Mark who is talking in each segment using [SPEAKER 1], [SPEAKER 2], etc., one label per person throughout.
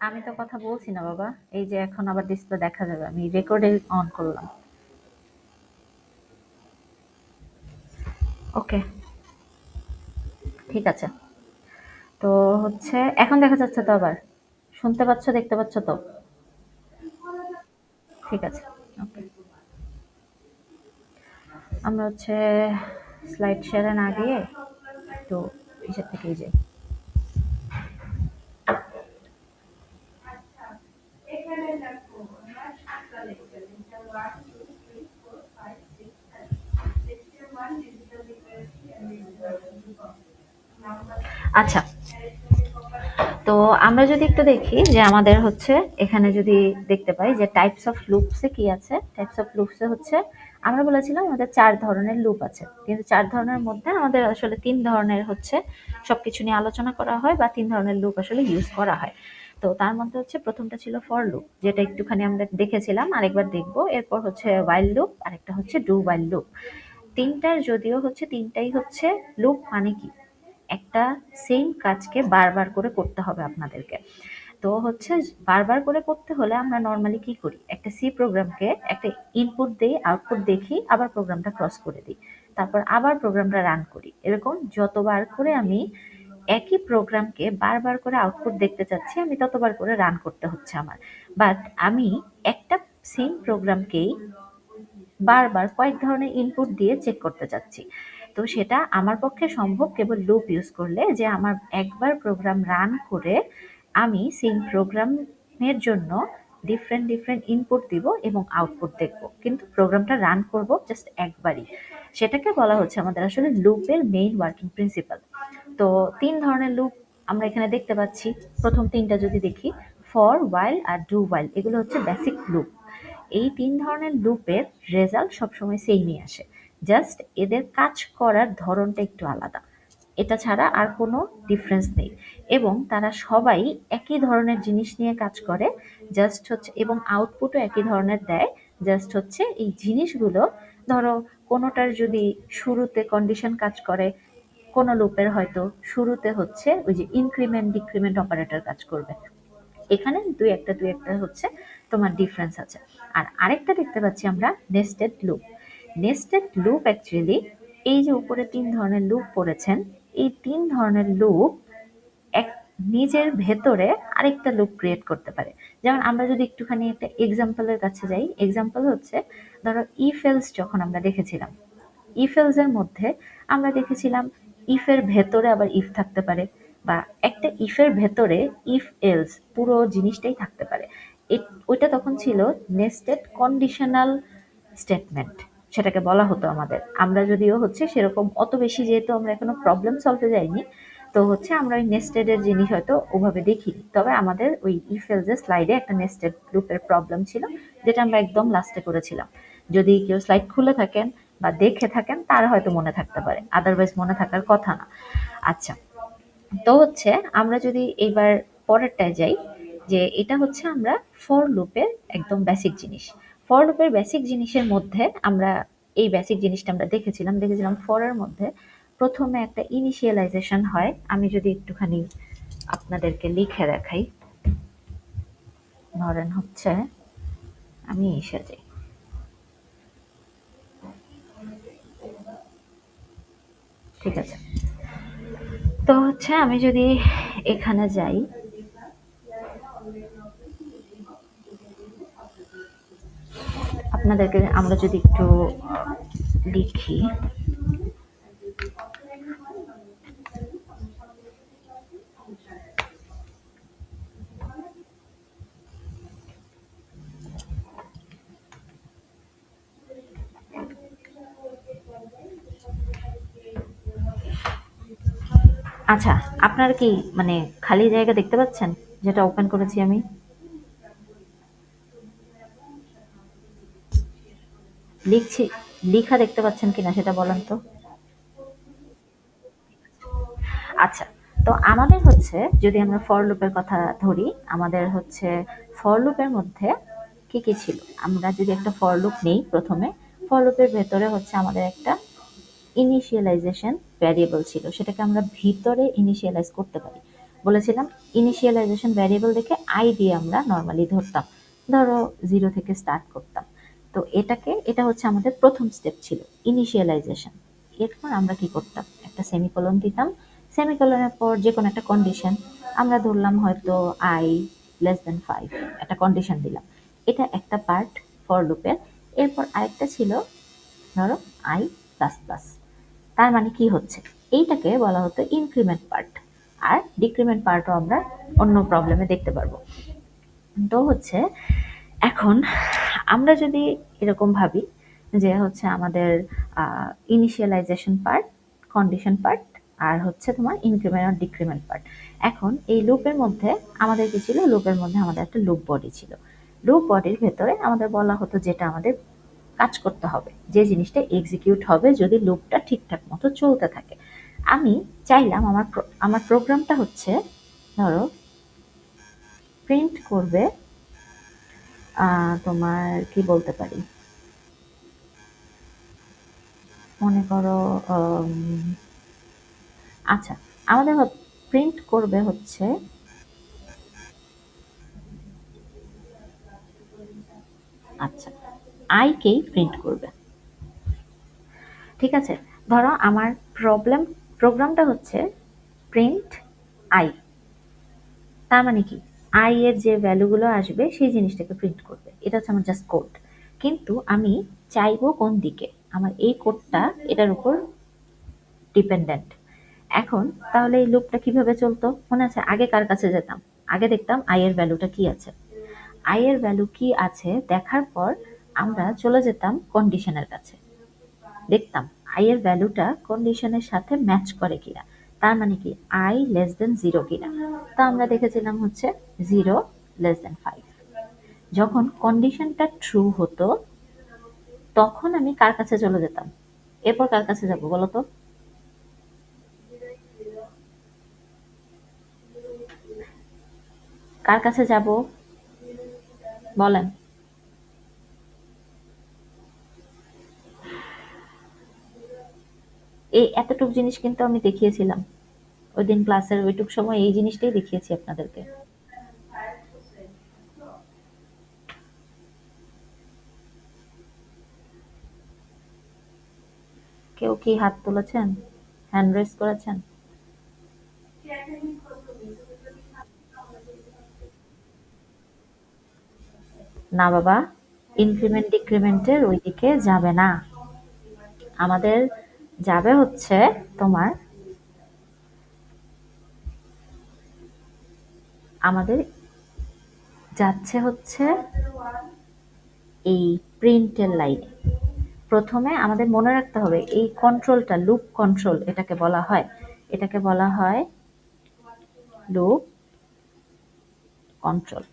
[SPEAKER 1] আমি তো কথা বলছি না বাবা। এই যে এখন আবার ডিসপ্লে দেখা যাবে, আমি রেকর্ডে অন করলাম। ওকে, ঠিক আছে। তো হচ্ছে এখন দেখা যাচ্ছে তো আবার? শুনতে পাচ্ছ, দেখতে পাচ্ছ তো? ঠিক আছে। ওকে, আমরা হচ্ছে স্লাইড শেয়ারে না গিয়ে একটু ইসের থেকেই যাই। আচ্ছা, তো আমরা যদি একটু দেখি যে আমাদের হচ্ছে এখানে যদি দেখতে পাই যে টাইপস অফ লুপসে কি আছে। টাইপস অফ লুপসে হচ্ছে আমরা বলেছিলাম আমাদের ৪ ধরনের লুপ আছে। কিন্তু ৪ ধরনের মধ্যে আমাদের আসলে ৩ ধরনের হচ্ছে সবকিছু নিয়ে আলোচনা করা হয় বা ৩ ধরনের লুপ আসলে ইউজ করা হয়। তো তার মধ্যে হচ্ছে প্রথমটা ছিল ফর লুপ, যেটা একটুখানি আমরা দেখেছিলাম, আরেকবার দেখব। এরপর হচ্ছে while লুপ, আরেকটা হচ্ছে ডু while লুপ। তিনটার যদিও হচ্ছে তিনটাই হচ্ছে লুপ মানে কি, একটা সেম কাজকে বারবার করে করতে হবে আপনাদেরকে। তো হচ্ছে বারবার করে করতে হলে আমরা নর্মালি কি করি, একটা সি প্রোগ্রামকে একটা ইনপুট দেই, আউটপুট দেখি, আবার প্রোগ্রামটা ক্রস করে দিই, তারপর আবার প্রোগ্রামটা রান করি। এরকম যতবার করে আমি একই প্রোগ্রামকে বারবার করে আউটপুট দেখতে চাচ্ছি, আমি ততবার করে রান করতে হচ্ছে আমার। বাট আমি একটা সেম প্রোগ্রামকেই বারবার কয়েক ধরনের ইনপুট দিয়ে চেক করতে চাচ্ছি। তো সেটা আমার পক্ষে সম্ভব কেবল লুপ ইউজ করলে, যে আমার একবার প্রোগ্রাম রান করে আমি সেই প্রোগ্রামের জন্য ডিফারেন্ট ডিফারেন্ট ইনপুট দিব এবং আউটপুট দেখব, কিন্তু প্রোগ্রামটা রান করব জাস্ট একবারই। সেটাকে বলা হচ্ছে আমাদের আসলে লুপের মেইন ওয়ার্কিং প্রিন্সিপাল। তো ৩ ধরনের লুপ আমরা এখানে দেখতে পাচ্ছি। প্রথম ৩টা যদি দেখি, ফর, while আর ডু while, এগুলো হচ্ছে বেসিক লুপ। এই ৩ ধরনের লুপের রেজাল্ট সবসময় সেমই আসে। জাস্ট এদের কাজ করার ধরনটা একটু আলাদা। এটা ছাড়া আর কোনো ডিফারেন্স নেই। এবং তারা সবাই একই ধরনের জিনিস নিয়ে কাজ করে। জাস্ট হচ্ছে, এবং আউটপুটও একই ধরনের দেয়। জাস্ট হচ্ছে এই জিনিসগুলো, ধরো কোনোটার যদি শুরুতে কন্ডিশন কাজ করে, কোনো লুপের হয়তো শুরুতে হচ্ছে ওই যে ইনক্রিমেন্ট ডিক্রিমেন্ট অপারেটর কাজ করবে। এখানে দুই একটা হচ্ছে তোমার ডিফারেন্স আছে। আর আরেকটা দেখতে পাচ্ছি আমরা nested loop. Nested loop actually, এই যে উপরে ৩ ধরনের লুপ পড়েছেন, এই ৩ ধরনের লুপ এক নিজের ভেতরে আরেকটা লুপ ক্রিয়েট করতে পারে। যেমন আমরা যদি একটুখানি একটা এক্সাম্পলের কাছে যাই, এক্সাম্পল হচ্ছে ধরো ইফ এলস যখন আমরা দেখেছিলাম, ইফ এলস এর মধ্যে আমরা দেখেছিলাম ইফ এর ভেতরে আবার ইফ থাকতে পারে, বা একটা ইফের ভেতরে ইফ এলস পুরো জিনিসটাই থাকতে পারে। ওইটা তখন ছিল নেস্টেড কন্ডিশনাল স্টেটমেন্ট, সেটাকে বলা হতো আমাদের। আমরা যদিও হচ্ছে সেরকম অত বেশি, যেহেতু আমরা এখনো প্রবলেম সলভে যাইনি, তো হচ্ছে আমরা ওই নেস্টেড এর জিনিস হয়তো ওভাবে দেখিনি। তবে আমাদের ওই ইফ এলস এর স্লাইডে একটা নেস্টেড লুপের প্রবলেম ছিল, যেটা আমরা একদম লাস্টে করেছিলাম। যদি কেউ স্লাইড খুলে থাকেন বা দেখে থাকেন তার হয়তো মনে থাকতে পারে, আদারওয়াইজ মনে থাকার কথা না। আচ্ছা, তো হচ্ছে আমরা যদি এইবার পরেরটায় যাই, যে এটা হচ্ছে আমরা ফর লুপের একদম বেসিক জিনিস। ফর লুপের বেসিক জিনিসের মধ্যে আমরা এই বেসিক জিনিসটা আমরা দেখেছিলাম ফর এর মধ্যে প্রথমে একটা ইনিশিয়ালাইজেশন হয়। আমি যদি একটুখানি আপনাদেরকে লিখে দেখাই, ধরেন হচ্ছে আমি এসে যাই, ঠিক আছে। তো হচ্ছে আমি যদি এখানে যাই, আপনাদেরকে আমরা যদি একটু লিখি, আচ্ছা, আপনার কি মানে খালি জায়গা দেখতে পাচ্ছেন যেটা ওপেন করেছি আমি? লিখছি, লিখা দেখতে পাচ্ছেন কিনা সেটা বলেন তো। আচ্ছা, তো আমাদের হচ্ছে যদি আমরা ফর লুপের কথা ধরি, আমাদের হচ্ছে ফর লুপের মধ্যে কি কি ছিল। আমরা যদি একটা ফর লুপ নেই, প্রথমে ফর লুপের ভেতরে হচ্ছে আমাদের একটা ইনিশিয়ালাইজেশন ভ্যারিয়েবল ছিল, সেটাকে আমরা ভিতরে ইনিশিয়ালাইজ করতে পারি। বলেছিলাম ইনিশিয়ালাইজেশন ভ্যারিয়েবল দেখে আই দিয়ে আমরা নর্মালি ধরতাম, ধরো 0 থেকে স্টার্ট করতাম। তো এটা হচ্ছে আমাদের প্রথম স্টেপ ছিল ইনিশিয়ালাইজেশন। এরপর আমরা কি করতাম, একটা সেমিকোলন দিতাম, সেমিকোলনের পর যে কোনো একটা কন্ডিশন আমরা ধরলাম, হয়তো আই লেস দেন 5 একটা কন্ডিশন দিলাম। এটা একটা পার্ট ফর লুপের। এরপর আরেকটা ছিল ধরো আই প্লাস প্লাস। তার মানে কি হচ্ছে, এইটাকে বলা হতো ইনক্রিমেন্ট পার্ট। আর ডিক্রিমেন্ট পার্টও আমরা অন্য প্রবলেমে দেখতে পারবো। তো হচ্ছে এখন আমরা যদি এরকম ভাবি যে হচ্ছে আমাদের ইনিশিয়ালাইজেশন পার্ট, কন্ডিশন পার্ট, আর হচ্ছে তোমার ইনক্রিমেন্ট আর ডিক্রিমেন্ট পার্ট। এখন এই লুপের মধ্যে আমাদের কি ছিল, লুপের মধ্যে আমাদের একটা লুপ বডি ছিল। লুপ বডির ভেতরে আমাদের বলা হতো যেটা আমাদের কাজ করতে হবে, যে জিনিসটা এক্সিকিউট হবে যদি লুপটা ঠিকঠাক মতো চলতে থাকে। আমি চাইলাম আমার প্রোগ্রামটা হচ্ছে ধরো প্রিন্ট করবে, তোমার কি বলতে পারি, মনে করো আচ্ছা আমাদের প্রিন্ট করবে হচ্ছে আচ্ছা আইকেই প্রিন্ট করবে। ঠিক আছে, ধরো আমার প্রোগ্রামটা হচ্ছে প্রিন্ট আই। তার মানে কি, আই এর যে ভ্যালুগুলো আসবে সেই জিনিসটাকে প্রিন্ট করবে, এটা হচ্ছে আমার জাস্ট কোড। কিন্তু আমি চাইবো কোন দিকে, আমার এই কোডটা এটার উপর ডিপেন্ডেন্ট। এখন তাহলে এই লুপটা কিভাবে চলতো মনে আছে, আগে কার কাছে যেতাম, আগে দেখতাম আই এর ভ্যালুটা কি আছে। আই এর ভ্যালু কি আছে দেখার পর আমরা চলে যেতাম কন্ডিশনের কাছে, দেখতাম আই এর ভ্যালুটা কন্ডিশনের সাথে ম্যাচ করে কিনা। তার মানে কি আই লেস দেন 0 কিনা। তা আমরা দেখেছিলাম হচ্ছে 0 লেস দেন 5। যখন কন্ডিশনটা ট্রু হতো তখন আমি কার কাছে চলে যেতাম, এরপর কার কাছে যাব বলো তো, কার কাছে যাব বলেন। এই এতটুক জিনিস কিন্তু আমি দেখিয়েছিলাম ওই দিন ক্লাসের ওইটুক সময়, এই জিনিসটাই দেখিয়েছি আপনাদেরকে। কেউ কি হাত তুলেছেন, হ্যান্ড রেজ করেছেন? না বাবা, ইনক্রিমেন্ট ডিক্রিমেন্টের ওইদিকে যাবে না, আমাদের যাবে হচ্ছে তোমার, আমাদের যাচ্ছে হচ্ছে এই প্রিন্টের লাইনে। প্রথমে আমাদের মনে রাখতে হবে এই কন্ট্রোলটা লুপ কন্ট্রোল এটাকে বলা হয়, এটাকে বলা হয় লুপ কন্ট্রোল।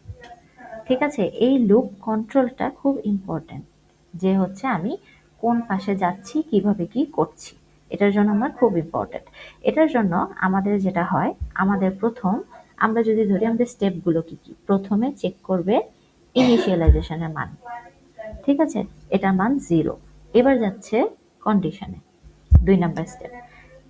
[SPEAKER 1] ঠিক আছে, এই লুপ কন্ট্রোলটা খুব ইম্পর্টেন্ট, যে হচ্ছে আমি কোন পাশে যাচ্ছি কিভাবে কি করছি, এটার জন্য আমার খুব ইম্পর্টেন্ট। এটার জন্য আমাদের যেটা হয়, আমাদের প্রথম আমরা যদি ধরি আমাদের স্টেপগুলো কি কি, প্রথমে চেক করবে ইনিশিয়ালাইজেশনের মান। ঠিক আছে, এটার মান 0। এবার যাচ্ছে কন্ডিশনে, 2 নাম্বার স্টেপ,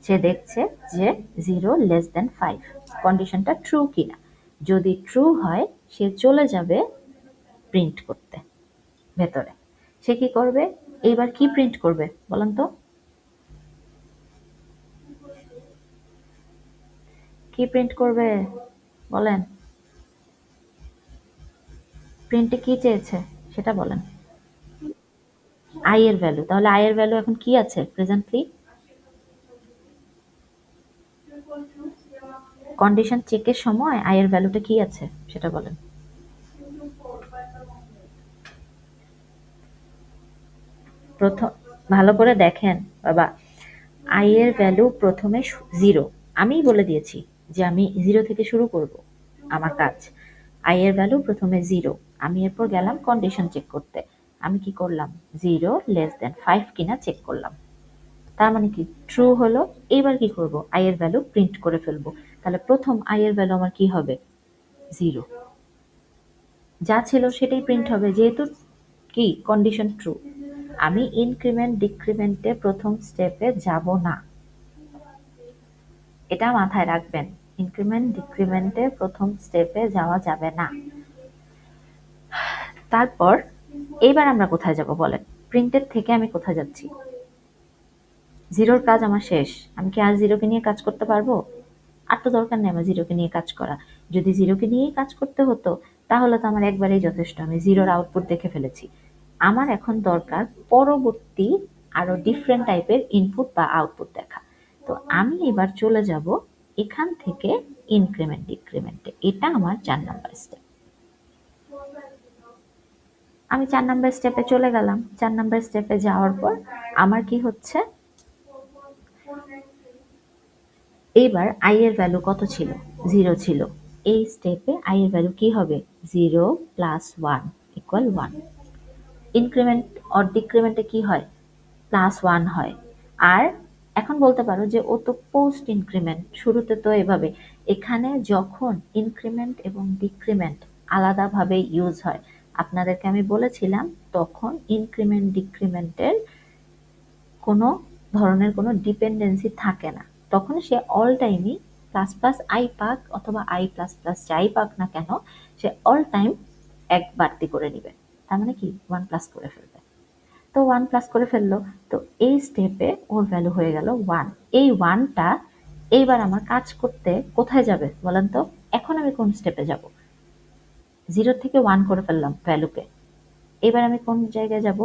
[SPEAKER 1] সে দেখছে যে 0 লেস দেন 5 কন্ডিশনটা ট্রু কিনা। যদি ট্রু হয় সে চলে যাবে প্রিন্ট করতে ভেতরে। সে কি করবে, এইবার কি প্রিন্ট করবে বলেন তো, কি প্রিন্ট করবে বলেন, প্রিন্টে কি চেয়েছে সেটা বলেন। আই এর ভ্যালু, তাহলে আই এর ভ্যালু এখন কি আছে প্রেজেন্টলি, কন্ডিশন চেকের সময় আই এর ভ্যালুটা কি আছে সেটা বলেন। প্রথম ভালো করে দেখেন বাবা, আই এর ভ্যালু প্রথমে 0, আমিই বলে দিয়েছি যে আমি 0 থেকে শুরু করব আমার কাজ। আই এর ভ্যালু প্রথমে 0, আমি এরপর গেলাম কন্ডিশন চেক করতে, আমি কি করলাম 0 লেস দেন 5 কিনা চেক করলাম, তার মানে কি ট্রু হলো। এবার কি করব, আই এর ভ্যালু প্রিন্ট করে ফেলবো। তাহলে প্রথম আই এর ভ্যালু আমার কি হবে 0, যা ছিল সেটাই প্রিন্ট হবে যেহেতু কি কন্ডিশন ট্রু। আমি ইনক্রিমেন্ট ডিক্রিমেন্টে প্রথম স্টেপে যাব না, এটা মাথায় রাখবেন। ইনক্রিমেন্ট ডিক্রিমেন্টে প্রথম স্টেপে যাওয়া যাবে না। তারপর এইবার আমরা কোথায় যাব বলেন? প্রিন্টের থেকে আমি কোথায় যাচ্ছি? জিরোর কাজ আমার শেষ। আমি কি আর জিরোকে নিয়ে কাজ করতে পারবো? আর তো দরকার নেই আমার জিরোকে নিয়ে কাজ করা। যদি জিরোকে নিয়েই কাজ করতে হতো তাহলে তো আমার একবারেই যথেষ্ট, আমি জিরোর আউটপুট দেখে ফেলেছি। আমার এখন দরকার পরবর্তী আরো ডিফারেন্ট টাইপের ইনপুট বা আউটপুট দেখা। তো আমি এবার চলে যাব এখান থেকে ইনক্রিমেন্ট ডিক্রিমেন্টে। এটা আমার ৪ নাম্বার স্টেপ। আমি ৪ নাম্বার স্টেপে চলে গেলাম। ৪ নাম্বার স্টেপে যাওয়ার পর আমার কি হচ্ছে, এইবার i এর ভ্যালু কত ছিল? 0 ছিল। এই স্টেপে i এর ভ্যালু কি হবে? 0 প্লাস 1 ইকুয়াল 1। ইনক্রিমেন্ট অর ডিক্রিমেন্টে কি হয়? প্লাস 1 হয়। আর এখন বলতে পারো যে ও তো পোস্ট ইনক্রিমেন্ট, শুরুতে তো এভাবে। এখানে যখন ইনক্রিমেন্ট এবং ডিক্রিমেন্ট আলাদাভাবে ইউজ হয়, আপনাদেরকে আমি বলেছিলাম তখন ইনক্রিমেন্ট ডিক্রিমেন্টের কোনো ধরনের কোনো ডিপেন্ডেন্সি থাকে না। তখন সে অল টাইমই প্লাস প্লাস আই পাক অথবা আই প্লাস প্লাস যাই পাক না কেন, সে অল টাইম এক বাড়তি করে নিবে। তার মানে কি 1 প্লাস করে ফেলবে। তো 1 প্লাস করে ফেললো। তো এই স্টেপে ওর ভ্যালু হয়ে গেল 1। এই 1টা এইবার আমার কাজ করতে কোথায় যাবে বলেন তো? এখন আমি কোন স্টেপে যাব? 0 থেকে 1 করে ফেললাম ভ্যালুকে। এবার আমি কোন জায়গায় যাব?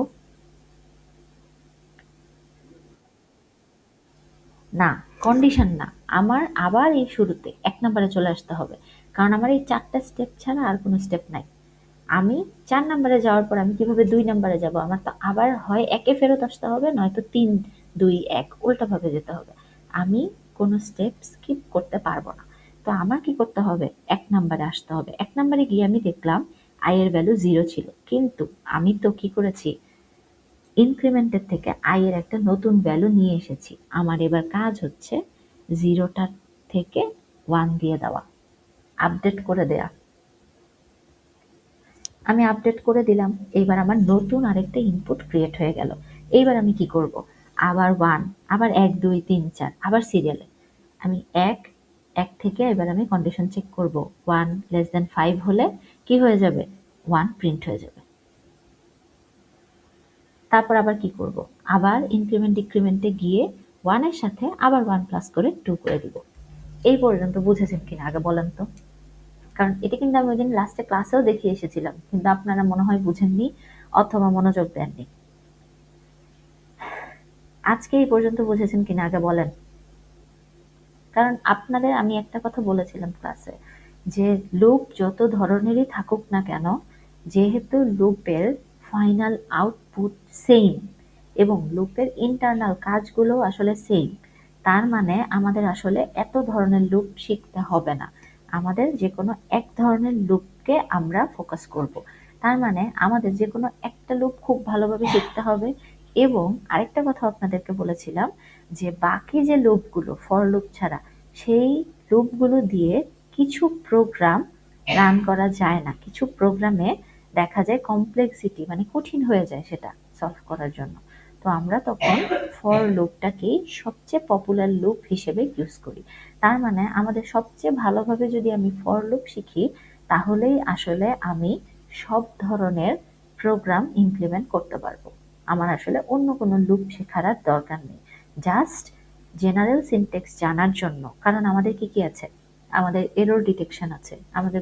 [SPEAKER 1] না, কন্ডিশন না। আমার আবার এই শুরুতে ১ নাম্বারে চলে আসতে হবে। কারণ আমার এই ৪ টা স্টেপ ছাড়া আর কোনো স্টেপ নাই। আমি ৪ নাম্বারে যাওয়ার পর আমি কিভাবে ২ নাম্বারে যাব? আমার তো আবার হয় ১ এ ফেরত আসতে হবে, নয়তো ৩, ২, ১ উল্টাভাবে যেতে হবে। আমি কোনো স্টেপ স্কিপ করতে পারবো না। তো আমার কি করতে হবে? ১ নাম্বারে আসতে হবে। ১ নাম্বারে গিয়ে আমি দেখলাম i এর ভ্যালু 0 ছিল। কিন্তু আমি তো কি করেছি? ইনক্রিমেন্টের থেকে i এর একটা নতুন ভ্যালু নিয়ে এসেছি। আমার এবার কাজ হচ্ছে 0 টার থেকে 1 দিয়ে দেওয়া, আপডেট করে দেয়া। আমি আপডেট করে দিলাম। এইবার আমার নতুন আরেকটা ইনপুট ক্রিয়েট হয়ে গেল। এইবার আমি কি করব? আবার 1, আবার ১, ২, ৩, ৪ আবার সিরিয়ালে। আমি ১ থেকে এবার আমি কন্ডিশন চেক করব। 1 লেস দ্যান 5 হলে কি হয়ে যাবে? 1 প্রিন্ট হয়ে যাবে। তারপর আবার কি করব? আবার ইনক্রিমেন্ট ডিক্রিমেন্টে গিয়ে 1 এর সাথে আবার 1 প্লাস করে 2 করে দিব। এই পর্যন্ত বুঝেছেন কিনা আগে বলেন তো? কারণ এটা কিন্তু আমি ওইদিন লাস্টে ক্লাসেও দেখিয়ে এসেছিলাম, কিন্তু আপনারা মনে হয় বুঝেননি অথবা মনোযোগ দেননি। আজকে এই পর্যন্ত বুঝেছেন কিনা আগে বলেন? কারণ আপনাদের আমি একটা কথা বলেছিলাম ক্লাসে, যে লুপ যত ধরনেরই থাকুক না কেন, যেহেতু লুপের ফাইনাল আউটপুট সেম এবং লুপের ইন্টারনাল কাজগুলো আসলে সেম, তার মানে আমাদের আসলে এত ধরনের লুপ শিখতে হবে না। আমাদের যে কোনো এক ধরনের লুপকে আমরা ফোকাস করব। তার মানে আমাদের যে কোনো একটা লুপ খুব ভালোভাবে শিখতে হবে। এবং আরেকটা কথা আপনাদেরকে বলেছিলাম যে বাকি যে লুপগুলো ফর লুপ ছাড়া, সেই লুপগুলো দিয়ে কিছু প্রোগ্রাম রান করা যায় না। কিছু প্রোগ্রামে দেখা যায় কমপ্লেক্সিটি মানে কঠিন হয়ে যায় সেটা সলভ করার জন্য। তো আমরা তখন ফর লুপটাকেই সবচেয়ে পপুলার লুপ হিসেবে ইউজ করি। তার মানে আমাদের সবচেয়ে ভালোভাবে যদি আমি ফর লুপ শিখি, তাহলেই আসলে আমি সব ধরনের প্রোগ্রাম ইমপ্লিমেন্ট করতে পারবো। আমার আসলে অন্য কোনো লুপ শেখার আর দরকার নেই। জাস্ট জেনারেল সিনট্যাক্স জানার জন্য। কারণ আমাদের কি কি আছে? আমাদের এরর ডিটেকশন আছে, আমাদের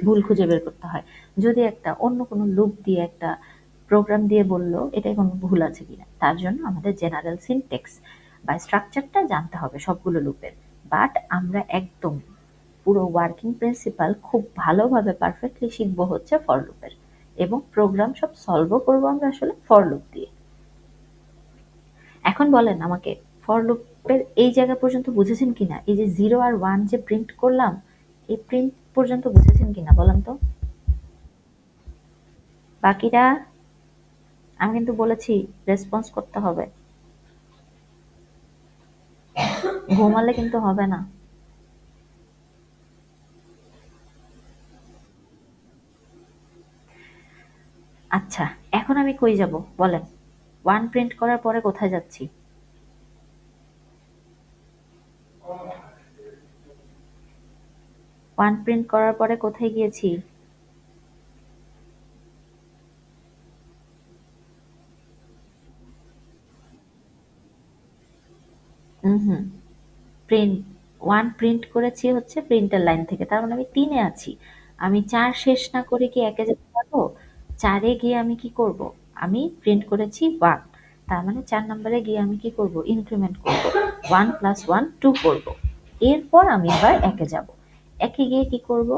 [SPEAKER 1] ভুল খুঁজে বের করতে হয়। যদি একটা অন্য কোনো লুপ দিয়ে একটা প্রোগ্রাম দিয়ে বললো এটাই কোনো ভুল আছে কিনা, তার জন্য আমাদের জেনারেল সিনট্যাক্স বা স্ট্রাকচারটা জানতে হবে সবগুলো লুপের। বাট আমরা একদম পুরো ওয়ার্কিং প্রিন্সিপাল খুব ভালোভাবে পারফেক্টলি শিখবো হচ্ছে ফর লুপের, এবং প্রোগ্রাম সব সলভও করবো আমরা আসলে ফর লুপ দিয়ে। এখন বলেন আমাকে, ফর লুপের এই জায়গা পর্যন্ত বুঝেছেন কিনা? এই যে 0 আর 1 যে প্রিন্ট করলাম, এই প্রিন্ট পর্যন্ত বুঝেছেন কিনা বলেন তো? বাকিটা আমি কিন্তু বলেছি রেসপন্স করতে হবে, ঘুমালে কিন্তু হবে না। আচ্ছা, এখন আমি কই যাব বলেন? 1 প্রিন্ট করার পরে কোথায় যাচ্ছি? ওয়ান প্রিন্ট করার পরে কোথায় গিয়েছি? হুম, প্রিন্ট ওয়ান প্রিন্ট করেছি হচ্ছে প্রিন্টের লাইন থেকে, তার মানে আমি তিনে আছি। আমি চার শেষ না করে কি একে যেতে পারবো? চারে গিয়ে আমি কি করব? আমি প্রিন্ট করেছি ওয়ান, তার মানে ৪ নম্বরে গিয়ে আমি কি করব? ইনক্রিমেন্ট করব। 1 প্লাস 1 2 করব। এরপর আমি আবার একে যাব। একে গিয়ে কি করব?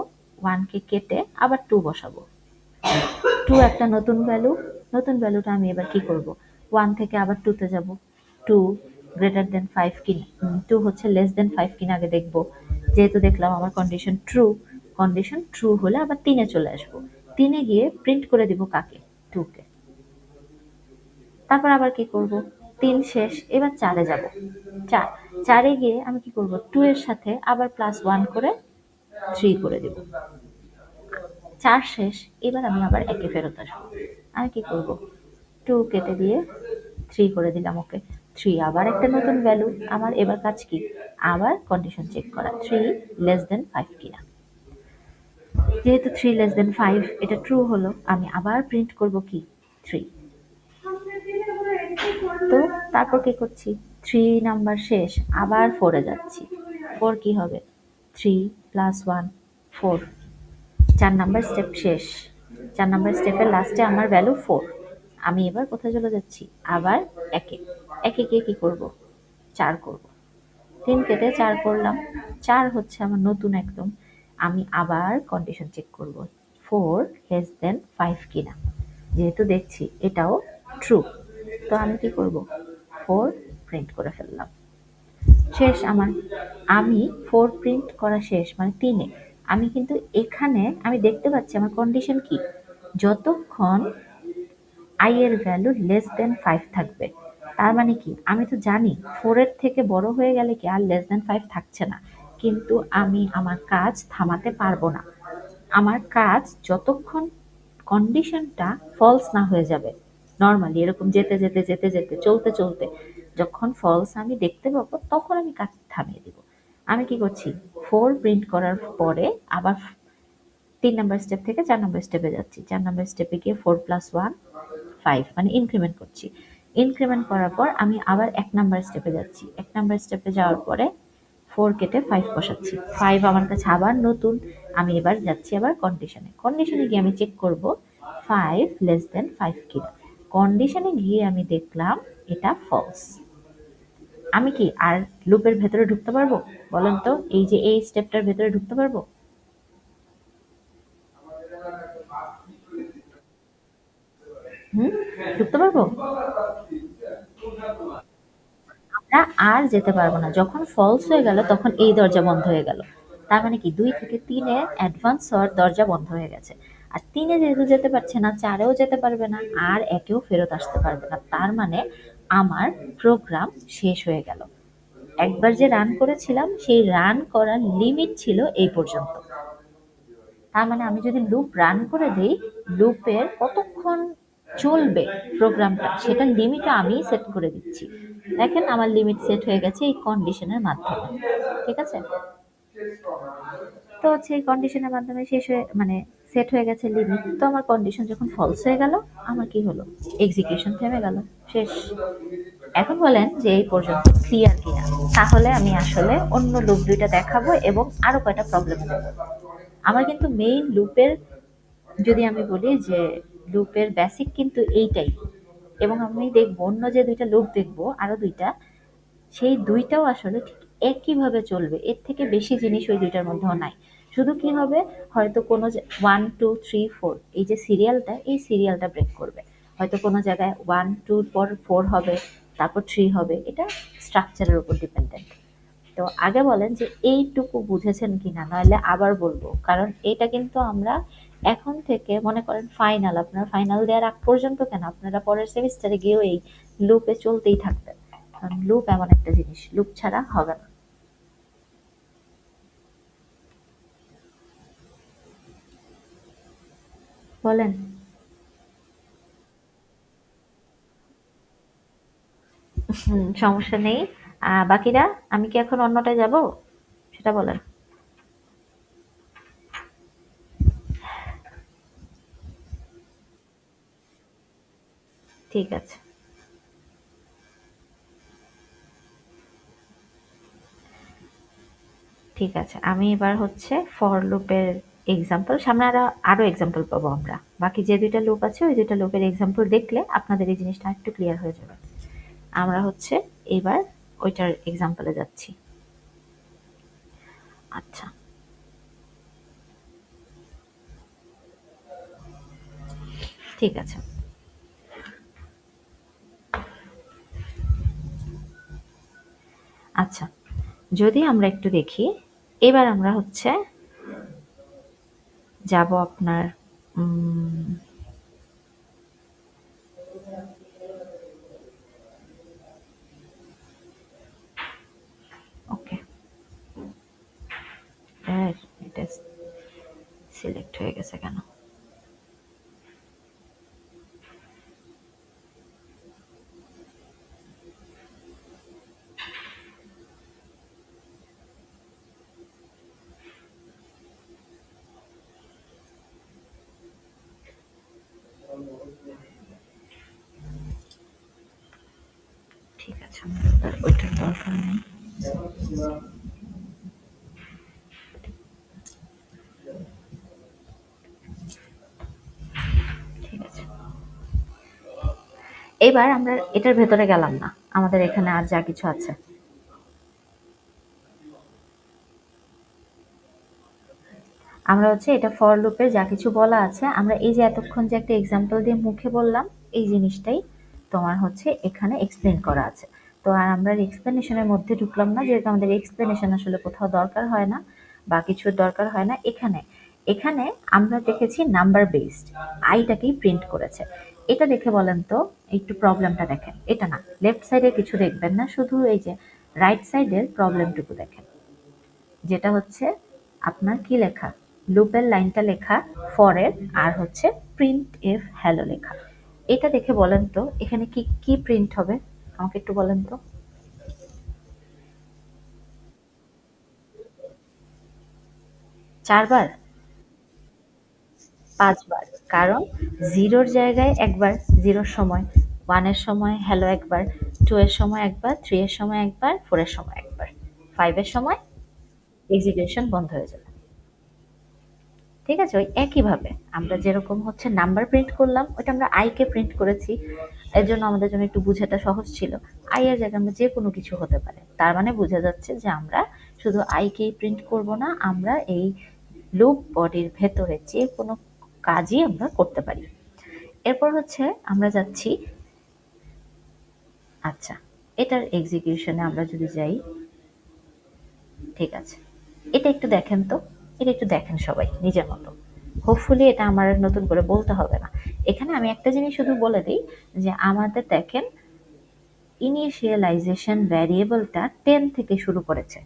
[SPEAKER 1] 1 কে কেটে আবার 2 বসাবো। 2 একটা নতুন ভ্যালু, নতুন ভ্যালুটা আমি এবার কি করব? 1 থেকে আবার 2 তে যাব। 2 গ্রেটার দেন 5 কিনা, 2 হচ্ছে লেস দেন 5 কিনা আগে দেখব। যেহেতু দেখলাম আমার কন্ডিশন ট্রু, কন্ডিশন ট্রু হলে আবার 3 এ চলে আসব। 3 এ গিয়ে প্রিন্ট করে দিব কাকে? 2 কে। তারপর আবার কি করব? 3 শেষ, এবার 4 এ যাব। 4, 4 এ গিয়ে আমি কি করব? 2 এর সাথে আবার প্লাস 1 করে 3 করে দিব। 4 শেষ, এবার আমি আবার একে ফেরত আসবো। আমি কি করব? 2 কেটে দিয়ে 3 করে দিলাম, ওকে। 3 আবার একটা নতুন ভ্যালু, আমার এবার কাজ কি? আবার কন্ডিশন চেক করা 3 লেস দেন 5 কিনা। যেহেতু 3 লেস দেন 5 এটা ট্রু হলো, আমি আবার প্রিন্ট করব কি? 3। তো তারপর কি করছি? 3 নাম্বার শেষ, আবার 4 এ যাচ্ছি। 4 কি হবে? 3 প্লাস 1 4। 4 নাম্বার স্টেপ শেষ। 4 নাম্বার স্টেপের লাস্টে আমার ভ্যালু 4। আমি এবার কোথায় চলে যাচ্ছি? আবার একে। একে গিয়ে কি করব? 4 করব। 3 কেটে 4 করলাম। 4 হচ্ছে আমার নতুন একদম। আমি আবার কন্ডিশন চেক করব। 4 লেস দেন 5 কিনা। যেহেতু দেখছি এটাও ট্রু, তো আমি কি করব? 4 প্রিন্ট করে ফেললাম। শেষ আমার। আমি 4 প্রিন্ট করা শেষ মানে 3 এ। আমি কিন্তু এখানে আমি দেখতে পাচ্ছি আমার কন্ডিশন কি? যতক্ষণ i এর ভ্যালু লেস দেন 5 থাকবে। তার মানে কি? আমি তো জানি 4 এর থেকে বড় হয়ে গেলে কি আর লেস দেন 5 থাকছে না। কিন্তু আমি আমার কাজ থামাতে পারবো না। আমার কাজ যতক্ষণ কন্ডিশনটা ফলস না হয়ে যাবে। নরমালি এরকম যেতে, যেতে, যেতে, যেতে, চলতে, চলতে যখন ফলস আমি দেখতে পাবো তখন আমি কাজ থামিয়ে দিব। আমি কি করছি? 4 প্রিন্ট করার পরে আবার 3 নাম্বার স্টেপ থেকে 4 নাম্বার স্টেপে যাচ্ছি। 4 নাম্বার স্টেপে গিয়ে 4 প্লাস 1 5 মানে ইনক্রিমেন্ট করছি। ইনক্রিমেন্ট করার পর আমি আবার 1 নাম্বার স্টেপে যাচ্ছি। 1 নাম্বার স্টেপে যাওয়ার পরে 4 কেটে 5 বসাচ্ছি। 5 আমার কাছে আবার নতুন। আমি এবার যাচ্ছি আবার কন্ডিশনে। কন্ডিশনে গিয়ে আমি চেক করব 5 লেস দেন 5 কিনা। কন্ডিশনে গিয়ে আমি দেখলাম এটা ফলস। আমি কি আর লুপের ভেতরে ঢুকতে পারবো? বলেন তো, এই যে এই স্টেপটার ভেতরে ঢুকতে পারবো? হুম, ঢুকতে পারবো? আমরা আর যেতে পারবো না। যখন ফলস হয়ে গেল তখন এই দরজা বন্ধ হয়ে গেল। তার মানে কি 2 থেকে 3 এ অ্যাডভান্স হওয়ার দরজা বন্ধ হয়ে গেছে। আর 3 এ যেহেতু যেতে পারছে না, 4 এও যেতে পারবে না, আর একেও ফেরত আসতে পারবে না। তার মানে আমার প্রোগ্রাম শেষ হয়ে গেল। একবার যে রান করেছিলাম সেই রান করার লিমিট ছিল এই পর্যন্ত। তার মানে আমি যদি লুপ রান করে দেই, লুপের কতক্ষণ চলবে প্রোগ্রামটা সেটার লিমিটও আমি সেট করে দিচ্ছি। দেখেন আমার লিমিট সেট হয়ে গেছে এই কন্ডিশনের মাধ্যমে। ঠিক আছে? তো হচ্ছে এই কন্ডিশনের মাধ্যমে শেষ হয়ে মানে সেট হয়ে গেছে লিমিট। তো আমার কন্ডিশন যখন ফলস হয়ে গেল, আমার কি হলো? এক্সিকিউশন থেমে গেল। শেষ। এখন বলেন যে এই পর্যন্ত ক্লিয়ার কিনা? তাহলে আমি আসলে অন্য লুপ ২টা দেখাবো এবং আরো কয়টা প্রবলেম দেবো। আমার কিন্তু মেইন লুপের, যদি আমি বলি যে লুপের বেসিক কিন্তু এইটাই। এবং আমি দেখবো অন্য যে ২টা লুপ দেখবো আরো ২টা, সেই ২টাও আসলে ঠিক একইভাবে চলবে। এর থেকে বেশি জিনিস ওই ২টার মধ্যেও নাই। শুধু কি হবে? হয়তো কোনো 1 2 3 4 এই যে সিরিয়ালটা, এই সিরিয়ালটা ব্রেক করবে। হয়তো কোনো জায়গায় 1 2 পর 4 হবে, তারপর 3 হবে। এটা স্ট্রাকচারের উপর ডিপেন্ডেন্ট। তো আগে বলেন যে এইটুকু বুঝেছেন কিনা, নইলে আবার বলবো। কারণ এটা কিন্তু আমরা এখন থেকে মনে করেন ফাইনাল, আপনার ফাইনাল দেওয়ার আগ পর্যন্ত কেন, আপনারা পরের সেমিস্টারে গিয়েও এই লুপে চলতেই থাকবেন। কারণ লুপ এমন একটা জিনিস, লুপ ছাড়া হবে না। বলেন। সমস্যা নেই। বাকিরা, আমি কি এখন অন্যটায় যাব? সেটা বলেন। ঠিক আছে, ঠিক আছে। আমি এবার হচ্ছে ফর লুপের এক্সাম্পল, সামনে আরো এক্সাম্পল পাবো আমরা। বাকি যে ২ টা লুপ আছে ওই ২ টা লুপের এক্সাম্পল দেখলে আপনাদের এই জিনিসটা একটু ক্লিয়ার হয়ে যাবে। আমরা হচ্ছে এবার ওইটার এক্সাম্পলে যাচ্ছি। আচ্ছা, ঠিক আছে। আচ্ছা, যদি আমরা একটু দেখি, এবার আমরা হচ্ছে যাব আপনার উম ওকে, এটা সিলেক্ট হয়ে গেছে কেন? ঠিক আছে, আমাদের ওইটার দরকার নেই। ঠিক আছে, এবার আমরা এটার ভেতরে গেলাম না, আমাদের এখানে আর যা কিছু আছে আমরা হচ্ছে এটা ফর লুপে যা কিছু বলা আছে, আমরা এই যে এতক্ষণ যে একটা এক্সাম্পল দিয়ে মুখে বললাম, এই জিনিসটাই তোমার হচ্ছে এখানে এক্সপ্লেন করা আছে। তো আর আমরা এক্সপ্লেনেশনের মধ্যে ঢুকলাম না, যেহেতু আমাদের এক্সপ্লেনেশন আসলে কোথাও দরকার হয় না বা কিছুর দরকার হয় না। এখানে এখানে আমরা দেখেছি নাম্বার বেসড আইটাকেই প্রিন্ট করেছে। এটা দেখে বলেন তো, একটু প্রবলেমটা দেখেন। এটা না, লেফট সাইডে কিছু দেখবেন না, শুধু এই যে রাইট সাইডের প্রবলেমটুকু দেখেন, যেটা হচ্ছে আপনার কি লেখা, লুপের লাইনটা লেখা ফরের, আর হচ্ছে প্রিন্ট এফ হ্যালো লেখা। এটা দেখে বলেন তো এখানে কি কি প্রিন্ট হবে, আমাকে একটু বলেন তো। ৪ বার? ৫ বার। কারণ জিরোর জায়গায় একবার, জিরোর সময়, ওয়ানের সময় হ্যালো একবার, টু এর সময় একবার, থ্রি এর সময় একবার, ফোর এর সময় একবার, ফাইভের সময় এক্সিকিউশন বন্ধ হয়ে যাবে। ঠিক আছে, ওই একইভাবে আমরা যেরকম হচ্ছে নাম্বার প্রিন্ট করলাম, ওইটা আমরা আই কে প্রিন্ট করেছি। এর জন্য আমাদের জন্য একটু বুঝাটা সহজ ছিল। আই এর জায়গায় আমরা যে কোনো কিছু হতে পারে, তার মানে বোঝা যাচ্ছে যে আমরা শুধু আই কেই প্রিন্ট করব না, আমরা এই লুপ বডির ভেতরে যে কোনো কাজই আমরা করতে পারি। এরপর হচ্ছে আমরা যাচ্ছি, আচ্ছা, এটার এক্সিকিউশনে আমরা যদি যাই, ঠিক আছে, এটা একটু দেখেন তো, এটা একটু দেখেন সবাই নিজের মতো। হোপফুলি এটা আমার আর নতুন করে বলতে হবে না। এখানে আমি একটা জিনিস শুধু বলে দিই, যে আমাদের দেখেন ইনিশিয়ালাইজেশন ভ্যারিয়েবলটা 10 থেকে শুরু করেছে।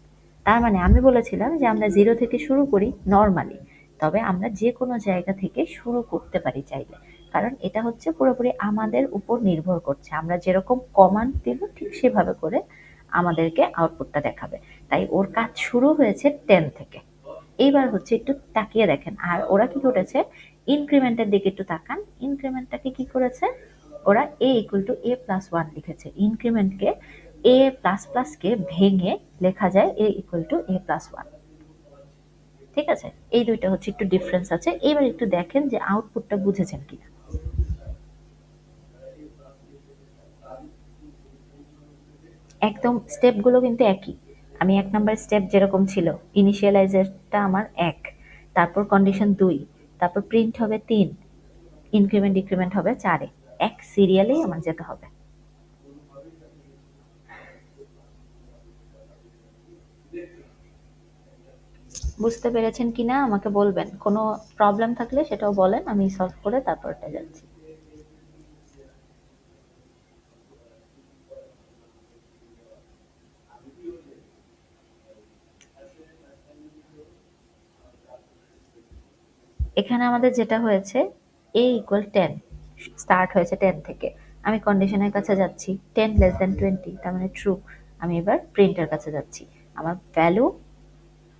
[SPEAKER 1] তার মানে আমি বলেছিলাম যে আমরা 0 থেকে শুরু করি নরমালি। তবে আমরা যে কোনো জায়গা থেকে শুরু করতে পারি চাইলে। কারণ এটা হচ্ছে পুরোপুরি আমাদের উপর নির্ভর করছে। আমরা যেরকম কমান্ড দেব ঠিক সেভাবে করে আমাদেরকে আউটপুটটা দেখাবে। তাই ওর কাজ শুরু হয়েছে 10 থেকে। এইবার হচ্ছে একটু তাকিয়ে দেখেন। আর ওরা কি করেছে, ইনক্রিমেন্টের দিকে একটু তাকান। ইনক্রিমেন্টটাকে কি করেছে? ওরা a equal to a plus one লিখেছে। ইনক্রিমেন্টকে a প্লাস প্লাসকে ভেঙে লেখা যায় a equal to a plus one. ঠিক আছে, এই দুইটা হচ্ছে একটু ডিফারেন্স আছে। এবার একটু দেখেন যে আউটপুটটা বুঝেছেন কিনা। একদম স্টেপগুলো কিন্তু একই। আমি ১ নাম্বার স্টেপ যেরকম ছিল, ইনিশিয়ালাইজারটা আমার ১, তারপর কন্ডিশন ২, তারপর প্রিন্ট হবে ৩, ইনক্রিমেন্ট ডিক্রিমেন্ট হবে ৪-এ। এক সিরিয়ালেই আমার যেতে হবে। বুঝতে পেরেছেন কিনা আমাকে বলবেন। কোনো প্রবলেম থাকলে সেটাও বলেন, আমি সলভ করে তারপরটা যাচ্ছি। এখানে আমাদের যেটা হয়েছে, a ইকুয়াল 10, স্টার্ট হয়েছে 10 থেকে। আমি কন্ডিশনের কাছে যাচ্ছি, 10 লেস দেন 20, তার মানে ট্রু। আমি এবার প্রিন্টের কাছে যাচ্ছি। আমার ভ্যালু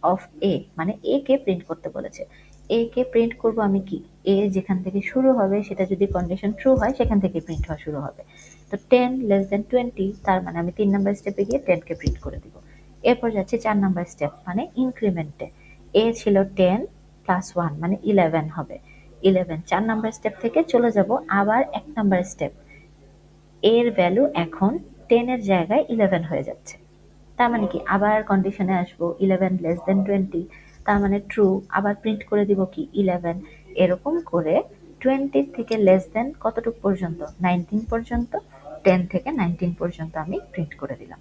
[SPEAKER 1] অফ এ, মানে এ কে প্রিন্ট করতে বলেছে। এ কে প্রিন্ট করব আমি কি, এ যেখান থেকে শুরু হবে সেটা যদি কন্ডিশন ট্রু হয় সেখান থেকে প্রিন্ট হওয়া শুরু হবে। তো 10 লেস দেন 20, তার মানে আমি 3 নাম্বার স্টেপে গিয়ে 10 কে প্রিন্ট করে দিব। এরপর যাচ্ছি 4 নাম্বার স্টেপ মানে ইনক্রিমেন্টে। এ ছিল 10 প্লাস 1 মানে 11 হবে। 11 4 নাম্বার স্টেপ থেকে চলে যাব আবার 1 নাম্বার স্টেপ। এর ভ্যালু এখন 10 এর জায়গায় 11 হয়ে যাচ্ছে। তার মানে কি আবার কন্ডিশনে আসবো 11 লেস দেন 20, তার মানে ট্রু, আবার প্রিন্ট করে দিব কি 11। এরকম করে 20 থেকে লেস দেন কতটুকু পর্যন্ত, 19 পর্যন্ত, 10 থেকে 19 পর্যন্ত আমি প্রিন্ট করে দিলাম।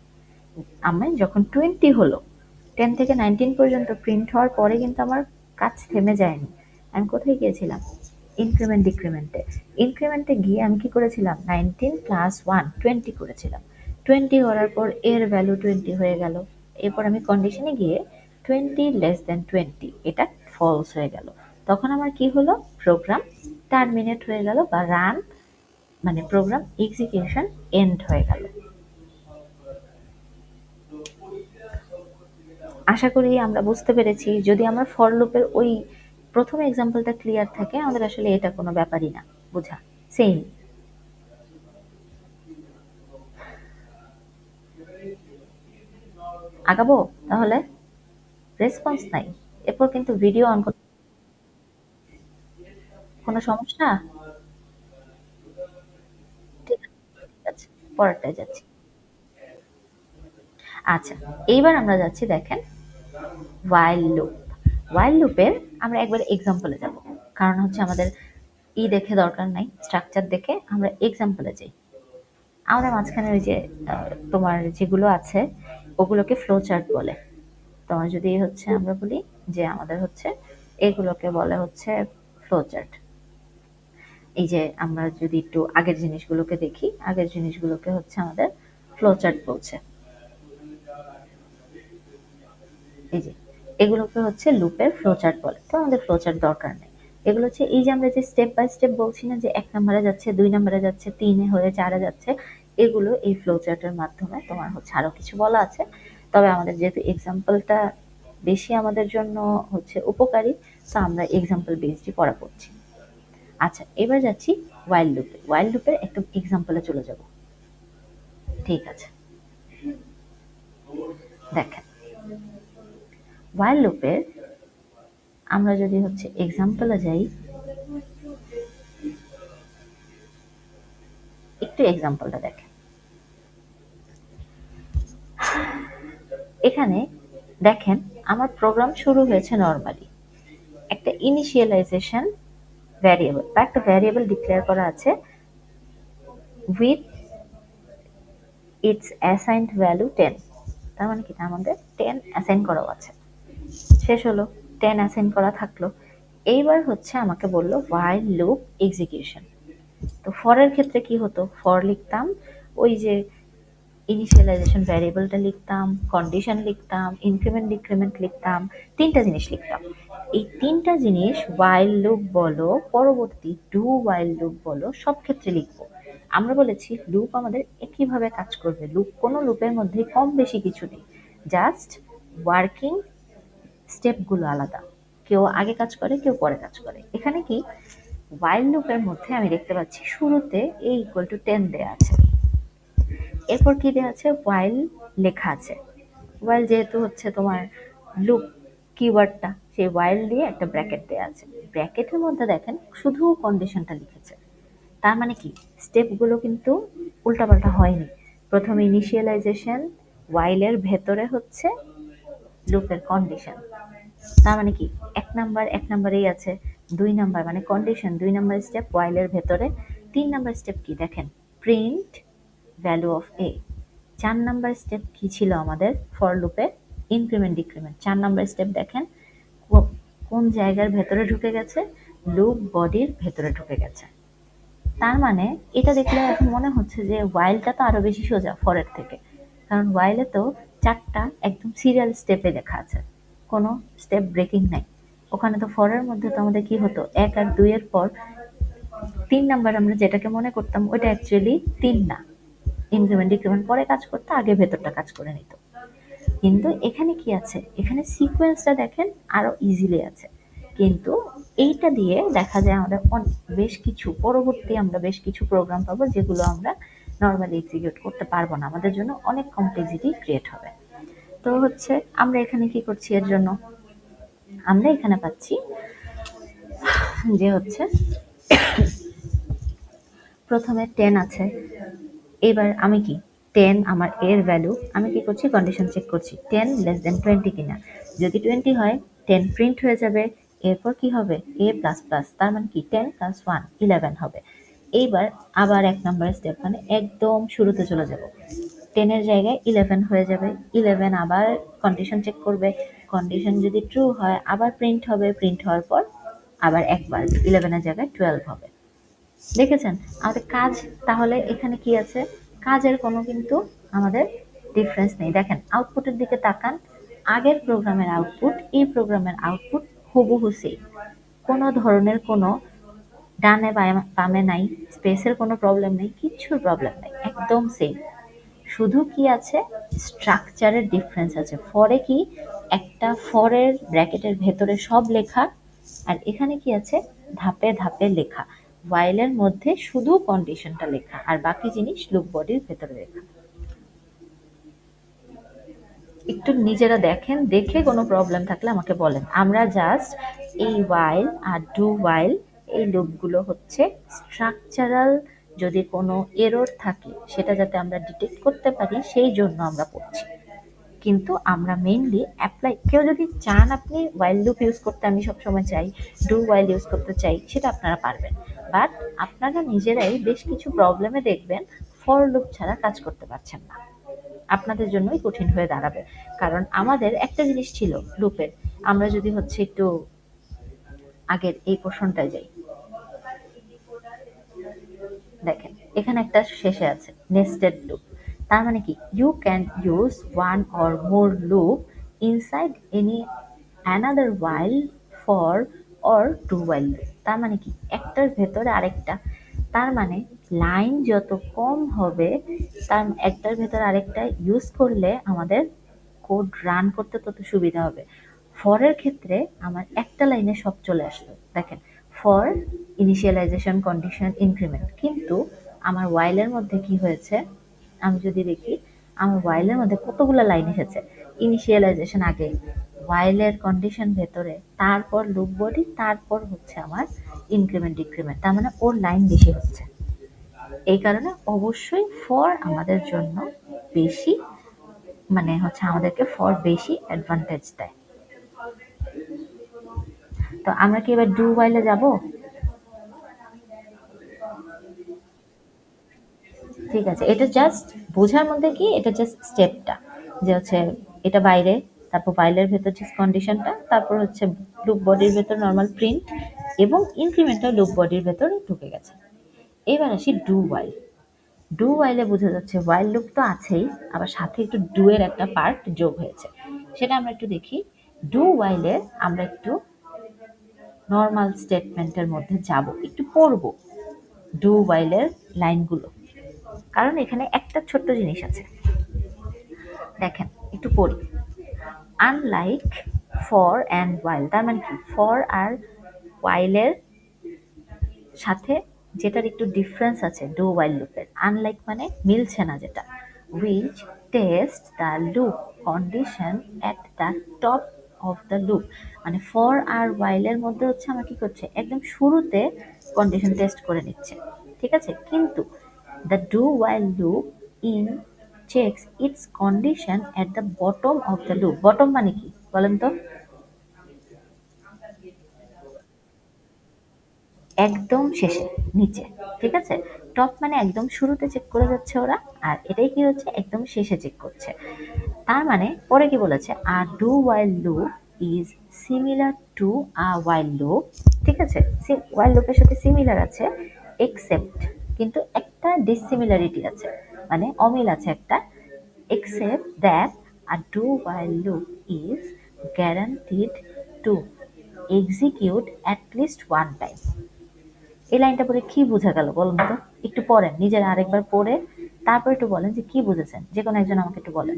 [SPEAKER 1] আমি যখন 20 হলো, 10 থেকে 19 পর্যন্ত প্রিন্ট হওয়ার পরে কিন্তু আমার কাজ থেমে যায়নি। আমি কোথায় গিয়েছিলাম, ইনক্রিমেন্ট ডিক্রিমেন্টে। ইনক্রিমেন্টে গিয়ে আমি কি করেছিলাম, 19 প্লাস 1 20 করেছিলাম। 20 করার পর এর ভ্যালু 20 হয়ে গেল। এরপর আমি কন্ডিশনে গিয়ে 20 লেস দেন 20 এটা ফলস হয়ে গেল। তখন আমার কি হলো, প্রোগ্রাম টার্মিনেট হয়ে গেল বা রান, মানে প্রোগ্রাম এক্সিকিউশন এন্ড হয়ে গেল। আশা করি আমরা বুঝতে পেরেছি। যদি আমার ফর লুপের ওই প্রথম এক্সাম্পলটা ক্লিয়ার থাকে, আমাদের আসলে এটা কোনো ব্যাপারই না বোঝা। সেম। আগাবো তাহলে? রেসপন্স নাই। এরপর কিন্তু ভিডিও অন করতে, কোনো সমস্যা? ঠিক আছে, ঠিক আছে, পরেরটায় যাচ্ছি। আচ্ছা, এইবার আমরা যাচ্ছি দেখেন while লুপ। while লুপের আমরা একবার এক্সাম্পলে যাব, কারণ হচ্ছে আমাদের দেখে দরকার নাই, স্ট্রাকচার দেখে আমরা এক্সাম্পলে যাই। আমাদের মাঝখানে ওই যে তোমার যেগুলো আছে ওগুলোকে ফ্লো চার্ট বলে। তোমার যদি হচ্ছে আমরা বলি যে আমাদের হচ্ছে এগুলোকে বলে হচ্ছে ফ্লো চার্ট। এই যে আমরা যদি একটু আগের জিনিসগুলোকে দেখি, আগের জিনিসগুলোকে হচ্ছে আমাদের ফ্লো চার্ট বলছে। এই যে এগুলোকে হচ্ছে লুপের ফ্লো চার্ট বলে। তো আমাদের ফ্লো চার্ট দরকার নেই। এগুলো হচ্ছে এই যে আমরা যে স্টেপ বাই স্টেপ বলছি না, যে 1 নম্বরে যাচ্ছে, 2 নম্বরে যাচ্ছে, 3 এ হয়ে 4 এ যাচ্ছে, এগুলো এই ফ্লো চার্টের মাধ্যমে তোমার হচ্ছে আরো কিছু বলা আছে। তবে আমাদের যেহেতু এক্সাম্পলটা বেশি আমাদের জন্য হচ্ছে উপকারী, তো আমরা এক্সাম্পল বেসডই পড়া পড়ছি। আচ্ছা, এবার যাচ্ছি while লুপে। while লুপের একটা এক্সাম্পলে চলে যাব। ঠিক আছে, দেখেন while লুপের আমরা যদি হচ্ছে এক্সাম্পলে যাই, একটু এক্সাম্পলটা দেখেন। এখানে দেখেন আমার প্রোগ্রাম শুরু হয়েছে নরমালি। একটা ইনিশিয়ালাইজেশন ভ্যারিয়েবল বা একটা ভ্যারিয়েবল ডিক্লেয়ার করা আছে উইথ ইটস অ্যাসাইনড ভ্যালু 10। তার মানে কি, তার মধ্যে 10 অ্যাসাইন করাও আছে। শেষ হলো, 10 অ্যাসাইন করা থাকলো। এইবার হচ্ছে আমাকে বললো while লুপ এক্সিকিউশন। তো ফর এর ক্ষেত্রে কি হতো, ফর লিখতাম ওই যে ইনিশিয়ালাইজেশন ভ্যারিয়েবলটা লিখতাম, কন্ডিশন লিখতাম, ইনক্রিমেন্ট ডিক্রিমেন্ট লিখতাম, 3টা জিনিস লিখতাম। এই 3টা জিনিস while লুপ বলো, পরবর্তী ডু while লুপ বলো, সব ক্ষেত্রে লিখবো। আমরা বলেছি লুপ আমাদের একইভাবে কাজ করবে। লুপ কোনো লুপের মধ্যে কম বেশি কিছু নেই, জাস্ট ওয়ার্কিং স্টেপগুলো আলাদা। কেউ আগে কাজ করে, কেউ পরে কাজ করে। এখানে কি while লুপের মধ্যে আমি দেখতে পাচ্ছি শুরুতে a ইকুয়াল টু 10 দেয়া আছে। এরপর কি দেওয়া আছে, while লেখা আছে। while যেহেতু হচ্ছে তোমার লুপ কিওয়ার্ডটা, সেই while দিয়ে একটা ব্র্যাকেট দেওয়া আছে। ব্র্যাকেটের মধ্যে দেখেন শুধু কন্ডিশনটা লিখেছে। তার মানে কি, স্টেপগুলো কিন্তু উল্টাপাল্টা হয়নি। প্রথমে ইনিশিয়ালাইজেশন, while এর ভেতরে হচ্ছে লুপের কন্ডিশন। তার মানে কি, এক নাম্বারেই আছে। 2 নাম্বার মানে কন্ডিশন, 2 নাম্বার স্টেপ while এর ভেতরে। 3 নাম্বার স্টেপ কি দেখেন, print value of A. 4 number step কি ছিল আমাদের ফর লুপে, ইনক্রিমেন্ট ডিক্রিমেন্ট। 4 নাম্বার স্টেপ দেখেন কোন জায়গার ভেতরে ঢুকে গেছে, লুপ বডির ভেতরে ঢুকে গেছে। তার মানে এটা দেখলে এখন মনে হচ্ছে যে ওয়াইলটা তো আরো বেশি সোজা ফরের থেকে, কারণ ওয়াইলে তো 4টা একদম সিরিয়াল স্টেপে লেখা আছে, কোনো স্টেপ ব্রেকিং নাই। ওখানে তো ফরের মধ্যে তো আমাদের কি হতো, 1 আর 2 এর পর 3 নাম্বার আমরা যেটাকে মনে করতাম ওইটা অ্যাকচুয়ালি 3 না। ইনক্রিমেন্ট ডিক্রিমেন্ট পরে কাজ করতে, আগে ভেতরটা কাজ করে নিত। কিন্তু এখানে কি আছে, এখানে সিকোয়েন্সটা দেখেন আরো ইজিলি আছে। কিন্তু এইটা দিয়ে দেখা যায় আমাদের বেশ কিছু পরবর্তী আমরা বেশ কিছু প্রোগ্রাম পাবো যেগুলো আমরা নর্মালি এক্সিকিউট করতে পারবো না, আমাদের জন্য অনেক কমপ্লেক্সিটি ক্রিয়েট হবে। তো হচ্ছে আমরা এখানে কি করছি এর জন্য, আমরা এখানে পাচ্ছি যে হচ্ছে প্রথমে 10 আছে। এবার আমি কি 10 আমার এর ভ্যালু, আমি কি করছি কন্ডিশন চেক করছি 10 লেস দেন 20 কিনা। যদি 20 হয় 10 প্রিন্ট হয়ে যাবে। এরপর কি হবে a প্লাস প্লাস, তার মানে কি 10 প্লাস 1 11 হবে। এইবার আবার এক নম্বর স্টেপ, মানে একদম শুরুতে চলে যাব। 10 এর জায়গায় 11 হয়ে যাবে। 11 আবার কন্ডিশন চেক করবে, কন্ডিশন যদি ট্রু হয় আবার প্রিন্ট হবে, প্রিন্ট হওয়ার পর আবার একবার 11 এর জায়গায় 12 হবে। দেখেছেন আমাদের কাজ, তাহলে এখানে কি আছে, কাজের কোনো কিন্তু আমাদের ডিফারেন্স নেই। দেখেন আউটপুটের দিকে তাকান, আগের প্রোগ্রামের আউটপুট এই প্রোগ্রামের আউটপুট হুবহু সেম, কোনো ধরনের কোনো ডানে বামে নাই, স্পেসের কোনো প্রবলেম নেই, কিচ্ছুর প্রবলেম নেই, একদম সেম। শুধু কি আছে, স্ট্রাকচারের ডিফারেন্স আছে। ফরে কি একটা ফরের ব্র্যাকেটের ভেতরে সব লেখা, আর এখানে কি আছে ধাপে ধাপে লেখা। ওয়াইলের মধ্যে শুধু কন্ডিশনটা লেখা আর বাকি জিনিস লুপ বডির ভেতরে লেখা। একটু নিজেরা দেখেন, দেখে কোনো প্রবলেম থাকলে আমাকে বলেন। আমরা জাস্ট এই while আর do while এই লুপগুলো হচ্ছে স্ট্রাকচারাল, যদি কোনো এরর থাকে সেটা যাতে আমরা ডিটেক্ট করতে পারি সেই জন্য আমরা পড়ছি। কিন্তু আমরা মেইনলি অ্যাপ্লাই, কেউ যদি চান আপনি while লুপ ইউজ করতে, আমি সবসময় চাই do while ইউজ করতে চাই, সেটা আপনারা পারবেন। বাট আপনারা নিজেরাই বেশ কিছু প্রবলেমে দেখবেন ফর লুপ ছাড়া কাজ করতে পারছেন না, আপনাদের জন্যই কঠিন হয়ে দাঁড়াবে। কারণ আমাদের একটা জিনিস ছিল লুপের, আমরা যদি হচ্ছে একটু আগের এই পোর্শনটায় যাই, দেখেন এখানে একটা শেষে আছে নেস্টেড লুপ। তার মানে কি you can use one or more loop inside any another while for or do while loop. তার মানে কি একটার ভেতরে আরেকটা, তার মানে লাইন যত কম হবে তার একটার ভেতরে আরেকটা ইউজ করলে আমাদের কোড রান করতে তত সুবিধা হবে। ফরের ক্ষেত্রে আমার একটা লাইনে সব চলে আসলো, দেখেন ফর ইনিশিয়ালাইজেশন কন্ডিশন ইনক্রিমেন্ট। কিন্তু আমার ওয়াইলের মধ্যে কি হয়েছে, আমি যদি দেখি আমার ওয়াইলের মধ্যে কতগুলো লাইন এসেছে। ইনিশিয়ালাইজেশন আগে, ওয়াইলের কন্ডিশন ভেতরে, তারপর লুপ বডি, তারপর হচ্ছে আমার ইনক্রিমেন্ট ডিক্রিমেন্ট, তার মানে ওর লাইন বেশি হচ্ছে। এই কারণে অবশ্যই ফর আমাদের জন্য বেশি, মানে হচ্ছে আমাদেরকে ফর বেশি অ্যাডভান্টেজ দেয়। তো আমরা কি এবার ডু ওয়াইলে যাব? ঠিক আছে, এটা জাস্ট বোঝার মধ্যে কি, এটা জাস্ট স্টেপটা যে হচ্ছে এটা বাইরে, তারপর ফাইলের ভেতর যে কন্ডিশনটা, তারপর হচ্ছে লুপ বডির ভেতর নর্মাল প্রিন্ট এবং ইনক্রিমেন্টটা লুপ বডির ভেতরে ঢুকে গেছে। এবার আসি ডু ওয়াইল। ডু ওয়াইলে বোঝা যাচ্ছে ওয়াইল লুপ তো আছেই, আবার সাথে একটু ডু এর একটা পার্ট যোগ হয়েছে, সেটা আমরা একটু দেখি। ডু ওয়াইলে আমরা একটু নর্মাল স্টেটমেন্টের মধ্যে যাব, একটু পড়বো ডু ওয়াইলের লাইনগুলো, কারণ এখানে একটা ছোট্ট জিনিস আছে। দেখেন একটু পড়ি। আনলাইক ফর অ্যান্ড ওয়াইল, তার মানে কি ফর আর ওয়াইলের সাথে যেটার একটু ডিফারেন্স আছে ডু ওয়াইল লুপের, আনলাইক মানে মিলছে না যেটা, which test the loop condition at the top of the loop. মানে ফর আর ওয়াইলের মধ্যে হচ্ছে আমার কি করছে, একদম শুরুতে কন্ডিশন টেস্ট করে নিচ্ছে, ঠিক আছে। কিন্তু the do while loop in checks it's condition at the bottom of the loop. Bottom মানে কি বলেন তো? একদম শেষে, নিচে, ঠিক আছে। টপ মানে একদম শুরুতে চেক করে যাচ্ছে ওরা, আর এটাই কি হচ্ছে একদম শেষে চেক করছে। তার মানে পরে কি বলেছে, আর do while loop is similar to a while loop, ঠিক আছে। ওয়াইল লুপের সাথে সিমিলার আছে এক্সেপ্ট, কিন্তু একটা ডিসিমিলারিটি আছে, মানে অমিল আছে একটা, except that a do while loop is guaranteed to execute at least one time। এই লাইনটা পড়ে কি বোঝা গেল বলুন তো? একটু পড়েন নিজেরা আরেকবার পড়ে, তারপর একটু বলেন যে কি বুঝেছেন, যে কোনো একজন আমাকে একটু বলেন।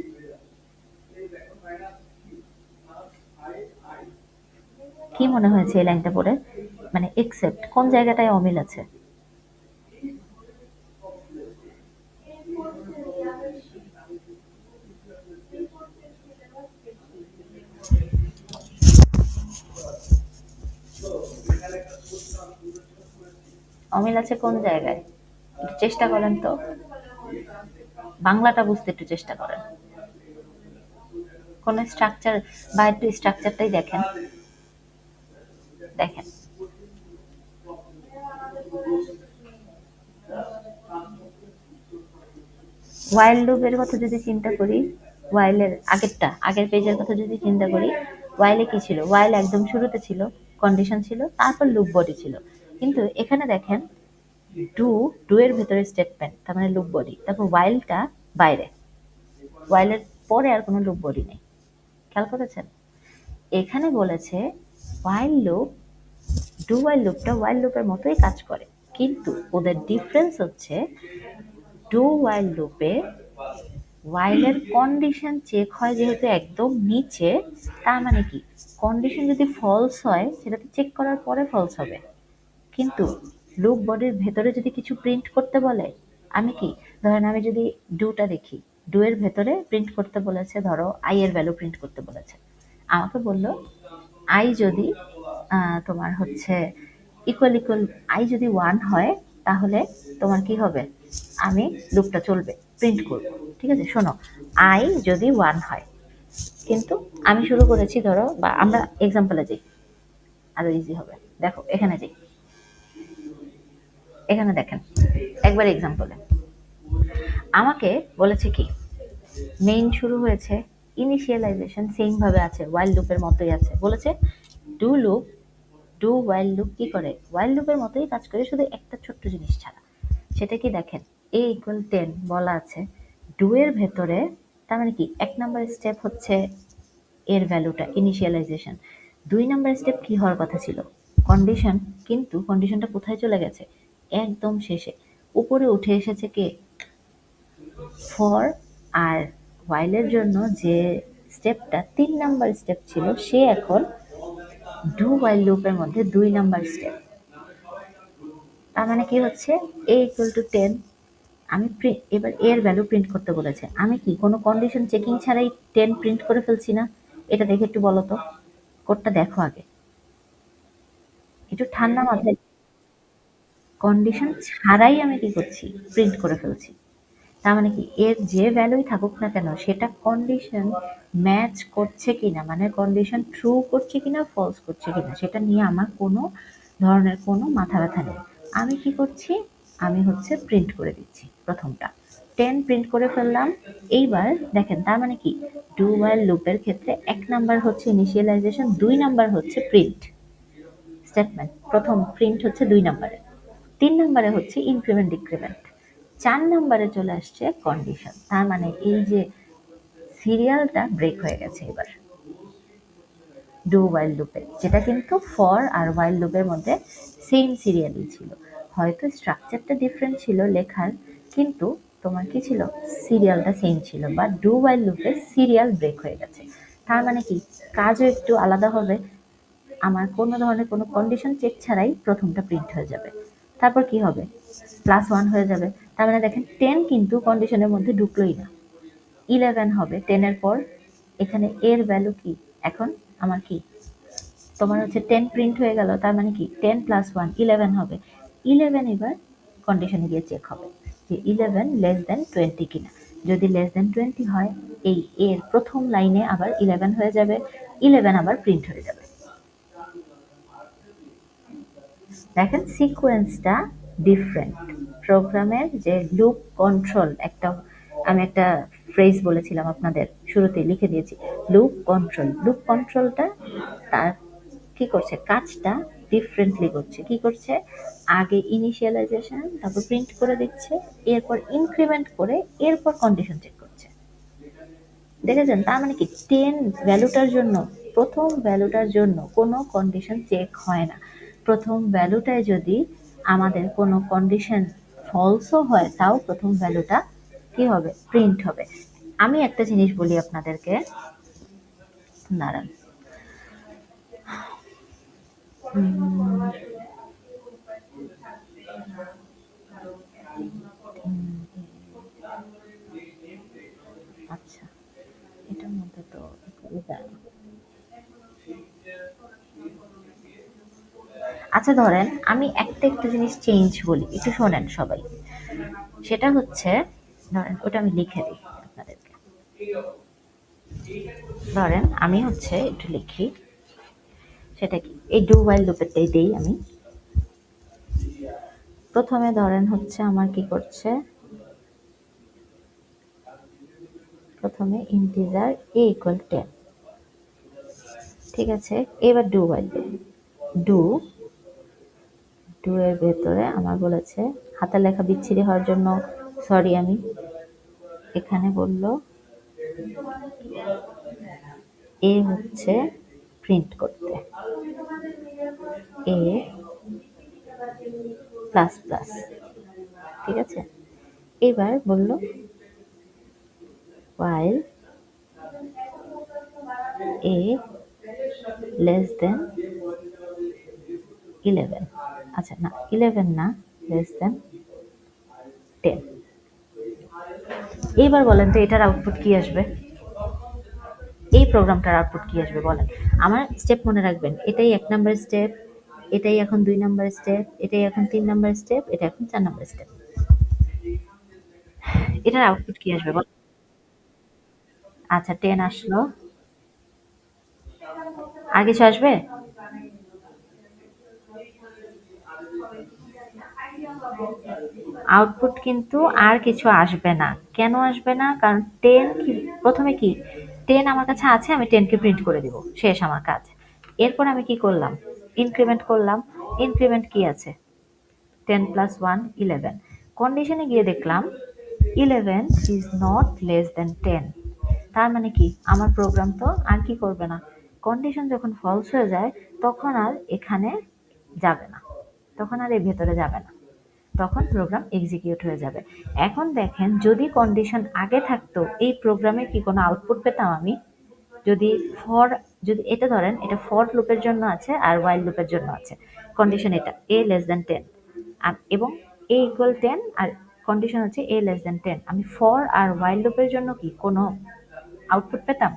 [SPEAKER 1] কি মনে হয়েছে এই লাইনটা পড়ে? মানে এক্সেপ্ট কোন জায়গাটায় অমিল আছে? অমিল আছে কোন জায়গায়? একটু চেষ্টা করেন তো, বাংলাটা বুঝতে একটু চেষ্টা করেন। কোন স্ট্রাকচার বা একটু স্ট্রাকচারটাই দেখেন। দেখেন, ওয়াইল লুপের কথা যদি চিন্তা করি, ওয়াইলের আগের পেজের কথা যদি চিন্তা করি, ওয়াইলে কি ছিল? ওয়াইল একদম শুরুতে ছিল, কন্ডিশন ছিল, তারপর লুপ বডি ছিল। কিন্তু এখানে দেখেন, ডু ডু এর ভেতরে স্টেটমেন্ট, তার মানে লুপ বডি, তারপর ওয়াইলটা বাইরে, ওয়াইলের পরে আর কোনো লুপ বডি নেই। খেয়াল করেছেন? এখানে বলেছে ওয়াইল লুপ, ডু ওয়াইল লুপটা ওয়াইল লুপের মতোই কাজ করে, কিন্তু ওদের ডিফারেন্স হচ্ছে ডু ওয়াইল লুপে ওয়াইলের কন্ডিশন চেক হয় যেহেতু একদম নিচে, তার মানে কি কন্ডিশন যদি ফলস হয় সেটাতে চেক করার পরে ফলস হবে। কিন্তু লুপ বডির ভেতরে যদি কিছু প্রিন্ট করতে বলে, আমি কি, ধরেন আমি যদি ডুটা দেখি, ডু এর ভেতরে প্রিন্ট করতে বলেছে, ধরো আই এর ভ্যালু প্রিন্ট করতে বলেছে, আমাকে বললো আই যদি তোমার হচ্ছে ইকুয়াল ইকুয়াল, আই যদি 1 হয় তাহলে তোমার কি হবে, আমি লুপটা চলবে, প্রিন্ট করব। ঠিক আছে, শোনো, আই যদি 1 হয়, কিন্তু আমি শুরু করেছি, ধরো, বা আমরা এক্সাম্পলে যাই, আরো ইজি হবে। দেখো এখানে যাই, এখানে দেখেন, একবার এক্সাম্পলে আমাকে বলেছে কি, মেইন শুরু হয়েছে, ইনিশিয়ালাইজেশন সেম ভাবে আছে, ওয়াইল লুপের মতোই আছে, বলেছে do loop, do while loop কি করে, ওয়াইল লুপের মতোই কাজ করে, শুধু একটা ছোট্ট জিনিস ছাড়া। সেটা কি দেখেন, এ ইকুয়াল 10 বলা আছে, ডু এর ভেতরে, তার মানে কি এক নাম্বার স্টেপ হচ্ছে এর ভ্যালুটা ইনিশিয়ালাইজেশন, 2 নাম্বার স্টেপ কি হওয়ার কথা ছিল, কন্ডিশন, কিন্তু কন্ডিশনটা কোথায় চলে গেছে, একদম শেষে, উপরে উঠে এসেছে কে, ফর আর ওয়াইলের জন্য যে স্টেপটা 3 নাম্বার স্টেপ ছিল, সে এখন ডু ওয়াইল লুপের মধ্যে 2 নাম্বার স্টেপ। তার মানে কি হচ্ছে, এ ইকুয়াল টু 10, আমি এবার এর ভ্যালু প্রিন্ট করতে বলেছে, আমি কি কোনো কন্ডিশন চেকিং ছাড়াই 10 প্রিন্ট করে ফেলছি না? এটা দেখে একটু বলো তো, কোডটা দেখো আগে, একটু ঠান্ডা মাথায়, কন্ডিশন ছাড়াই আমি কি করছি, প্রিন্ট করে ফেলছি। তার মানে কি এর যে ভ্যালুই থাকুক না কেন, সেটা কন্ডিশন ম্যাচ করছে কিনা, মানে কন্ডিশন ট্রু করছে কিনা ফলস করছে কিনা, সেটা নিয়ে আমার কোনো ধরনের কোনো মাথা ব্যথা নেই। আমি কি করছি, আমি হচ্ছে প্রিন্ট করে দিচ্ছি প্রথমটা, 10 প্রিন্ট করে ফেললাম। এইবার দেখেন, তার মানে কি, ডু ওয়াইল লুপের ক্ষেত্রে 1 নাম্বার হচ্ছে ইনিশিয়ালাইজেশন, 2 নাম্বার হচ্ছে প্রিন্ট স্টেটমেন্ট, প্রথম প্রিন্ট হচ্ছে 2 নাম্বারে, 3 নাম্বারে হচ্ছে ইনক্রিমেন্ট ডিক্রিমেন্ট, 4 নাম্বারে চলে আসছে কন্ডিশন। তার মানে এই যে সিরিয়ালটা ব্রেক হয়ে গেছে এবার ডু ওয়াইল লুপে, যেটা কিন্তু ফর আর ওয়াইল লুপের মধ্যে সেম সিরিয়ালই ছিল, হয়তো স্ট্রাকচারটা ডিফারেন্ট ছিল লেখার, কিন্তু তোমার কি ছিল, সিরিয়ালটা সেম ছিল, বা ডু ওয়াইল লুপে সিরিয়াল ব্রেক হয়ে গেছে। তার মানে কি কাজও একটু আলাদা হবে, আমার কোনো ধরনের কোনো কন্ডিশন চেক ছাড়াই প্রথমটা প্রিন্ট হয়ে যাবে, তারপর কি হবে, +1 হয়ে যাবে। তার মানে দেখেন 10 কিন্তু কন্ডিশনের মধ্যে ঢুকলোই না, 11 হবে 10 এর পর, এখানে এর ভ্যালু কি, এখন আমার কি, তোমার হচ্ছে 10 প্রিন্ট হয়ে গেল, তার মানে কি 10 + 1 11 হবে, 11 এবার কন্ডিশনে গিয়ে চেক হবে যে 11 লেস দেন 20 কিনা, যদি লেস দেন 20 হয়, এই এর প্রথম লাইনে আবার 11 হয়ে যাবে, 11 আবার প্রিন্ট হয়ে যাবে। দেখেন সিকোয়েন্সটা ডিফারেন্ট, প্রোগ্রামের যে লুপ কন্ট্রোল, আমি একটা ফ্রেজ বলেছিলাম আপনাদের, শুরুতে লিখে দিয়েছি, লুপ কন্ট্রোলটা তার কি করছে, কাজটা ডিফারেন্টলি করছে, কি করছে, আগে ইনিশিয়ালাইজেশন, তারপর প্রিন্ট করে দিচ্ছে, এরপর ইনক্রিমেন্ট করে, এরপর কন্ডিশন চেক করছে। দেখেছেন? তার মানে কি 10 ভ্যালুটার জন্য, প্রথম ভ্যালুটার জন্য কোনো কন্ডিশন চেক হয় না, প্রথম ভ্যালুটায় যদি আমাদের কোনো কন্ডিশন ফলসও হয়, তাও প্রথম ভ্যালুটা কি হবে, প্রিন্ট হবে। আমি একটা জিনিস বলি আপনাদেরকে, দাঁড়ান, উম, আচ্ছা, এটার মধ্যে তো এটা আচ্ছা ধরেন আমি একটা জিনিস চেঞ্জ বলি, একটু শোনেন সবাই। সেটা হচ্ছে ধরেন ওটা আমি লিখে দিই আপনাদেরকে। ধরেন আমি হচ্ছে একটু লিখি, সেটা কি এই ডু ওয়াইল লুপেরটাই দেই আমি। প্রথমে ধরেন হচ্ছে আমার কি করছে, প্রথমে ইন্টিজার এ ইকুয়াল 10, ঠিক আছে। এবার ডু ওয়াইল ডু ডু এর ভেতরে আমার বলেছে, হাতের লেখা বিচ্ছিরি হওয়ার জন্য সরি, আমি এখানে বললো এ হচ্ছে প্রিন্ট করতে, এ প্লাস প্লাস, ঠিক আছে। এবার বলল while a less than 11, আচ্ছা না 11 না, less than 10। এইবার বলেন তো এটার আউটপুট কি আসবে, এই প্রোগ্রামটার আউটপুট কি আসবে বলেন। আমার স্টেপ মনে রাখবেন, এটাই 1 নম্বর স্টেপ, এটাই এখন 2 নম্বর স্টেপ, এটাই এখন 3 নম্বর স্টেপ, এটা এখন 4 নম্বর স্টেপ। এটার আউটপুট কি আসবে বল। আচ্ছা 10 আসলো, আর কিছু আসবে? আউটপুট কিন্তু আর কিছু আসবে না। কেন আসবে না? কারণ 10 কি, প্রথমে কি 10 আমার কাছে আছে, আমি 10 কে প্রিন্ট করে দিব, শেষ আমার কাজ। এরপর আমি কি করলাম, ইনক্রিমেন্ট করলাম। ইনক্রিমেন্ট কি আছে, 10 প্লাস 1 11। কন্ডিশনে গিয়ে দেখলাম 11 ইজ নট লেস দেন 10। তার মানে কি আমার প্রোগ্রাম তো আর কি করবে না, কন্ডিশন যখন ফলস হয়ে যায় তখন আর এখানে যাবে না, তখন আর এর ভেতরে যাবে না, তখন প্রোগ্রাম এক্সিকিউট হয়ে যাবে। এখন দেখেন যদি কন্ডিশন আগে থাকতো এই প্রোগ্রামে কি কোনো আউটপুট পেতাম আমি? যদি ফর, যদি এটা ধরেন এটা ফর লুপের জন্য আছে আর ওয়াইল লুপের জন্য আছে, কন্ডিশন এটা এ লেস দেন 10 এবং এ ইকুয়াল 10, আর কন্ডিশন হচ্ছে এ লেস দেন 10, আমি ফর আর ওয়াইল লুপের জন্য কি কোনো আউটপুট পেতাম?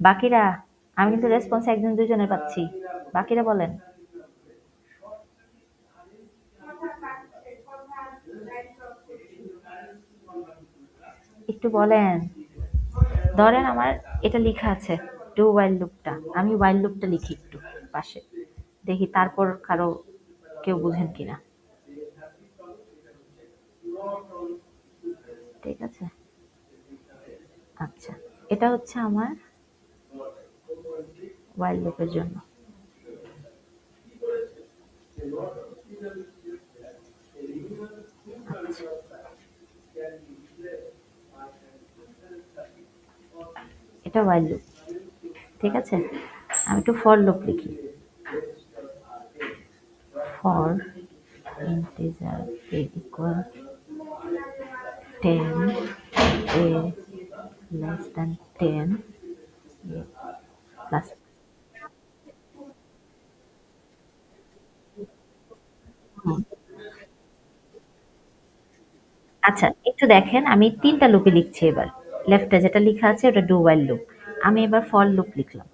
[SPEAKER 1] বাকিরা, আমি কিন্তু রেসপন্স একজন দুজনের পাচ্ছি, বাকিরা বলেন। একটু বলেন। ধরেন আমার এটা লেখা আছে ডু ওয়াইল লুপটা, আমি ওয়াইল লুপটা লিখি একটু পাশে, দেখি তারপর কারো কেউ বুঝেন কিনা। ঠিক আছে, আচ্ছা এটা হচ্ছে আমার ওয়াইল লুপের জন্য। আচ্ছা, এটা ওয়াইল লুপ, ঠিক আছে। আমি একটু ফর লুপ লিখি, for integer a equal 10, a less than 10, a plus। হুম, আচ্ছা একটু দেখেন আমি 3টা লুপে লিখছি এবার। লেফটে যেটা লেখা আছে ওটা ডু ওয়াইল লুপ, আমি এবার ফর লুপ লিখলাম,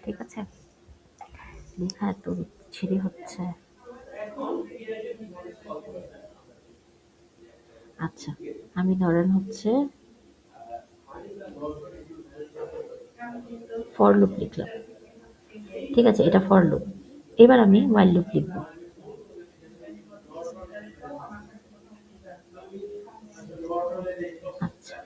[SPEAKER 1] ঠিক আছে। লেখা এত বিচ্ছিরি হচ্ছে। আচ্ছা আমি ধরেন হচ্ছে ফর লুপ লিখলাম, ঠিক আছে, এটা ফর লুপ। এবার আমি ওয়াইল লুপ লিখব। আচ্ছা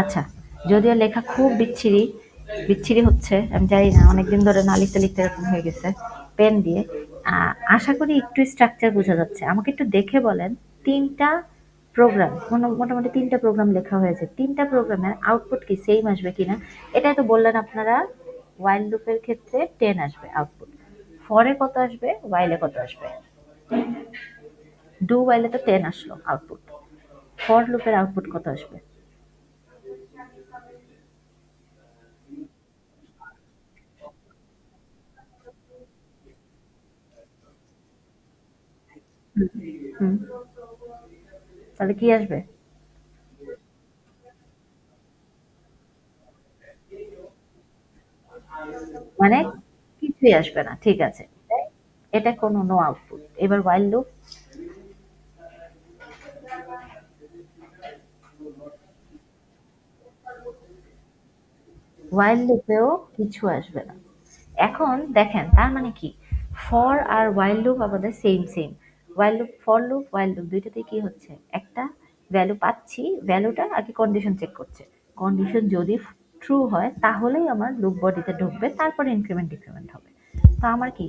[SPEAKER 1] আচ্ছা, যদিও লেখা খুব বিচ্ছিরি, বিচ্ছিরি হচ্ছে, আমি জানি না, অনেকদিন ধরে না লিখতে লিখতে এরকম হয়ে গেছে পেন দিয়ে। আশা করি একটু স্ট্রাকচার বোঝা যাচ্ছে। আমাকে একটু দেখে বলেন, ৩টা প্রোগ্রাম, মোটামুটি ৩টা প্রোগ্রাম লেখা হয়েছে। ৩টা প্রোগ্রামের আউটপুট কি সেম আসবে কিনা? এটাই তো বললেন আপনারা, while লুপের ক্ষেত্রে 10 আসবে আউটপুট। ফর এ কত আসবে? while এ কত আসবে? ডু while এ তো 10 আসলো আউটপুট। ফর লুপের আউটপুট কত আসবে? হুম, হুম। তাহলে কি আসবে? মানে কিছুই আসবে না। ঠিক আছে। এটা কোনো নো আউটপুট। এবার while লুপ, while লুপেও কিছু আসবে না। এখন দেখেন তার মানে কি, ফর আর while লুপ আমাদের same same. while loop, for loop, while loop দুইটাতেই কি হচ্ছে? একটা ভ্যালু পাচ্ছি, ভ্যালুটা আগে কন্ডিশন চেক করছে। কন্ডিশন যদি ট্রু হয় তাহলেই আমার লুপ বডিতে ঢুকবে, তারপরে ইনক্রিমেন্ট ডিক্রিমেন্ট হবে। তো আমার কি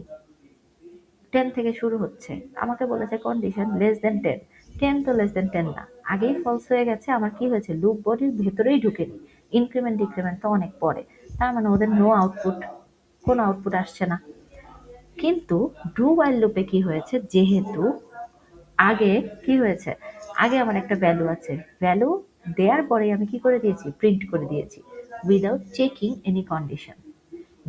[SPEAKER 1] 10 থেকে শুরু হচ্ছে, আমাকে বলেছে কন্ডিশন লেস দেন 10, 10 তো লেস দেন 10 না, আগেই ফলস হয়ে গেছে। আমার কি হয়েছে? লুপ বডির ভেতরেই ঢুকেনি, ইনক্রিমেন্ট ডিক্রিমেন্ট তো অনেক পরে। তার মানে ওদের নো আউটপুট, কোনো আউটপুট আসছে না। কিন্তু ডু while লুপে কি হয়েছে, যেহেতু আগে কি হয়েছে, আগে আমার একটা ভ্যালু আছে, ভ্যালু দেওয়ার পরে আমি কি করে দিয়েছি? প্রিন্ট করে দিয়েছি, উইদাউট চেকিং এনি কন্ডিশন।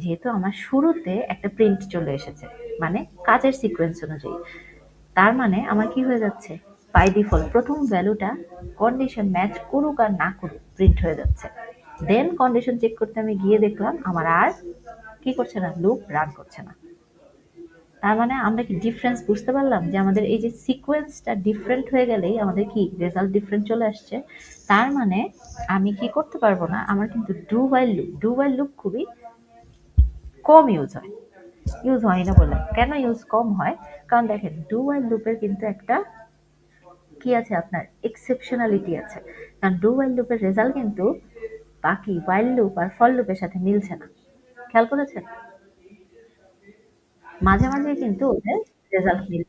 [SPEAKER 1] যেহেতু আমার শুরুতে একটা প্রিন্ট চলে এসেছে, মানে কাজের সিকোয়েন্স অনুযায়ী, তার মানে আমার কি হয়ে যাচ্ছে? বাই ডিফল্ট প্রথম ভ্যালুটা কন্ডিশন ম্যাচ করুক আর না করুক প্রিন্ট হয়ে যাচ্ছে। দেন কন্ডিশন চেক করতে আমি গিয়ে দেখলাম আমার আর কি করছে না, লুপ রান করছে না। তার মানে আমরা কি ডিফারেন্স বুঝতে পারলাম, যে আমাদের এই যে সিকোয়েন্সটা ডিফারেন্ট হয়ে গেলেই আমাদের কি রেজাল্ট ডিফারেন্ট চলে আসছে। তার মানে আমি কি করতে পারবো না, আমার কিন্তু ডু while লুপ খুবই কম ইউজ হয়। ইউজ হয় না বলে, কেন ইউজ কম হয়? কারণ দেখেন ডু while লুপের কিন্তু একটা কি আছে, আপনার এক্সেপশনালিটি আছে। কারণ ডু while লুপের রেজাল্ট কিন্তু বাকি while লুপ আর ফর লুপের সাথে মিলছে না। খেয়াল করেছেন? মাঝে মাঝে কিন্তু ওদের রেজাল্ট মিল,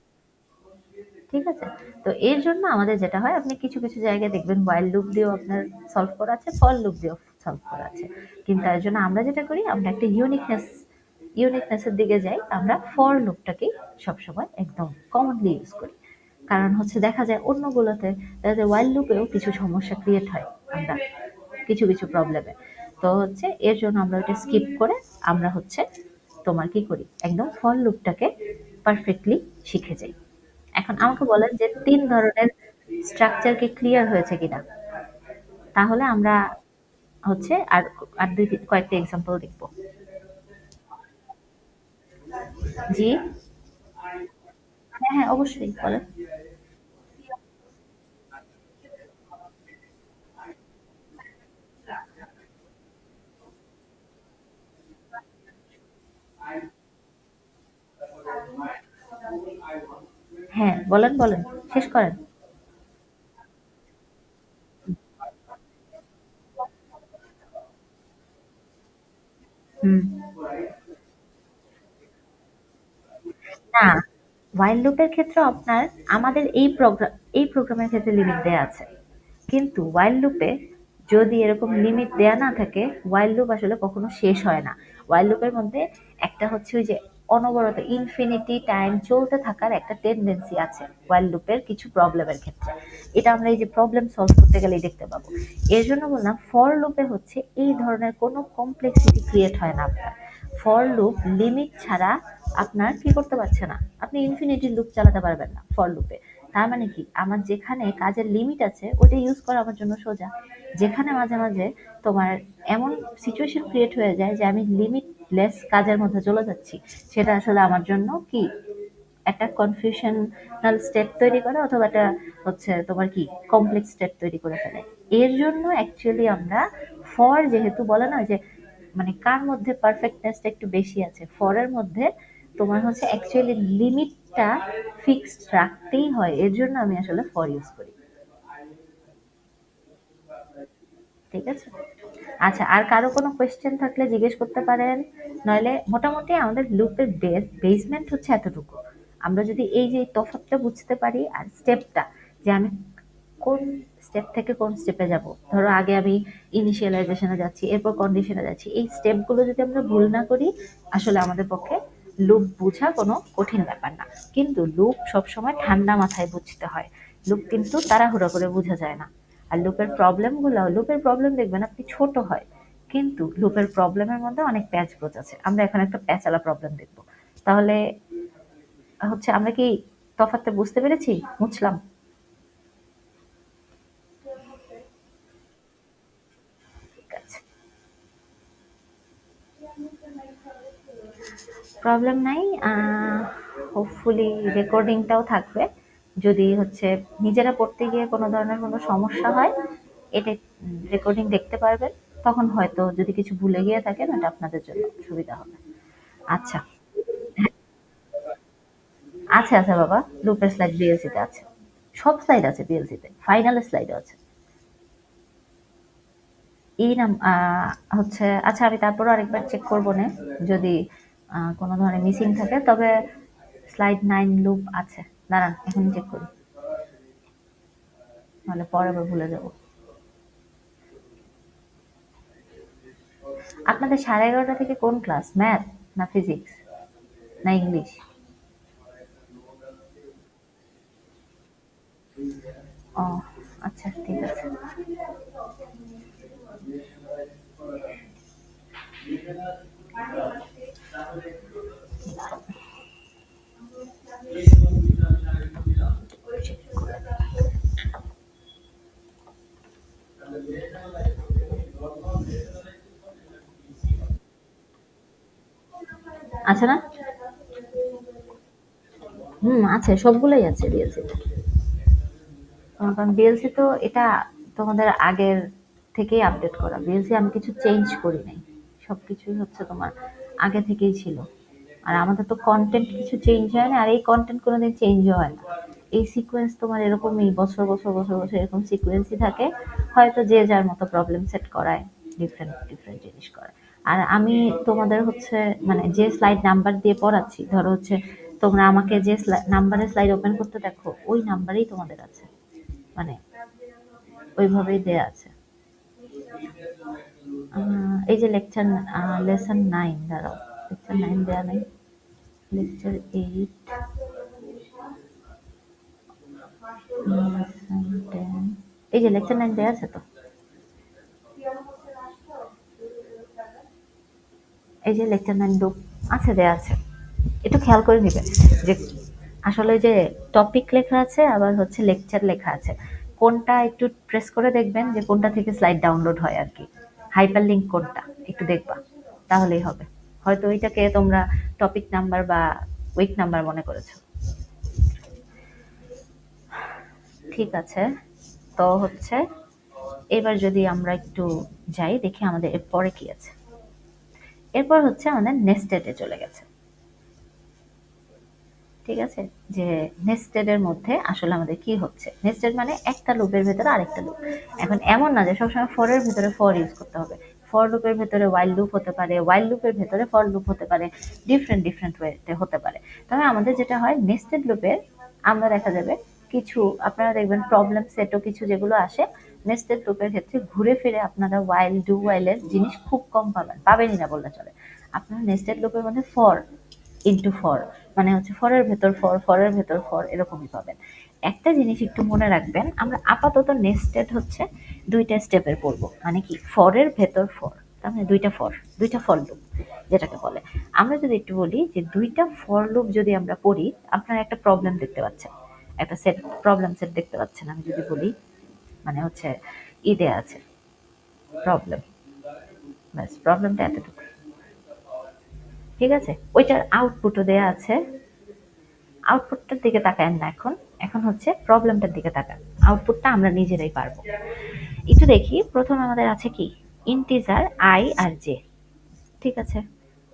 [SPEAKER 1] ঠিক আছে? তো এর জন্য আমাদের যেটা হয়, আপনি কিছু কিছু জায়গায় দেখবেন while লুপ দিয়েও আপনার সলভ করা আছে, ফর লুপ দিয়েও সলভ করা আছে। কিন্তু তার জন্য আমরা যেটা করি, আমরা একটা ইউনিকনেসের দিকে যাই, আমরা ফর লুপটাকেই সবসময় একদম কমনলি ইউজ করি। কারণ হচ্ছে দেখা যায় অন্যগুলোতে দেখা যায় while লুপেও কিছু সমস্যা ক্রিয়েট হয়, আমরা কিছু কিছু প্রবলেমে। তো হচ্ছে এর জন্য আমরা ওটা স্কিপ করে আমরা হচ্ছে তোমার কি করি, একদম ফর লুপটাকে পারফেক্টলি শিখে যাই। এখন আমাকে বলেন যে ৩ ধরনের স্ট্রাকচার কি ক্লিয়ার হয়েছে কিনা? তাহলে আমরা হচ্ছে আর কয়েকটা এক্সাম্পল দেখব। জি? হ্যাঁ, হ্যাঁ, অবশ্যই বলেন। হ্যাঁ, বলেন, বলেন। শেষ করেন। হুম। না, while লুপের ক্ষেত্রে আপনার আমাদের এই প্রোগ্রামের ক্ষেত্রে লিমিট দেয়া আছে। কিন্তু while লুপে যদি এরকম লিমিট দেয়া না থাকে, while লুপ আসলে কখনো শেষ হয় না। while লুপের মধ্যে একটা হচ্ছে ওই যে অনবরত ইনফিনিটি টাইম চলতে থাকার একটা টেন্ডেন্সি আছে while লুপের কিছু প্রবলেমের ক্ষেত্রে। এটা আমরা এই যে প্রবলেম সলভ করতে গেলেই দেখতে পাবো। এর জন্য বললাম ফর লুপে হচ্ছে এই ধরনের কোনো কমপ্লেক্সিটি ক্রিয়েট হয় না আপনার। ফর লুপ লিমিট ছাড়া আপনার কি করতে পারছে না, আপনি ইনফিনিটি লুপ চালাতে পারবেন না ফর লুপে। তার মানে কি, আমার যেখানে কাজের লিমিট আছে ওটা ইউজ করা আমার জন্য সোজা। যেখানে মাঝে মাঝে তোমার এমন সিচুয়েশন ক্রিয়েট হয়ে যায় যে আমি লিমিটলেস কাজের মধ্যে চলে যাচ্ছি, সেটা আসলে আমার জন্য কি একটা কনফিউশনাল স্টেট তৈরি করে অথবা একটা হচ্ছে তোমার কি কমপ্লেক্স স্টেট তৈরি করে ফেলে। এর জন্য অ্যাকচুয়ালি আমরা ফর যেহেতু বলে না যে মানে কার মধ্যে পারফেক্টনেসটা একটু বেশি আছে, ফরের মধ্যে তোমার হচ্ছে অ্যাকচুয়ালি লিমিটটা ফিক্সড রাখতেই হয়, এর জন্য আমি আসলে ফর ইউজ করি। ঠিক আছে। আচ্ছা, আর কারো কোনো কোয়েশ্চেন থাকলে জিজ্ঞেস করতে পারেন। নইলে মোটামুটি আমাদের লুপের বেসমেন্ট হচ্ছে এতটুকু। আমরা যদি এই যে তফাৎটা বুঝতে পারি আর স্টেপটা, যে আমি কোন স্টেপ থেকে কোন স্টেপে যাব, ধরো আগে আমি ইনিশিয়ালাইজেশনে যাচ্ছি, এরপর কন্ডিশনে যাচ্ছি, এই স্টেপগুলো যদি আমরা ভুল না করি, আসলে আমাদের পক্ষে লুপ বোঝা কোনো কঠিন ব্যাপার না। কিন্তু লুপ সবসময় ঠান্ডা মাথায় বুঝতে হয়, লুপ কিন্তু তাড়াহুড়ো করে বোঝা যায় না। আর লুপের প্রবলেম দেখবেন আপনি ছোট হয়, কিন্তু লুপের প্রবলেমের মধ্যে অনেক প্যাচ গোছ আছে। আমরা এখন একটা প্যাচালা প্রবলেম দেখবো। তাহলে হচ্ছে আমরা কি তফাৎটা বুঝতে পেরেছি? বুঝলাম। ঠিক আছে, প্রবলেম নাই। হোপফুলি রেকর্ডিংটাও থাকবে। যদি হচ্ছে নিজেরা পড়তে গিয়ে কোনো ধরনের কোনো সমস্যা হয়, এটা রেকর্ডিং দেখতে পারবেন। তখন হয়তো যদি কিছু ভুলে গিয়ে থাকেন, এটা আপনাদের জন্য সুবিধা হবে। আচ্ছা। আছে আছে বাবা, লুপের স্লাইড বিএলসিতে আছে। সব স্লাইড আছে বিএলসিতে, ফাইনালের স্লাইডও আছে। এই নাম হচ্ছে, আচ্ছা আমি তারপরও আরেকবার চেক করবো না, যদি কোনো ধরনের মিসিং থাকে। তবে স্লাইড 9 লুপ আছে। দাঁড়ান এখনই চেক করি, নাহলে পরে আবার ভুলে যাব। আপনাদের 11:30 থেকে কোন ক্লাস? ম্যাথ না ফিজিক্স না ইংলিশ? ও আচ্ছা, ঠিক আছে। আছে না? হুম, আছে, সবগুলোই আছে বিএলসি। কারণ বিএলসি তো এটা তোমাদের আগের থেকেই আপডেট করা। বিএলসি আমি কিছু চেঞ্জ করি নাই। সবকিছুই হচ্ছে তোমার আগে থেকেই ছিল। আর আমাদের তো কনটেন্ট কিছু চেঞ্জ হয় না, আর এই কনটেন্ট কোনোদিন চেঞ্জও হয় না। এই সিকোয়েন্স তোমার এরকমই বছর বছর বছর বছর এরকম সিকোয়েন্সই থাকে। হয়তো যে যার মতো প্রবলেম সেট করায়, ডিফারেন্ট ডিফারেন্ট জিনিস করে। আর আমি তোমাদের হচ্ছে মানে যে স্লাইড নাম্বার দিয়ে পড়াচ্ছি, ধরো হচ্ছে তোমরা আমাকে যে নাম্বারের স্লাইড ওপেন করতে দেখো, ওই নাম্বারেই তোমাদের আছে, মানে ওইভাবেই দেয়া আছে। এই যে লেকচার লেসন 9, দাঁড়াও, লেকচার 9 দেয়া নাই, লেকচার 8, লেসন 10, এই যে লেকচার 9 দেয়া আছে তো, এই যে লেকচার 9 বুক আছে, দেয়া আছে। একটু খেয়াল করে নিবেন যে আসলে যে টপিক লেখা আছে আবার হচ্ছে লেকচার লেখা আছে, কোনটা একটু প্রেস করে দেখবেন যে কোনটা থেকে স্লাইড ডাউনলোড হয় আর কি, হাইপার লিঙ্ক কোনটা একটু দেখবা, তাহলেই হবে। হয়তো ওইটাকে তোমরা টপিক নাম্বার বা উইক নাম্বার মনে করেছো। ঠিক আছে, তো হচ্ছে এবার যদি আমরা একটু যাই দেখি আমাদের এরপরে কি আছে। এরপর হচ্ছে আমাদের নেস্টেডে চলে গেছে। ঠিক আছে, যে নেস্টেড এর মধ্যে আসলে আমাদের কি হচ্ছে। নেস্টেড মানে একটা লুপের ভেতরে আরেকটা লুপ। এখন এমন না যে সবসময় ফর এর ভেতরে ফর ইউজ করতে হবে। ফর লুপের ভেতরে ওয়াইল লুপ হতে পারে, ওয়াইল লুপের ভেতরে ফর লুপ হতে পারে, ডিফারেন্ট ডিফারেন্ট ওয়েতে হতে পারে। তবে আমাদের যেটা হয় নেস্টেড লুপে, আমরা দেখা যাবে কিছু, আপনারা দেখবেন প্রবলেম সেটও কিছু যেগুলো আসে নেস্টেড লুপের ক্ষেত্রে, ঘুরে ফিরে আপনারা ওয়াইল ডু ওয়াইলের জিনিস খুব কম পাবেন, পাবেনই না বললে চলে। আপনারা নেস্টেড লুপের মধ্যে ফর ইনটু ফর, মানে হচ্ছে ফরের ভেতর ফর, ফরের ভেতর ফর, এরকমই পাবেন। একটা জিনিস একটু মনে রাখবেন, আমরা আপাতত নেস্টেড হচ্ছে দুইটা স্টেপের পড়বো, মানে কি ফরের ভেতর ফর, তার মানে দুইটা ফর, দুইটা ফর লুপ যেটাকে বলে। আমরা যদি একটু বলি যে দুইটা ফর লুপ যদি আমরা পড়ি, আপনারা একটা প্রবলেম দেখতে পাচ্ছেন, একটা সেট, প্রবলেম সেট দেখতে পাচ্ছেন। আমি যদি বলি মানে হচ্ছে দেয়া আছে প্রবলেম, ব্যাস প্রবলেমটা এতটুকু। ঠিক আছে, ওইটার আউটপুটও দেয়া আছে, আউটপুটটার দিকে তাকায়েন না এখন, এখন হচ্ছে প্রবলেমটার দিকে তাকান। আউটপুটটা আমরা নিজেরাই পারবো। একটু দেখি, প্রথম আমাদের আছে কি, ইন্টিজার আই আর জে। ঠিক আছে,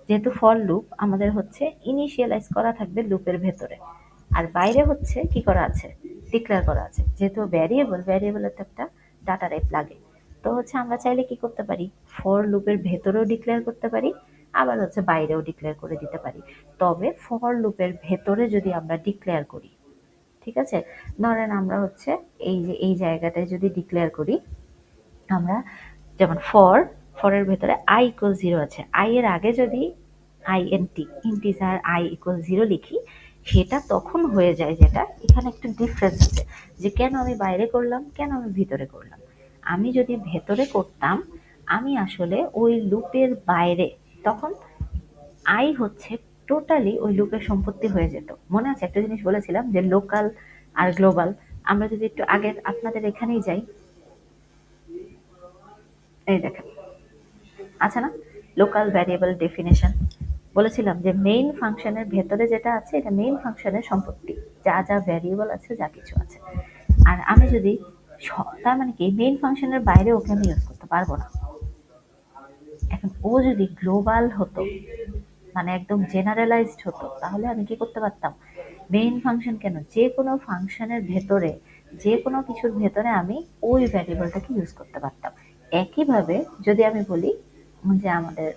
[SPEAKER 1] যেহেতু ফর লুপ আমাদের হচ্ছে ইনিশিয়ালাইজ করা থাকবে লুপের ভেতরে, আর বাইরে হচ্ছে কি করা আছে, ডিক্লেয়ার করা আছে। যেহেতু ভ্যারিয়েবল, ভ্যারিয়েবলের তো একটা ডাটা টাইপ লাগে, তো হচ্ছে আমরা চাইলে কি করতে পারি, ফর লুপের ভেতরেও ডিক্লেয়ার করতে পারি, আবার হচ্ছে বাইরেও ডিক্লেয়ার করে দিতে পারি। তবে ফর লুপের ভেতরে যদি আমরা ডিক্লেয়ার করি, ঠিক আছে, ধরেন আমরা হচ্ছে এই যে এই জায়গাটায় যদি ডিক্লেয়ার করি আমরা, যেমন ফরের ভেতরে আই ইকুয়াল 0 আছে, আই এর আগে যদি ইন্টিজার আই ইকুয়াল 0 লিখি, সেটা তখন হয়ে যায় যেটা, এখানে একটু ডিফারেন্স আছে যে কেন আমি বাইরে করলাম, কেন আমি ভিতরে করলাম। আমি যদি ভেতরে করতাম, আমি আসলে ওই লুপের বাইরে, তখন আই হচ্ছে টোটালি ওই লুপের সম্পত্তি হয়ে যেত। মনে আছে একটা জিনিস বলেছিলাম যে লোকাল আর গ্লোবাল। আমরা যদি একটু আগে আপনাদের এখানেই যাই, এই দেখেন, আছে না লোকাল ভ্যারিয়েবল ডেফিনেশন, বলেছিলাম যে মেইন ফাংশনের ভেতরে যেটা আছে এটা মেইন ফাংশনের সম্পত্তি, যা যা ভ্যারিয়েবল আছে, যা কিছু আছে। আর আমি যদি তার মানে কি মেইন ফাংশনের বাইরে ওকে আমি ইউজ করতে পারবো না। এখন ও যদি গ্লোবাল হতো, মানে একদম জেনারেলাইজড হতো, তাহলে আমি কি করতে পারতাম, মেইন ফাংশন কেন, যে কোনো ফাংশনের ভেতরে, যে কোনো কিছুর ভেতরে আমি ওই ভ্যারিয়েবলটাকে ইউজ করতে পারতাম। একইভাবে যদি আমি বলি যে আমাদের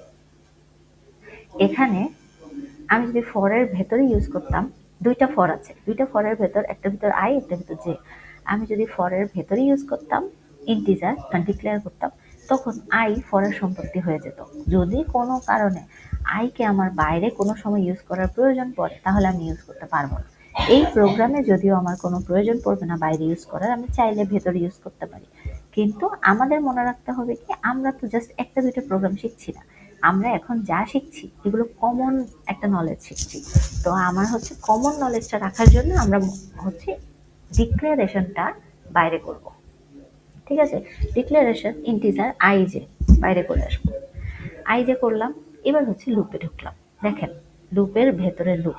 [SPEAKER 1] এখানে আমি যদি ফরের ভেতরে ইউজ করতাম, দুইটা ফর আছে, দুইটা ফরের ভেতর, একটা ভিতর আই, একটা ভিতর জে, আমি যদি ফরের ভেতরে ইউজ করতাম ইন্টিজার ডিক্লেয়ার করতাম, তখন আই ফরের সম্পত্তি হয়ে যেত। যদি কোনো কারণে আইকে আমার বাইরে কোনো সময় ইউজ করার প্রয়োজন পড়ে, তাহলে আমি ইউজ করতে পারবো না। এই প্রোগ্রামে যদিও আমার কোনো প্রয়োজন পড়বে না বাইরে ইউজ করার, আমি চাইলে ভেতরে ইউজ করতে পারি। কিন্তু আমাদের মনে রাখতে হবে কি, আমরা তো জাস্ট একটা দুইটা প্রোগ্রাম শিখছি না, আমরা এখন যা শিখছি এগুলো কমন একটা নলেজ শিখছি। তো আমার হচ্ছে কমন নলেজটা রাখার জন্য আমরা হচ্ছে ডিক্লারেশনটা বাইরে করব। ঠিক আছে, ডিক্লারেশন ইন্টিজার আই জে বাইরে করে আসবো, আই জে করলাম। এবার হচ্ছে লুপে ঢুকলাম। দেখেন, লুপের ভেতরে লুপ,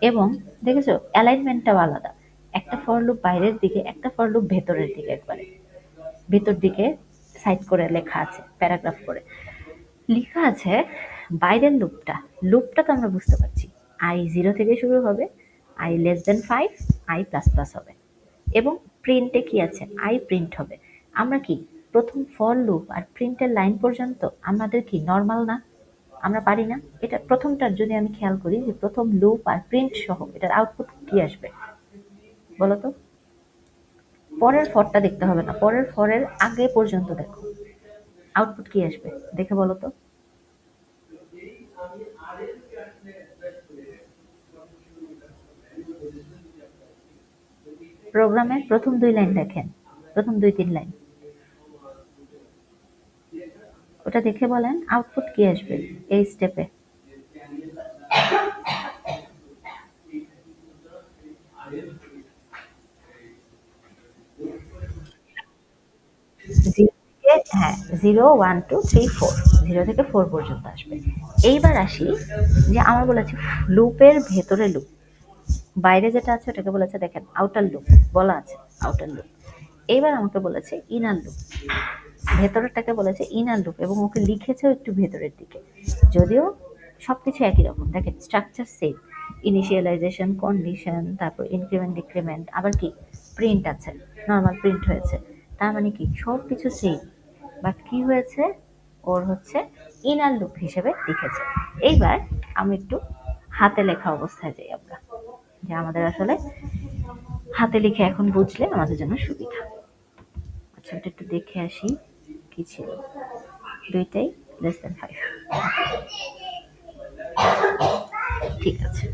[SPEAKER 1] এবং দেখেছো অ্যালাইনমেন্টটাও আলাদা, একটা ফর লুপ বাইরের দিকে, একটা ফর লুপ ভেতরের দিকে, একবারে ভেতর দিকে সাইড করে লেখা আছে, প্যারাগ্রাফ করে লেখা আছে। বাইরের লুপটা, লুপটা তো আমরা বুঝতে পারছি, আই 0 থেকে শুরু হবে, I less than 5, I plus plus হবে, এবং প্রিন্টে কি আছে, আই প্রিন্ট হবে। আমরা কি প্রথম ফর লুপ আর প্রিন্টের লাইন পর্যন্ত আমাদের কি নর্মাল না, আমরা পারি না? এটা প্রথমটার যদি আমি খেয়াল করি যে প্রথম লুপ আর প্রিন্ট সহ এটার আউটপুট কি আসবে বলো তো। পরের ফরটা দেখতে হবে না, পরের ফরের আগে পর্যন্ত দেখো আউটপুট কি আসবে, দেখে বলো তো। প্রোগ্রামের প্রথম 2 লাইন দেখেন, প্রথম 2-3 লাইন, ওটা দেখে বলেন আউটপুট কি আসবে এই স্টেপে। 0 থেকে, হ্যাঁ, 0 1 2 3 4, 0 থেকে 4 পর্যন্ত আসবে। এইবার আসি যে আমার বলেছে লুপের ভেতরে লুপ, বাইরে যেটা আছে ওটাকে বলেছে দেখেন আউটার লুপ, বলা আছে আউটার লুপ। এইবার আমাকে বলেছে ইনার লুপ, ভেতরেরটাকে বলেছে ইনার লুপ, এবং ওকে লিখেছেও একটু ভেতরের দিকে। যদিও সবকিছু একই রকম, দেখেন স্ট্রাকচার সেম, ইনিশিয়ালাইজেশন, কন্ডিশন, তারপর ইনক্রিমেন্ট ডিক্রিমেন্ট, আবার কি প্রিন্ট আছে, নর্মাল প্রিন্ট হয়েছে, তার মানে কি সব কিছু সেম, বাট কি হয়েছে, ওর হচ্ছে ইনার লুপ হিসেবে লিখেছে। এইবার আমি একটু হাতে লেখা অবস্থায় যাই আমরা, যে আমাদের আসলে হাতে লিখে এখন বুঝলে আমাদের জন্য সুবিধা। আচ্ছা, ওটা একটু দেখে আসি কি ছিল, দুইটাই লেস দেন 5। ঠিক আছে,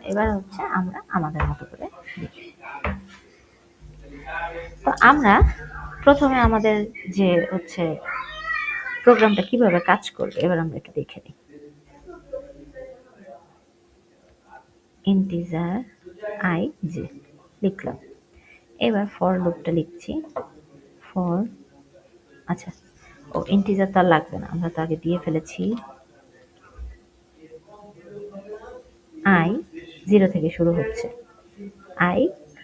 [SPEAKER 1] এবার হচ্ছে আমরা আমাদের মতো করে লিখি। তো আমরা প্রথমে আমাদের যে হচ্ছে প্রোগ্রামটা কিভাবে কাজ করবে এবার আমরা একটু দেখে নিই। ইন্টিজার আই জে লিখলাম, এবার ফর লুপটা লিখছি। ফর, আচ্ছা, ও ইন্টিজার তো আর লাগবে না, আমরা তো আগে দিয়ে ফেলেছি। আই 0 থেকে শুরু হচ্ছে, আই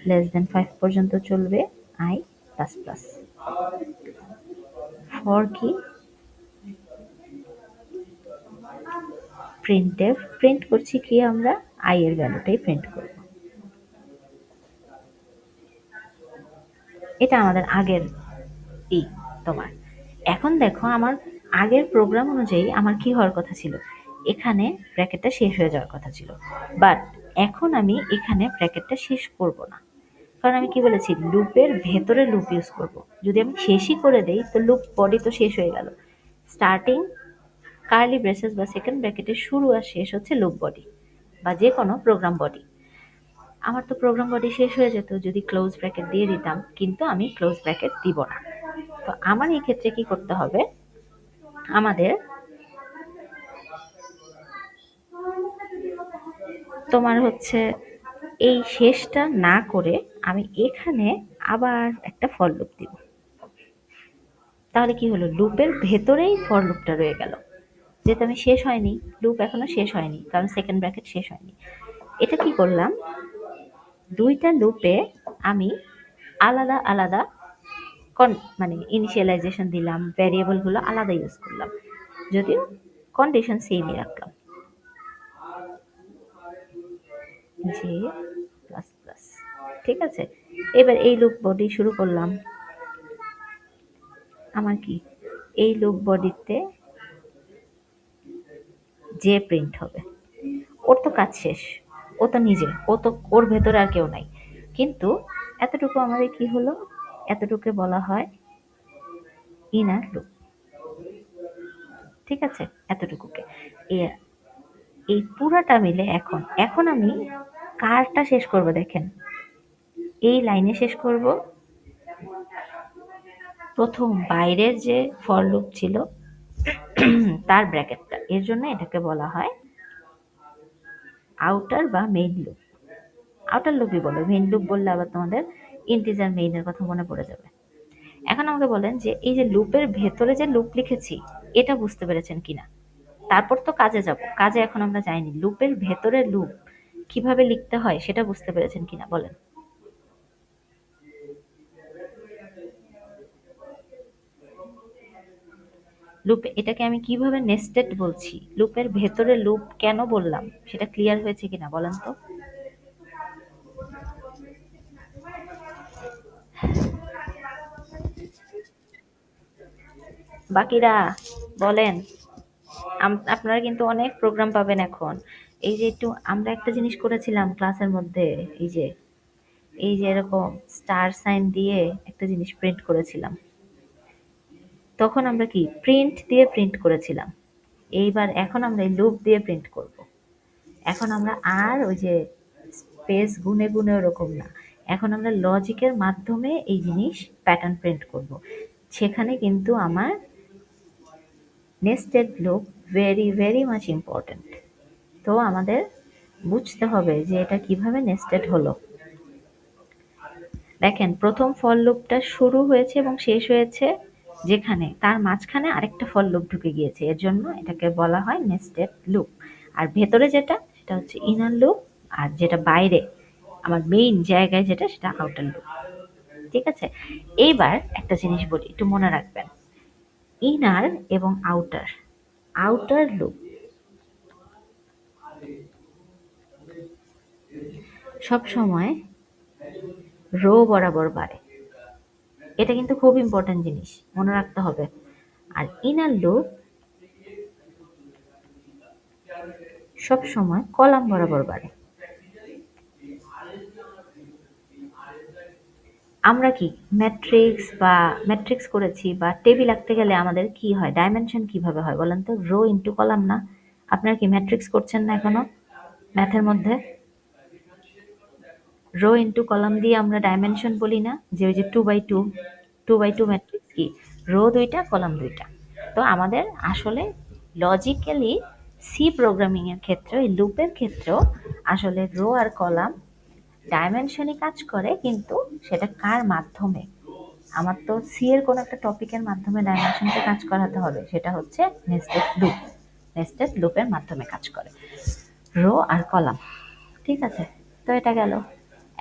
[SPEAKER 1] লেস দেন 5 পর্যন্ত চলবে আই প্লাস প্লাস। ফর কি? প্রিন্টএফ। প্রিন্ট করছি কি আমরা? আই এর ভ্যালুটাই প্রিন্ট করব। এটা আমাদের আগের ই তোমার। এখন দেখো আমার আগের প্রোগ্রাম অনুযায়ী আমার কি হওয়ার কথা ছিল, এখানে ব্র্যাকেটটা শেষ হয়ে যাওয়ার কথা ছিল, বাট এখন আমি এখানে ব্র্যাকেটটা শেষ করব না, কারণ আমি কি বলেছি, লুপের ভেতরে লুপ ইউজ করব। যদি আমি শেষই করে দেই তো লুপ বডি তো শেষ হয়ে গেল। স্টার্টিং কার্লি ব্রেসেস বা সেকেন্ড ব্র্যাকেটের শুরু আর শেষ হচ্ছে লুপ বডি বা যে কোনো প্রোগ্রাম বডি। আমার তো প্রোগ্রাম বডি শেষ হয়ে যেত যদি ক্লোজ ব্র্যাকেট দিয়ে দিতাম, কিন্তু আমি ক্লোজ ব্র্যাকেট দিব না। তো আমার এই ক্ষেত্রে কি করতে হবে, আমাদের তোমার হচ্ছে এই শেষটা না করে আমি এখানে আবার একটা ফর লুপ দিব। তাহলে কি হলো, লুপের ভেতরেই ফর লুপটা রয়ে গেল, যেহেতু আমি শেষ হয়নি, লুপ এখনো শেষ হয়নি কারণ সেকেন্ড ব্র্যাকেট শেষ হয়নি। এটা কি করলাম, দুইটা লুপে আমি আলাদা আলাদা মানে ইনিশিয়ালাইজেশন দিলাম, ভ্যারিয়েবলগুলো আলাদা ইউজ করলাম, যদিও কন্ডিশন সেমই রাখলাম, জে প্লাস প্লাস। ঠিক আছে, এবার এই লুপ বডি শুরু করলাম। আমার কি, এই লুপ বডিতে যে প্রিন্ট হবে, ওর তো কাজ শেষ, ও তো নিজে, ও তো ওর ভেতরে আর কেউ নাই। কিন্তু এতটুকু আমাদের কি হলো, এতটুকু বলা হয় ইনার লুপ। ঠিক আছে, এতটুকুকে এই পুরাটা মিলে এখন এখন আমি কারটা শেষ করব, দেখেন এই লাইনে শেষ করব প্রথম বাইরের যে ফর লুপ ছিল তার ব্র্যাকেটটা। এর জন্য এটাকে বলা হয় আউটার বা মেইন লুপ। আউটার লুপই বলো, মেইন লুপ বললে আবার তোমাদের ইন্টিজার মেইনের কথা মনে পড়ে যাবে। এখন আমাকে বলেন যে এই যে লুপের ভেতরে যে লুপ লিখেছি, এটা বুঝতে পেরেছেন কিনা। তারপর তো কাজে যাব, কাজে এখন আমরা যাইনি, লুপের ভেতরে লুপ কিভাবে লিখতে হয় সেটা বুঝতে পেরেছেন কিনা বলেন। লুপ, এটাকে আমি কিভাবে নেস্টেড বলছি, লুপের ভেতরে লুপ কেন বললাম, সেটা ক্লিয়ার হয়েছে কিনা বলেন তো। বাকিরা বলেন। আপনারা কিন্তু অনেক প্রোগ্রাম পাবেন এখন। এই যে একটু আমরা একটা জিনিস করেছিলাম ক্লাসের মধ্যে, এই যে এরকম স্টার সাইন দিয়ে একটা জিনিস প্রিন্ট করেছিলাম। তখন আমরা কি প্রিন্ট দিয়ে প্রিন্ট করেছিলাম, এইবার এখন আমরা এই লুপ দিয়ে প্রিন্ট করব। এখন আমরা আর ওই যে স্পেস গুনে গুনে ওরকম না, এখন আমরা লজিকের মাধ্যমে এই জিনিস প্যাটার্ন প্রিন্ট করব। সেখানে কিন্তু আমার nested loop very very much important. তো আমাদের বুঝতে হবে যে এটা কিভাবে নেস্টেড হলো। দেখেন প্রথম ফর লুপটা শুরু হয়েছে এবং শেষ হয়েছে যেখানে, তার মাঝখানে আরেকটা ফর লুপ ঢুকে গিয়েছে, এর জন্য এটাকে বলা হয় নেস্টেড লুপ। আর ভেতরে যেটা, সেটা হচ্ছে ইনার লুপ, আর যেটা বাইরে আমার মেইন জায়গায় যেটা, সেটা আউটার লুপ। ঠিক আছে, এইবার একটা জিনিস বলি, একটু মনে রাখবেন, ইনার এবং আউটার, আউটার লুপ সব সময় রো বরাবর বাড়ে, এটা কিন্তু খুব ইম্পর্টেন্ট জিনিস, মনে রাখতে হবে। আর ইনার লুপ সব সময় কলাম বরাবর বাড়ে। আমরা কি ম্যাট্রিক্স করেছি বা টেবিল আঁকতে গেলে আমাদের কি হয়, ডাইমেনশন কিভাবে হয় বলেন তো, রো ইন্টু কলাম না। আপনারা কি ম্যাট্রিক্স করছেন না এখনো ম্যাথের মধ্যে, রো ইন্টু কলাম দিয়ে আমরা ডাইমেনশন বলি না, যে ওই যে 2 বাই 2, 2 বাই 2 ম্যাট্রিক্স কি, রো দুইটা কলাম দুইটা। তো আমাদের আসলে লজিক্যালি সি প্রোগ্রামিং এর ক্ষেত্রে, ওই লুপের ক্ষেত্রেও আসলে রো আর কলাম ডাইমেনশনই কাজ করে, কিন্তু সেটা কার মাধ্যমে, আমার তো সি এর কোনো একটা টপিকের মাধ্যমে ডাইমেনশনকে কাজ করাতে হবে, সেটা হচ্ছে নেস্টেড লুপ, নেস্টেড লুপের মাধ্যমে কাজ করে। রো আর কলাম। ঠিক আছে? তো এটা গেল।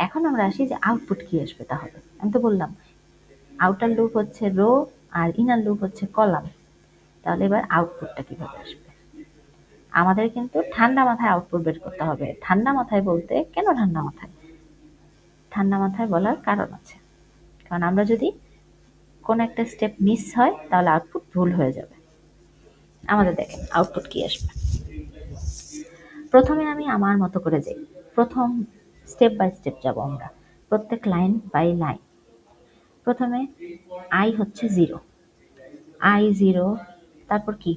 [SPEAKER 1] এখন আমরা আসি যে আউটপুট কি আসবে তাহলে। আমি তো বললাম আউটার লুপ হচ্ছে রো আর ইনার লুপ হচ্ছে কলাম। তাহলে এবার আউটপুটটা কিভাবে আসবে? আমাদের কিন্তু ঠান্ডা মাথায় আউটপুট বের করতে হবে। ঠান্ডা মাথায় বলতে কেন ঠান্ডা মাথায়? ঠান্ডা মাথায় বলার কারণ আছে। কারণ আমরা যদি কোনো একটা স্টেপ মিস হয় তাহলে আউটপুট ভুল হয়ে যাবে। আমাদের দেখেন আউটপুট কি আসবে। প্রথমে আমি আমার মতো করে যাই। প্রথম স্টেপ বাই স্টেপ যাব আমরা। প্রত্যেক লাইন বাই লাইন। প্রথমে I হচ্ছে 0, I 0, তারপর কি?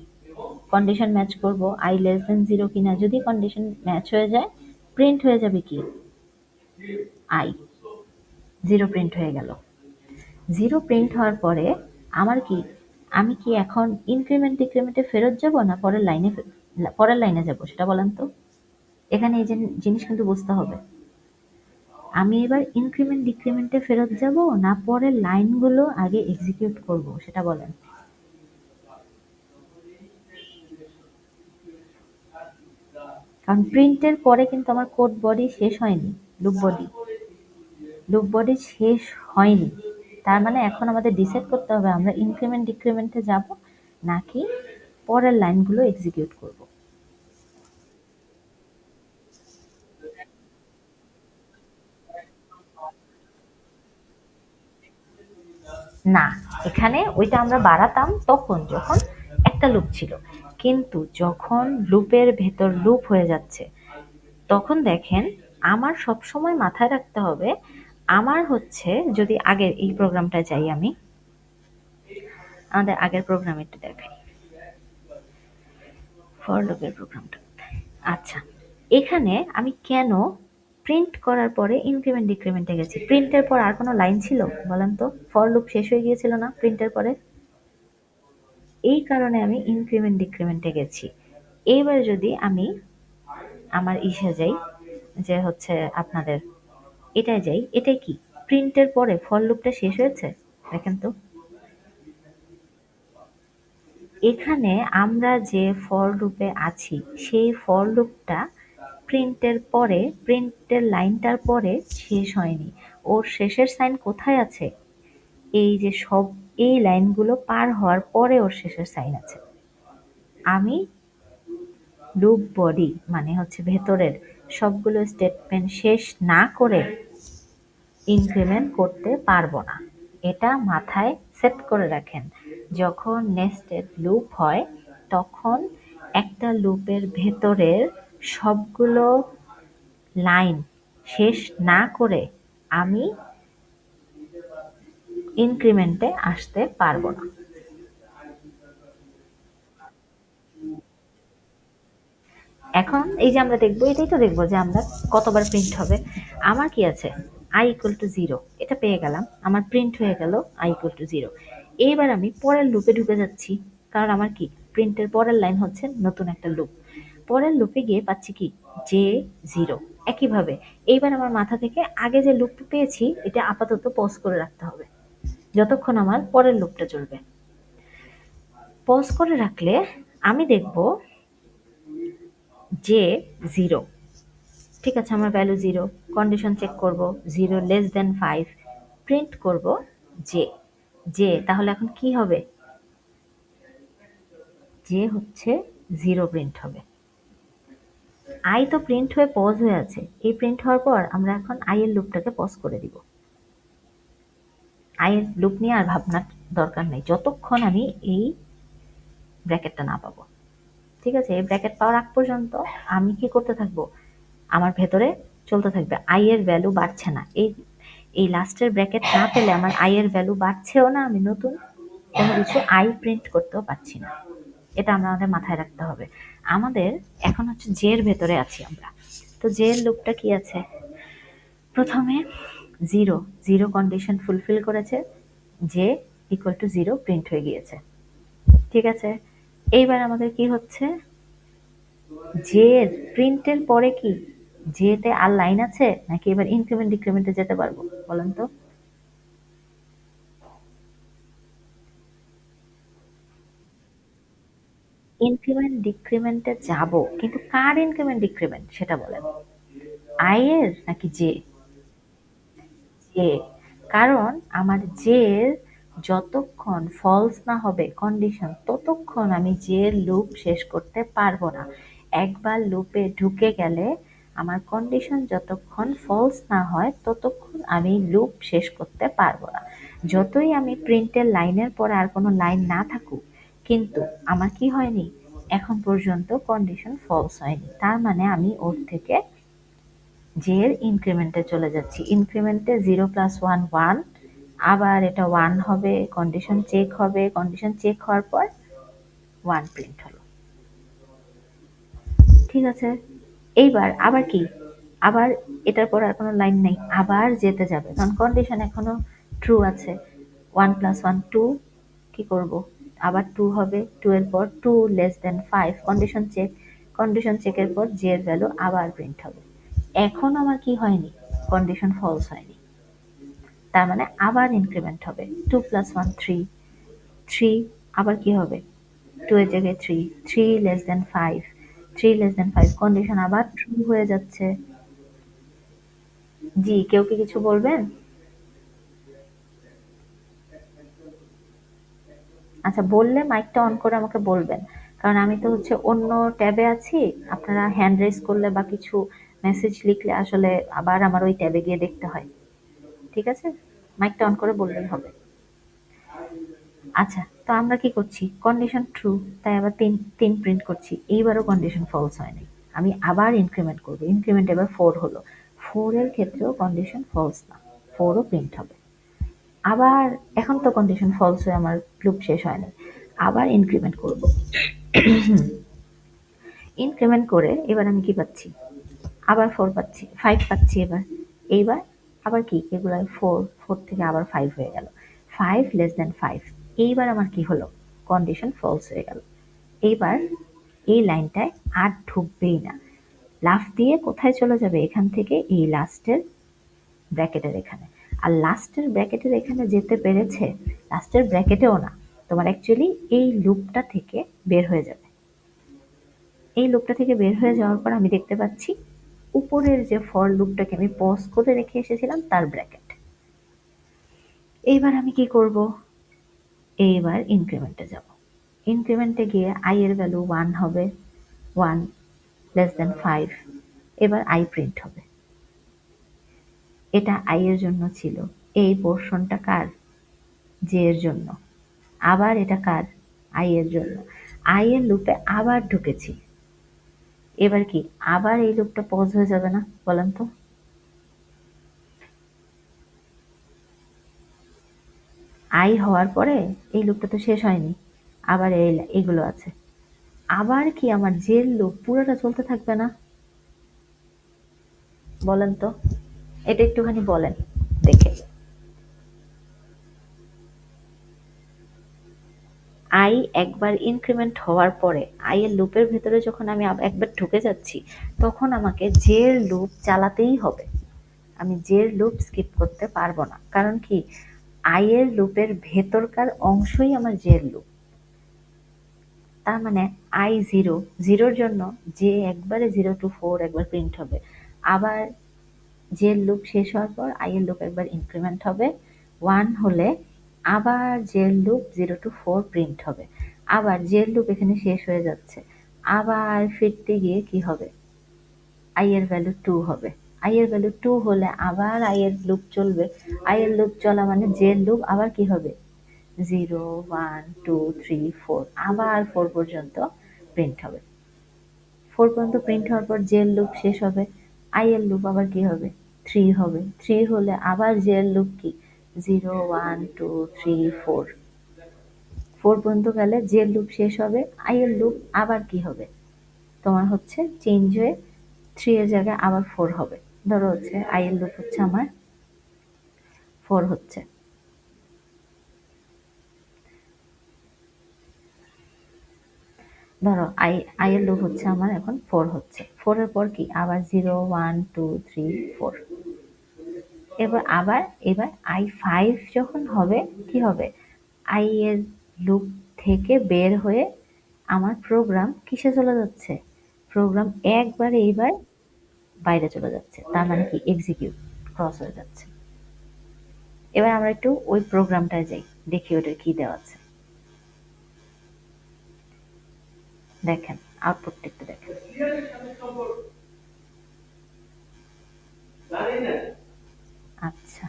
[SPEAKER 1] কন্ডিশন ম্যাচ করব I লেস দেন 0 কিনা। যদি কন্ডিশন ম্যাচ হয়ে যায় প্রিন্ট হয়ে যাবে কি? I 0 প্রিন্ট হয়ে গেল। 0 প্রিন্ট হওয়ার পরে আমার কি? আমি কি এখন ইনক্রিমেন্ট ডিক্রিমেন্টে ফেরত যাব না পরের লাইনে যাব সেটা বলেন তো? এখানে এই জিনিস কিন্তু বুঝতে হবে। আমি এবার ইনক্রিমেন্ট ডিক্রিমেন্টে ফেরত যাব না পরের লাইনগুলো আগে এক্সিকিউট করব সেটা বলেন। কারণ প্রিন্টের পরে কিন্তু আমার কোড বডি শেষ হয়নি। লুপ বডি লুপ বডি শেষ হয়নি। তার মানে এখন আমাদের ডিসাইড করতে হবে আমরা ইনক্রিমেন্ট ডিক্রিমেন্টে যাব নাকি পরের লাইনগুলো এক্সিকিউট করব। না, এখানে ওইটা আমরা বাড়াতাম তখন যখন একটা লুপ ছিল। কিন্তু যখন লুপের ভেতর লুপ হয়ে যাচ্ছে তখন দেখেন আমার সবসময় মাথায় রাখতে হবে আমার হচ্ছে যদি আগের এই প্রোগ্রামটা চাই আমি আমাদের আগের প্রোগ্রাম একটু দেখাই ফর লুপের প্রোগ্রামটা। আচ্ছা, এখানে আমি কেন প্রিন্ট করার পরে ইনক্রিমেন্ট ডিক্রিমেন্টে গেছি? প্রিন্টের পর আর কোনো লাইন ছিল বলেন তো? ফর লুপ শেষ হয়ে গিয়েছিল না প্রিন্টের পরে? এই কারণে আমি ইনক্রিমেন্ট ডিক্রিমেন্টে গেছি। এইবার যদি আমি আমার ইসে যাই যে হচ্ছে আপনাদের এটায় যাই, এটাই কি প্রিন্টের পরে ফর লুপটা শেষ হয়েছে? দেখেন তো এখানে আমরা যে ফর লুপে আছি সেই ফর লুপটা প্রিন্টের লাইনটার পরে শেষ হয়নি। ওর শেষের সাইন কোথায় আছে? এই যে সব এই লাইনগুলো পার হওয়ার পরে ওর শেষের সাইন আছে। আমি লুপ বডি মানে হচ্ছে ভেতরের সবগুলো স্টেটমেন্ট শেষ না করে ইনক্রিমেন্ট করতে পারবো না। এটা মাথায় সেট করে রাখেন। যখন নেস্টেড লুপ হয় তখন একটা লুপের ভেতরের সবগুলো লাইন শেষ না করে আমি ইনক্রিমেন্টে আসতে পারবো না। এখন এই যে আমরা দেখবো এটাই তো দেখবো যে আমরা কতবার প্রিন্ট হবে। আমার কি আছে I ইকুয়াল টু 0 এটা পেয়ে গেলাম, আমার প্রিন্ট হয়ে গেল I ইকুয়াল টু 0। এইবার আমি পরের লুপে ঢুকে যাচ্ছি কারণ আমার কি প্রিন্টের পরের লাইন হচ্ছে নতুন একটা লুপ। পরের লুপে গিয়ে পাচ্ছি কি যে 0। একইভাবে এইবার আমার মাথা থেকে আগে যে লুপটা পেয়েছি এটা আপাতত পজ করে রাখতে হবে যতক্ষণ আমার পরের লুপটা চলবে। পজ করে রাখলে আমি দেখব যে 0। ঠিক আছে, আমার ভ্যালু 0, কন্ডিশন চেক করব 0 লেস দেন 5, প্রিন্ট করব যে তাহলে এখন কি হবে? যে হচ্ছে 0 প্রিন্ট হবে। I তো প্রিন্ট হয়ে পজ হয়ে আছে। এই প্রিন্ট হওয়ার পর আমরা এখন I এর লুপটাকে পজ করে দিব। I এর লুপ নিয়ে আর ভাবনার দরকার নেই যতক্ষণ আমি এই ব্র্যাকেটটা না পাবো। ঠিক আছে, এই ব্র্যাকেট পাওয়ার আগ পর্যন্ত আমি কি করতে থাকবো? আমার ভেতরে চলতে থাকবে। I এর ভ্যালু বাড়ছে না। এই লাস্টের ব্র্যাকেট না পেলে আমার I এর ভ্যালু বাড়ছেও না, আমি নতুন কোনো কিছু I প্রিন্ট করতেও পারছি না। এটা আমাদের মাথায় রাখতে হবে। আমাদের এখন হচ্ছে j এর ভেতরে আছি আমরা। তো j এর লুপটা কি আছে? প্রথমে 0, 0 কন্ডিশন ফুলফিল করেছে, j ইকুয়াল টু 0 প্রিন্ট হয়ে গিয়েছে। ঠিক আছে, এইবার আমাদের কি হচ্ছে? যে প্রিন্টের পরে কি যেতে আর লাইন আছে নাকি এবার ইনক্রিমেন্ট ডিক্রিমেন্টে যেতে পারবো বলেন তো? ইনক্রিমেন্ট ডিক্রিমেন্টে যাব, কিন্তু কার ইনক্রিমেন্ট ডিক্রিমেন্ট সেটা বলেন, আই এর নাকি জে? জে। কারণ আমার জে এর যতক্ষণ ফলস না হবে কন্ডিশন, ততক্ষণ আমি জে এর লুপ শেষ করতে পারবো না। একবার লুপে ঢুকে গেলে আমার কন্ডিশন যতক্ষণ ফলস না হয় ততক্ষণ আমি লুপ শেষ করতে পারবো না। যতই আমি প্রিন্টের লাইনের পরে আর কোনো লাইন না থাকুক, কিন্তু আমার কি হয়নি, এখন পর্যন্ত কন্ডিশন ফলস হয়নি, তার মানে আমি ওর থেকে জে এর ইনক্রিমেন্টে চলে যাচ্ছি। ইনক্রিমেন্টে 0 + 1 1, আবার এটা 1 হবে, কন্ডিশন চেক হবে, কন্ডিশন চেক হওয়ার পর 1 প্রিন্ট হলো। ঠিক আছে, এইবার আবার কি, আবার এটার পর আর কোনো লাইন নেই, আবার যেতে যাবে, কারণ কন্ডিশন এখনো ট্রু আছে। 1 + 1 2, কি করব, আবার 2 হবে, 2 এর পর 2<5, কন্ডিশন চেক, কন্ডিশন চেকের পর জে এর ভ্যালু আবার প্রিন্ট হবে। এখন আমার কি হয়নি, কন্ডিশন ফলস হয়নি, তার মানে আবার ইনক্রিমেন্ট হবে, 2 + 1 3, 3 আবার কি হবে, 2 এর জায়গায় 3, 3<5, 3<5, কন্ডিশন আবার ট্রু হয়ে যাচ্ছে। জি, কেউ কি কিছু বলবেন? আচ্ছা, বললে মাইকটা অন করে আমাকে বলবেন, কারণ আমি তো হচ্ছে অন্য ট্যাবে আছি। আপনারা হ্যান্ড রেজ করলে বা কিছু মেসেজ লিখলে আসলে আবার আমার ওই ট্যাবে গিয়ে দেখতে হয়। ঠিক আছে, মাইকটা অন করে বললেই হবে। আচ্ছা, তো আমরা কি করছি, কন্ডিশন ট্রু, তাই আবার তিন তিন প্রিন্ট করছি, এইবারও কন্ডিশন ফলস হয়নি, আমি আবার ইনক্রিমেন্ট করব, ইনক্রিমেন্ট এবার 4 হলো, 4 এর ক্ষেত্রেও কন্ডিশন ফলস না, 4ও প্রিন্ট হবে। আবার এখন তো কন্ডিশন ফলস হয়ে আমার লুপ শেষ হয়নি, আবার ইনক্রিমেন্ট করব, ইনক্রিমেন্ট করে এবার আমি কি পাচ্ছি, আবার 4 পাচ্ছি, 5 পাচ্ছি এবার। এইবার আবার কি, এগুলো 4, 4 থেকে আবার 5 হয়ে গেল, 5<5। এইবার আমার কি হলো, কন্ডিশন ফলস হয়ে গেল। এইবার এই লাইনটায় আর ঢুকবেই না, লাফ দিয়ে কোথায় চলে যাবে, এখান থেকে এই লাস্টের ব্র্যাকেটের এখানে। আর লাস্টের ব্র্যাকেটের এখানে যেতে পেরেছে, লাস্টের ব্র্যাকেটেও না, তোমার অ্যাকচুয়ালি এই লুপটা থেকে বের হয়ে যাবে। এই লুপটা থেকে বের হয়ে যাওয়ার পর আমি দেখতে পাচ্ছি উপরের যে ফর লুপটাকে আমি পজ করে রেখে এসেছিলাম তার ব্র্যাকেট। এইবার আমি কি করব, এইবার ইনক্রিমেন্টে যাব, ইনক্রিমেন্টে গিয়ে আই এর ভ্যালু 1 হবে, 1<5, এবার আই প্রিন্ট হবে। এটা আই এর জন্য ছিল, এই পোর্শনটা কার, জে এর জন্য, আবার এটা কার, আই এর জন্য। আই এর লুপে আবার ঢুকেছি, এবার কি আবার এই লুপটা পজ হয়ে যাবে না, বলেন তো? আই হওয়ার পরে এই লুপটা তো শেষ হয়নি, আবার এইগুলো আছে, আবার কি আমার জেল লুপ পুরোটা চলতে থাকবে না, বলেন তো? এটা একটুখানি বলেন দেখে। আই একবার ইনক্রিমেন্ট হওয়ার পরে আই এর লুপের ভেতরে যখন আমি একবার ঢুকে যাচ্ছি, তখন আমাকে জের লুপ চালাতেই হবে, আমি জের লুপ স্কিপ করতে পারবো না, কারণ কি, আই এর লুপের ভেতরকার অংশই আমার জের লুপ। তার মানে আই জিরো, জিরোর জন্য যে একবারে 0 to 4 একবার প্রিন্ট হবে, আবার যে লুপ শেষ হওয়ার পর আই এর লুপ একবার ইনক্রিমেন্ট হবে, 1 হলে আবার যে লুপ 0 to 4 প্রিন্ট হবে, আবার যে লুপ এখানে শেষ হয়ে যাচ্ছে, আবার ফিরতে গিয়ে কি হবে, আই এর ভ্যালু 2 হবে, আই এর ভ্যালু 2 হলে আবার আই এর লুপ চলবে, আই এর লুপ চলা মানে যে লুপ আবার কি হবে, 0 1 2 3 4, আবার 4 পর্যন্ত প্রিন্ট হবে, 4 পর্যন্ত প্রিন্ট হওয়ার পর জেল লুপ শেষ হবে, আই এর লুপ আবার কি হবে, 3 হবে, 3 হলে আবার জেল লুপ কি, 0 1 2 3 4, 4 পর্যন্ত গেলে জেল লুপ শেষ হবে, আই এর লুপ আবার কি হবে, তোমার হচ্ছে চেঞ্জ হয়ে 3 এর জায়গায় আবার 4 হবে। ধরো হচ্ছে আই এর লুপ হচ্ছে আমার 4 হচ্ছে, ধরো আই এর লুপ হচ্ছে আমার এখন 4 হচ্ছে, 4 এর পর কি আবার 0 1 2 3 4, এবার I5 যখন হবে কি হবে, আই এর লুপ থেকে বের হয়ে আমার প্রোগ্রাম কিসে চলে যাচ্ছে? প্রোগ্রাম একবারে এইবার বাইরে চলে যাচ্ছে, তার মানে কি এক্সিকিউট ক্রস হয়ে যাচ্ছে। এবার আমরা একটু ওই প্রোগ্রামটায় যাই, দেখি ওটা কি দেওয়া আছে। দেখেন, আউটপুটটা একটু দেখেন। আচ্ছা,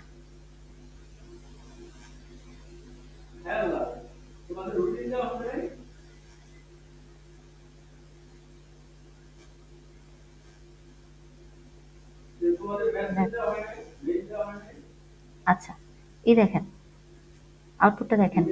[SPEAKER 1] আচ্ছা, এই দেখেন, আউটপুটটা দেখেন।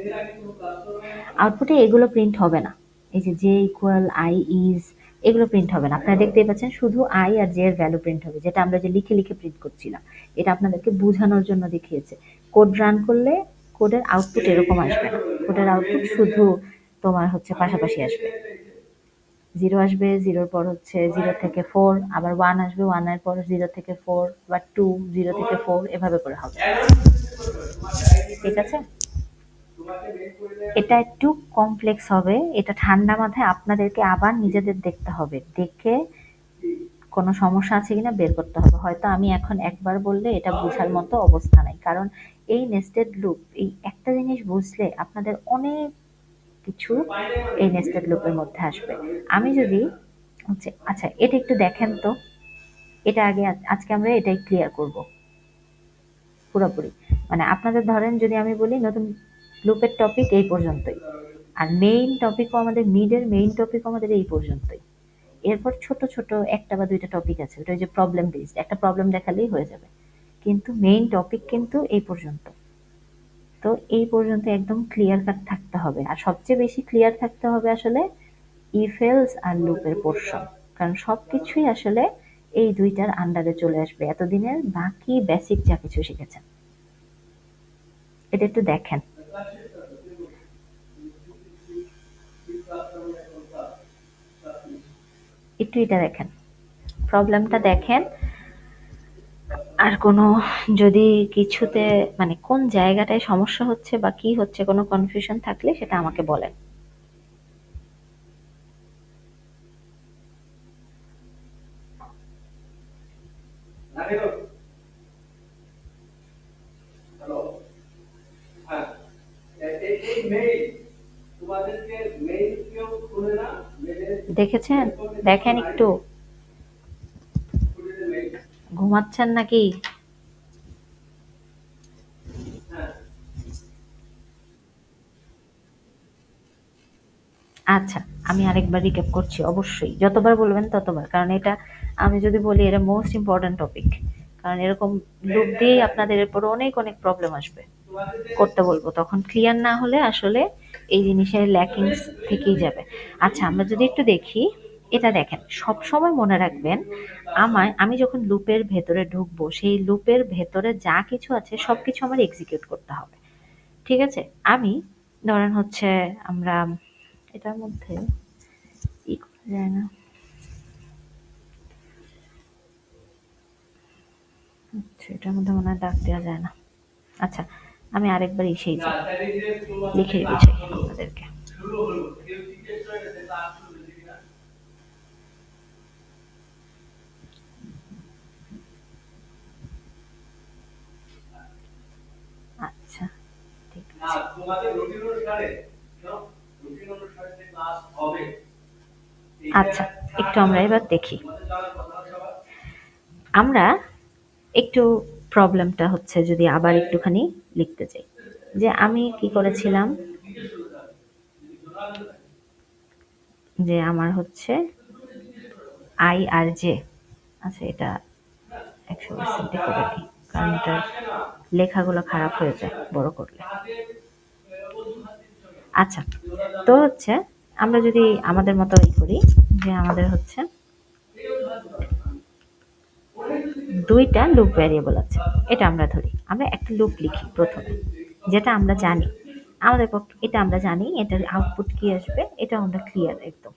[SPEAKER 1] আউটপুটে এগুলো প্রিন্ট হবে না। এই যে জে ইকুয়াল আই ইজ, এগুলো প্রিন্ট হবে না। আপনারা দেখতেই পাচ্ছেন শুধু আই আর জে এর ভ্যালু প্রিন্ট হবে, যেটা আমরা যে লিখে লিখে প্রিন্ট করছিলাম। এটা আপনাদেরকে বোঝানোর জন্য দেখিয়েছে। কোড রান করলে কোডের আউটপুট এরকম আসবে না। কোডের আউটপুট শুধু তোমার হচ্ছে পাশাপাশি আসবে। জিরো আসবে, জিরোর পর হচ্ছে জিরো থেকে ফোর, আবার ওয়ান আসবে, ওয়ানের পর জিরো থেকে ফোর, আবার টু, জিরো থেকে ফোর, এভাবে করে হবে। ঠিক আছে, এটা একটু কমপ্লেক্স হবে। এটা ঠান্ডা মাথায় আপনাদেরকে আবার নিজেদের দেখতে হবে, দেখে কোনো সমস্যা আছে কিনা বের করতে হবে। হয়তো আমি এখন একবার বললে এটা বোঝার মতো অবস্থা নাই, কারণ এই নেস্টেড লুপ, এই একটা জিনিস বুঝলে আপনাদের অনেক কিছু এই নেস্টেড লুপের মধ্যে আসবে। আমি যদি হচ্ছে, আচ্ছা এটা একটু দেখেন তো, এটা আগে আজকে আমরা এটাই ক্লিয়ার করব পুরোপুরি। মানে আপনাদের ধরেন যদি আমি বলি নতুন লুপের টপিক এই পর্যন্তই, আর মেইন টপিকও আমাদের মিডের মেইন টপিকও আমাদের এই পর্যন্তই। এরপর ছোট ছোট একটা বা দুইটা টপিক আছে, ওটা ওই যে প্রবলেম বেসড, একটা প্রবলেম দেখালেই হয়ে যাবে। কিন্তু মেইন টপিক কিন্তু এই পর্যন্ত। তো এই পর্যন্ত একদম ক্লিয়ার কাট থাকতে হবে, আর সবচেয়ে বেশি ক্লিয়ার থাকতে হবে আসলে ইফ এলস আর লুপের পোর্শন, কারণ সবকিছুই আসলে এই দুইটার আন্ডারে চলে আসবে এতদিনের বাকি বেসিক যা কিছু শিখেছেন। এটা একটু দেখেন, একটু এটা দেখেন, প্রবলেমটা দেখেন। আর কোনো যদি কিছুতে মানে কোন জায়গাটায় সমস্যা হচ্ছে বা কি হচ্ছে কোনো কনফিউশন থাকলে সেটা আমাকে বলেন। দেখেছেন? দেখেন একটু, ঘুমাচ্ছেন নাকি? আচ্ছা, আমি আরেকবার রিক্যাপ করছি অবশ্যই। যতবার বলবেন ততবার। কারণ এটা আমি যদি বলি এটা মোস্ট ইম্পোর্টেন্ট টপিক। কারণ এরকম লুপ দিয়েই আপনাদের এরপর অনেক অনেক প্রবলেম আসবে। করতে বলবো। তখন ক্লিয়ার না হলে আসলে এই জিনিসের ল্যাকিংস থেকেই যাবে। আচ্ছা, আমরা যদি একটু দেখি, এটা দেখেন। সবসময় মনে রাখবেন আমি যখন লুপের ভেতরে ঢুকবো, সেই লুপের ভেতরে যা কিছু আছে সবকিছু আমার এক্সিকিউট করতে হবে। ঠিক আছে? আমি ধরেন হচ্ছে আমরা এটার মধ্যে ই করা যায় না। আচ্ছা, এটার মধ্যে মনে হয় দাগ দেওয়া যায় না। আচ্ছা, আমি আরেকবার এসেই যাই, লিখে বুঝাই আপনাদেরকে। আচ্ছা, ঠিক আছে। আচ্ছা, একটু আমরা এবার দেখি। আমরা একটু প্রবলেমটা হচ্ছে যদি আবার একটুখানি লিখতে চাই, যে আমি কি করেছিলাম, যে আমার হচ্ছে আই আর জে। আচ্ছা, এটা 100% করে দিই, কারণ এটার লেখাগুলো খারাপ হয়ে যায় বড় করলে। আচ্ছা, তো হচ্ছে আমরা যদি আমাদের মতো করি, যে আমাদের হচ্ছে দুইটা লুপ ভ্যারিয়েবল আছে। এটা আমরা ধরি, আমরা একটা লুপ লিখি প্রথমে, যেটা আমরা জানি আমাদের পক্ষে, এটা আমরা জানি এটার আউটপুট কি আসবে, এটা আমরা ক্লিয়ার একদম।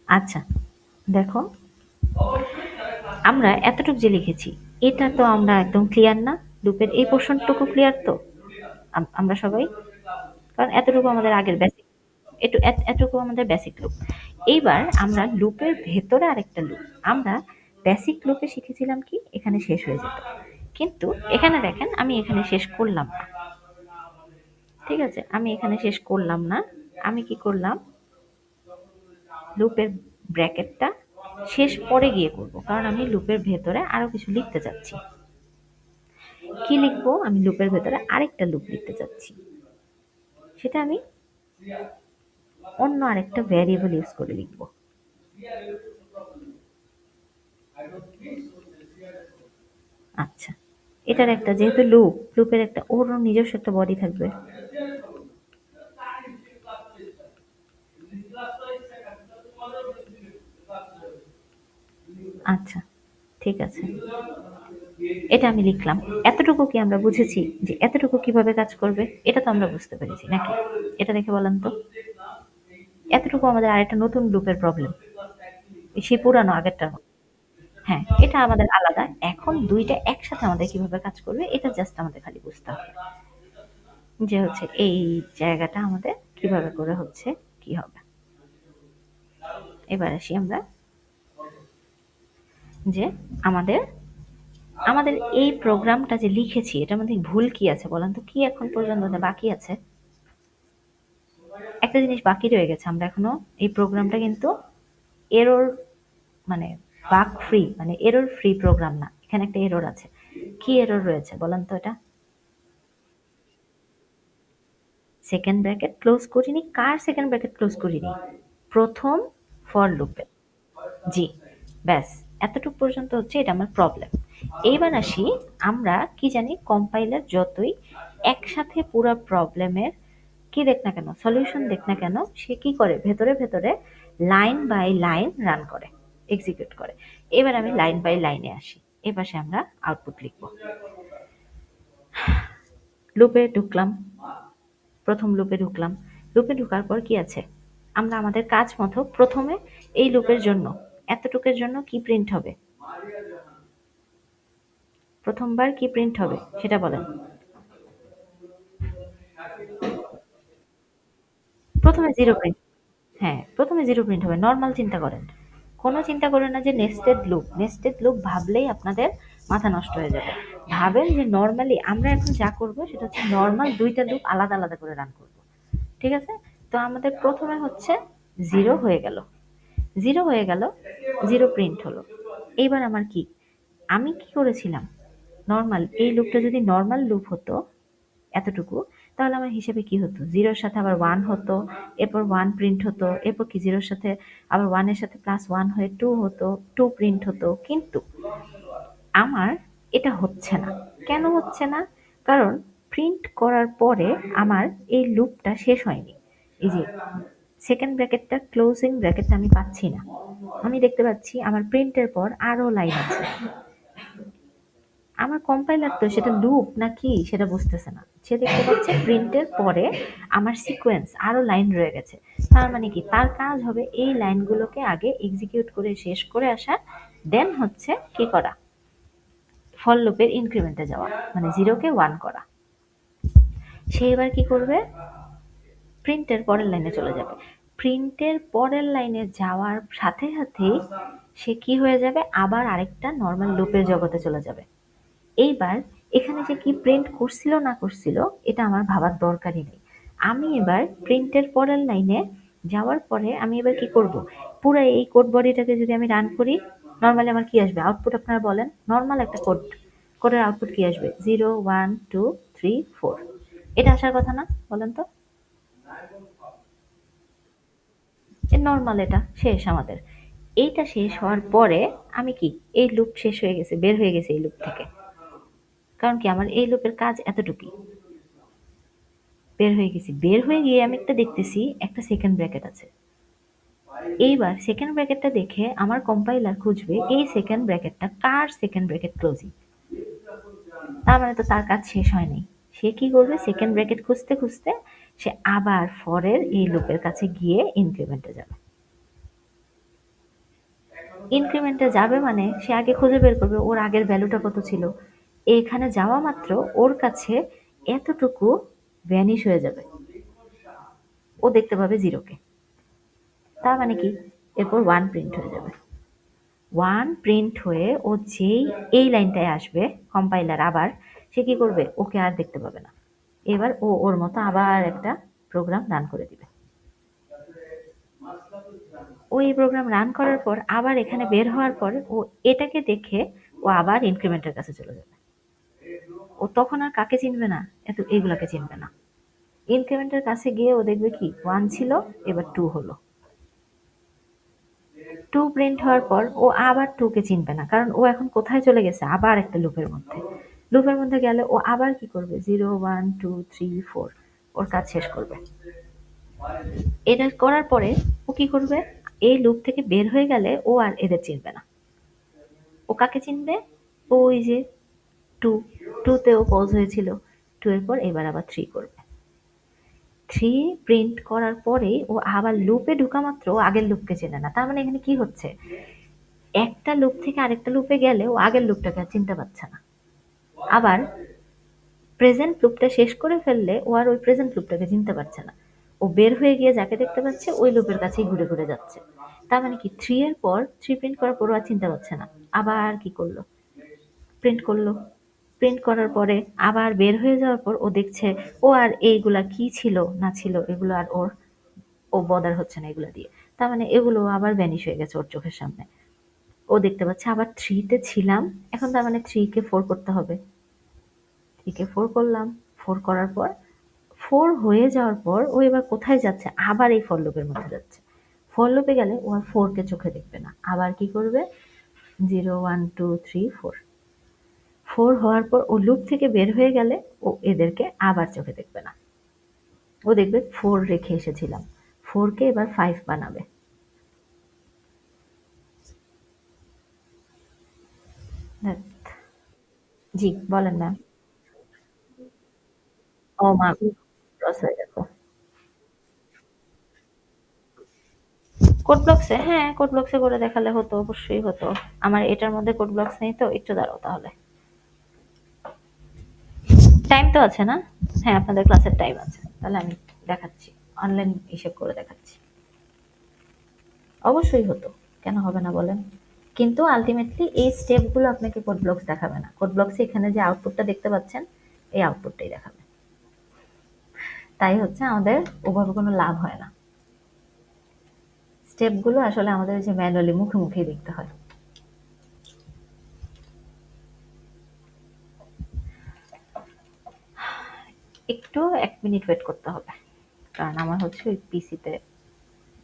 [SPEAKER 1] আচ্ছা, দেখো, আমরা এতটুক যে লিখেছি এটা তো আমরা একদম ক্লিয়ার না? লুপের এই পোর্শনটুকু ক্লিয়ার তো? আমরা সবাই? কারণ এতটুকু আমাদের আগের বেসিক, এতটুকু আমাদের বেসিক লুপ। এইবার আমরা লুপের ভেতরে আরেকটা লুপ, আমরা বেসিক লুপে শিখেছিলাম কি এখানে শেষ হয়ে যেত, কিন্তু এখানে দেখেন আমি এখানে শেষ করলাম না। ঠিক আছে, আমি এখানে শেষ করলাম না, আমি কি করলাম, লুপের ব্র্যাকেটটা শেষ পরে গিয়ে করব, কারণ আমি লুপের ভেতরে আরো কিছু লিখতে চাচ্ছি। কি লিখবো, আমি লুপের ভেতরে আরেকটা লুপ লিখতে চাচ্ছি, সেটা আমি অন্য আরেকটা ভ্যারিয়েবল ইউজ করে লিখবো। আচ্ছা, এটার একটা যেহেতু লুপের একটা ওর নিজস্ব একটা বডি থাকবে। আচ্ছা, ঠিক আছে, এটা আমি লিখলাম। এতটুকু কি আমরা বুঝেছি যে এতটুকু কিভাবে কাজ করবে? এটা তো আমরা বুঝতে পেরেছি নাকি? এটা দেখে বলেন তো, এতটুকু আমাদের আরেকটা নতুন লুপের প্রবলেম, সেই পুরানো আগেরটার মতো। হ্যাঁ, এটা আমাদের আলাদা। এখন দুইটা একসাথে আমাদের কিভাবে কাজ করবে এটা জাস্ট আমাদের খালি বুঝতে হবে, যে হচ্ছে এই জায়গাটা আমাদের কিভাবে করে হচ্ছে কি হবে। এবার আসি আমরা যে আমাদের আমাদের এই প্রোগ্রামটা যে লিখেছি এটার মধ্যে ভুল কি আছে বলেন তো, কি এখন পর্যন্ত বাকি আছে? একটা জিনিস বাকি রয়ে গেছে, আমরা এখনো এই প্রোগ্রামটা কিন্তু এরর, মানে বাগ ফ্রি, মানে এরর ফ্রি প্রোগ্রাম না, এখানে একটা এরর আছে। কি এরর রয়েছে বলেন তো এটা? সেকেন্ড ব্র্যাকেট ক্লোজ করিনি, কার সেকেন্ড ব্র্যাকেট ক্লোজ করিনি? প্রথম ফর লুপে। জি, ব্যাস, এতটুকু পর্যন্ত হচ্ছে এটা আমার প্রবলেম। এইবার আসি, আমরা কি জানি কম্পাইলার যতই একসাথে পুরো প্রবলেমের কি দেখ না কেন, সলিউশন দেখ না কেন, সে কি করে ভেতরে ভেতরে লাইন বাই লাইন রান করে, এক্সিকিউট করে। এবার আমি লাইন বাই লাইনে আসি, এ পাশে আমরা আউটপুট লিখব। লুপে ঢুকলাম, প্রথম লুপে ঢুকলাম, লুপে ঢোকার পর কি আছে, আমরা আমাদের কাজ মতো প্রথমে এই লুপের জন্য এতটুকের জন্য কি প্রিন্ট হবে, প্রথমবার কি প্রিন্ট হবে সেটা বলেন। প্রথমে জিরো প্রিন্ট, হ্যাঁ প্রথমে জিরো প্রিন্ট হবে, নর্মাল চিন্তা করেন, কোনো চিন্তা করেন না যে নেস্টেড লুপ, নেস্টেড লুপ ভাবলেই আপনাদের মাথা নষ্ট হয়ে যাবে। ভাবেন যে নর্মালি আমরা এখন যা করব সেটা হচ্ছে নর্মাল দুইটা লুপ আলাদা আলাদা করে রান করব। ঠিক আছে, তো আমাদের প্রথমে হচ্ছে জিরো হয়ে গেল, জিরো হয়ে গেল, জিরো প্রিন্ট হলো। এইবার আমার কি, আমি কি করেছিলাম, নর্মাল এই লুপটা যদি নর্মাল লুপ হতো এতটুকু, তাহলে আমার হিসেবে কি হতো, জিরোর সাথে আবার ওয়ান হতো, এরপর ওয়ান প্রিন্ট হতো, এরপর কি জিরোর সাথে আবার ওয়ানের সাথে প্লাস ওয়ান হয়ে টু হতো, টু প্রিন্ট হতো। কিন্তু আমার এটা হচ্ছে না। কেন হচ্ছে না? কারণ প্রিন্ট করার পরে আমার এই লুপটা শেষ হয়নি। এই যে সেকেন্ড ব্র্যাকেটটা, ক্লোজিং ব্র্যাকেটটা আমি পাচ্ছি না। আমি দেখতে পাচ্ছি আমার প্রিন্টের পর আরো লাইন আছে। আমার কম্পাইলার তো সেটা লুপ না কি সেটা বুঝতেছে না, সে দেখতে পাচ্ছে প্রিন্টের পরে আমার সিকোয়েন্স আরো লাইন রয়ে গেছে। তার মানে কি, তার কাজ হবে এই লাইনগুলোকে আগে এক্সিকিউট করে শেষ করে আসা, দেন হচ্ছে কি করা, ফর লুপের ইনক্রিমেন্টে যাওয়া, মানে জিরোকে ওয়ান করা। সে এবার কি করবে, প্রিন্টের পরের লাইনে চলে যাবে। প্রিন্টের পরের লাইনে যাওয়ার সাথে সাথেই সে কি হয়ে যাবে, আবার আরেকটা নর্মাল লুপের জগতে চলে যাবে। এইবার এখানে যে কি প্রিন্ট করছিল না করছিল এটা আমার ভাবার দরকারই নেই। আমি এবার প্রিন্টের পরের লাইনে যাওয়ার পরে আমি এবার কি করব, পুরো এই কোড বডিটাকে যদি আমি রান করি, নর্মালি আমার কি আসবে আউটপুট, আপনারা বলেন, নর্মাল একটা কোড, কোডের আউটপুট কি আসবে, 0 1 2 3 4, এটা আসার কথা না বলেন তো? নর্মাল এটা শেষ আমাদের। এইটা শেষ হওয়ার পরে আমি কি, এই লুপ শেষ হয়ে গেছে, বের হয়ে গেছে এই লুপ থেকে, কারণ কি আমার এই লুপের কাজ এতটুকুই, বের হয়ে গেছি, বের হয়ে গিয়ে আমি একটা দেখতেছি একটা সেকেন্ড ব্র্যাকেট আছে। এইবার সেকেন্ড ব্র্যাকেটটা দেখে আমার কম্পাইলার খুঁজবে এই সেকেন্ড ব্র্যাকেটটা কার সেকেন্ড ব্র্যাকেট ক্লোজিং, তার মানে তো তার কাজ শেষ হয়নি। সে কি করবে, সেকেন্ড ব্র্যাকেট খুঁজতে খুঁজতে সে আবার ফরের এই লুপের কাছে গিয়ে ইনক্রিমেন্টে যাবে। ইনক্রিমেন্টে যাবে মানে সে আগে খুঁজে বের করবে ওর আগের ভ্যালুটা কত ছিল। এখানে যাওয়া মাত্র ওর কাছে এতটুকু ভ্যানিশ হয়ে যাবে, ও দেখতে পাবে জিরোকে। তার মানে কি, এরপর ওয়ান প্রিন্ট হয়ে যাবে। ওয়ান প্রিন্ট হয়ে ও যেই এই লাইনটায় আসবে, কম্পাইলার আবার সে কি করবে, ওকে আর দেখতে পাবে না। এবার ও ওর মতো আবার একটা প্রোগ্রাম রান করে দিবে। ও এই প্রোগ্রাম রান করার পর আবার এখানে বের হওয়ার পর ও এটাকে দেখে ও আবার ইনক্রিমেন্টের কাছে চলে যাবে। ও তখন আর কাকে চিনবে না, এত এগুলাকে চিনবে না। ইনক্রিমেন্টের কাছে গিয়ে ও দেখবে কি ওয়ান ছিল, এবার টু হলো। টু প্রিন্ট হওয়ার পর ও আবার টু কে চিনবে না, কারণ ও এখন কোথায় চলে গেছে, আবার একটা লুপের মধ্যে। লুপের মধ্যে গেলে ও আবার কি করবে, 0 1 2 3 4 ওর কাজ শেষ করবে। এটা করার পরে ও কি করবে, এই লুপ থেকে বের হয়ে গেলে ও আর এদের চিনবে না। ও কাকে চিনবে, ওই যে টু, টুতে ও পজ হয়েছিল, টু এর পর এবার আবার থ্রি করবে। থ্রি প্রিন্ট করার পরে ও আবার লুপে ঢুকা মাত্র ও আগের লুপকে চেনে না। তার মানে এখানে কি হচ্ছে, একটা লুপ থেকে আরেকটা লুপে গেলে ও আগের লুপটাকে আর চিনতে পারছে না। আবার প্রেজেন্ট লুপটা শেষ করে ফেললে ও আর ওই প্রেজেন্ট লুপটাকে চিনতে পারছে না। ও বের হয়ে গিয়ে যাকে দেখতে পাচ্ছে ওই লুপের কাছেই ঘুরে ঘুরে যাচ্ছে। তার মানে কি, থ্রি এর পর থ্রি প্রিন্ট করার পর ও আর চিনতে পারছে না। আবার কি করলো, প্রিন্ট করলো। প্রিন্ট করার পরে আবার বের হয়ে যাওয়ার পর ও দেখছে ও আর এইগুলা কি ছিল না ছিল এগুলো আর ওর, ও বদার হচ্ছে না এগুলো দিয়ে। তার মানে এগুলো আবার ভ্যানিশ হয়ে গেছে ওর চোখের সামনে। ও দেখতে পাচ্ছে আবার থ্রিতে ছিলাম, এখন তার মানে থ্রি কে ফোর করতে হবে। থ্রি কে ফোর করলাম, ফোর করার পর ফোর হয়ে যাওয়ার পর ও এবার কোথায় যাচ্ছে, আবার এই ফর লুপের মধ্যে যাচ্ছে। ফর লুপে গেলে ও আর ফোর কে চোখে দেখবে না, আবার কি করবে, 0 1 2 3 4। ফোর হওয়ার পর ও লুপ থেকে বের হয়ে গেলে ও এদেরকে আবার চোখে দেখবে না। ও দেখবে ফোর রেখে এসেছিলাম, ফোর কে এবার ফাইভ বানাবে। ধ্যাৎ। জি বলেন ম্যাম। ও মা, লস হয়ে গেছে। কোড ব্লকসে, হ্যাঁ কোড ব্লকসে করে দেখালে হতো, অবশ্যই হতো। আমার এটার মধ্যে কোড ব্লকস নেই তো, একটু দাঁড়াও তাহলে। টাইম তো আছে না? হ্যাঁ আপনাদের ক্লাসের টাইম আছে, তাহলে আমি দেখাচ্ছি, অনলাইন হিসেব করে দেখাচ্ছি। অবশ্যই হতো, কেন হবে না বলেন। কিন্তু আলটিমেটলি এই স্টেপগুলো আপনাকে কোড ব্লকস দেখাবে না। কোড ব্লকসে এখানে যে আউটপুটটা দেখতে পাচ্ছেন, এই আউটপুটটাই দেখাবে। তাই হচ্ছে আমাদের ওভাবে কোনো লাভ হয় না। স্টেপগুলো আসলে আমাদের যে ম্যানুয়ালি মুখে মুখেই দেখতে হয়। একটু 1 মিনিট ওয়েট করতে হবে, কারণ আমার হচ্ছে ওই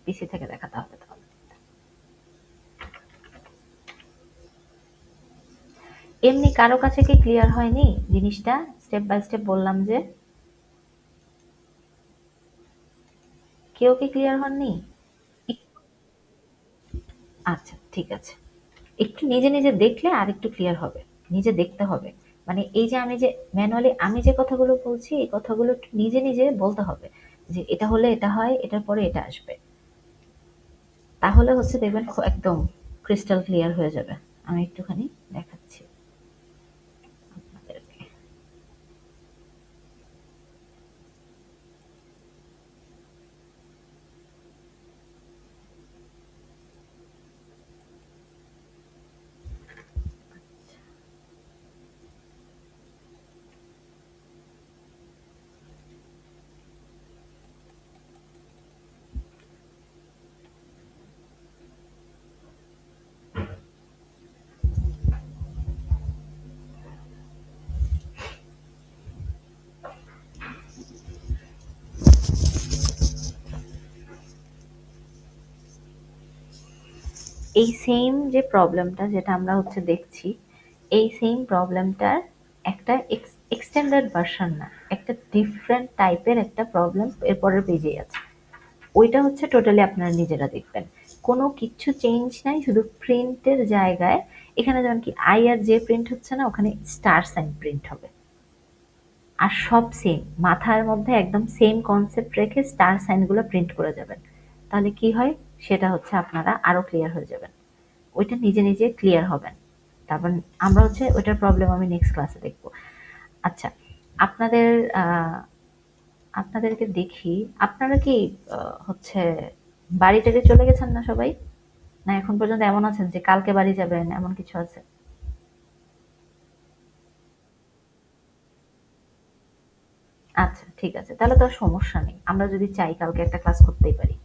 [SPEAKER 1] পিসি থেকে দেখাতে হবে তাহলে। এমনি কারো কাছে কি ক্লিয়ার হয়নি জিনিসটা, স্টেপ বাই স্টেপ বললাম যে, কেউ কি ক্লিয়ার হননি? আচ্ছা ঠিক আছে, একটু নিজে নিজে দেখলে আর একটু ক্লিয়ার হবে। নিজে দেখতে হবে, মানে এই যে আমি যে ম্যানুয়ালি আমি যে কথাগুলো বলছি এই কথাগুলো একটু নিজে নিজে বলতে হবে, যে এটা হলে এটা হয়, এটার পরে এটা আসবে। তাহলে হচ্ছে দেখবেন একদম ক্রিস্টাল ক্লিয়ার হয়ে যাবে। আমি একটুখানি দেখাচ্ছি আপনাদেরকে। এই সেম যে প্রবলেমটা যেটা আমরা হচ্ছে দেখছি, এই সেম প্রবলেমটার একটা এক্সটেন্ডেড ভার্সন না, একটা ডিফারেন্ট টাইপের একটা প্রবলেম এর পরের পেজেই আছে। ওইটা হচ্ছে টোটালি আপনারা নিজেরা দেখবেন, কোনো কিচ্ছু চেঞ্জ নাই, শুধু প্রিন্টের জায়গায় এখানে যেমন কি আই আর জে প্রিন্ট হচ্ছে না, ওখানে স্টার সাইন প্রিন্ট হবে। আর সব সেম, মাথার মধ্যে একদম সেম কনসেপ্ট রেখে স্টার সাইনগুলো প্রিন্ট করে যাবেন। তাহলে কি হয়, সেটা হচ্ছে আপনারা আরো ক্লিয়ার হয়ে যাবেন। ওইটা নিজে নিজে ক্লিয়ার হবেন। তারপর আমরা হচ্ছে ওইটার প্রবলেম আমি নেক্সট ক্লাসে দেখব। আচ্ছা, আপনাদের আপনাদেরকে দেখি, আপনারা কি হচ্ছে বাড়ি থেকে চলে গেছেন না সবাই? না এখন পর্যন্ত এমন আছেন যে কালকে বাড়ি যাবেন এমন কিছু আছে? আচ্ছা ঠিক আছে, তাহলে তো আর সমস্যা নেই, আমরা যদি চাই কালকে একটা ক্লাস করতেই পারি,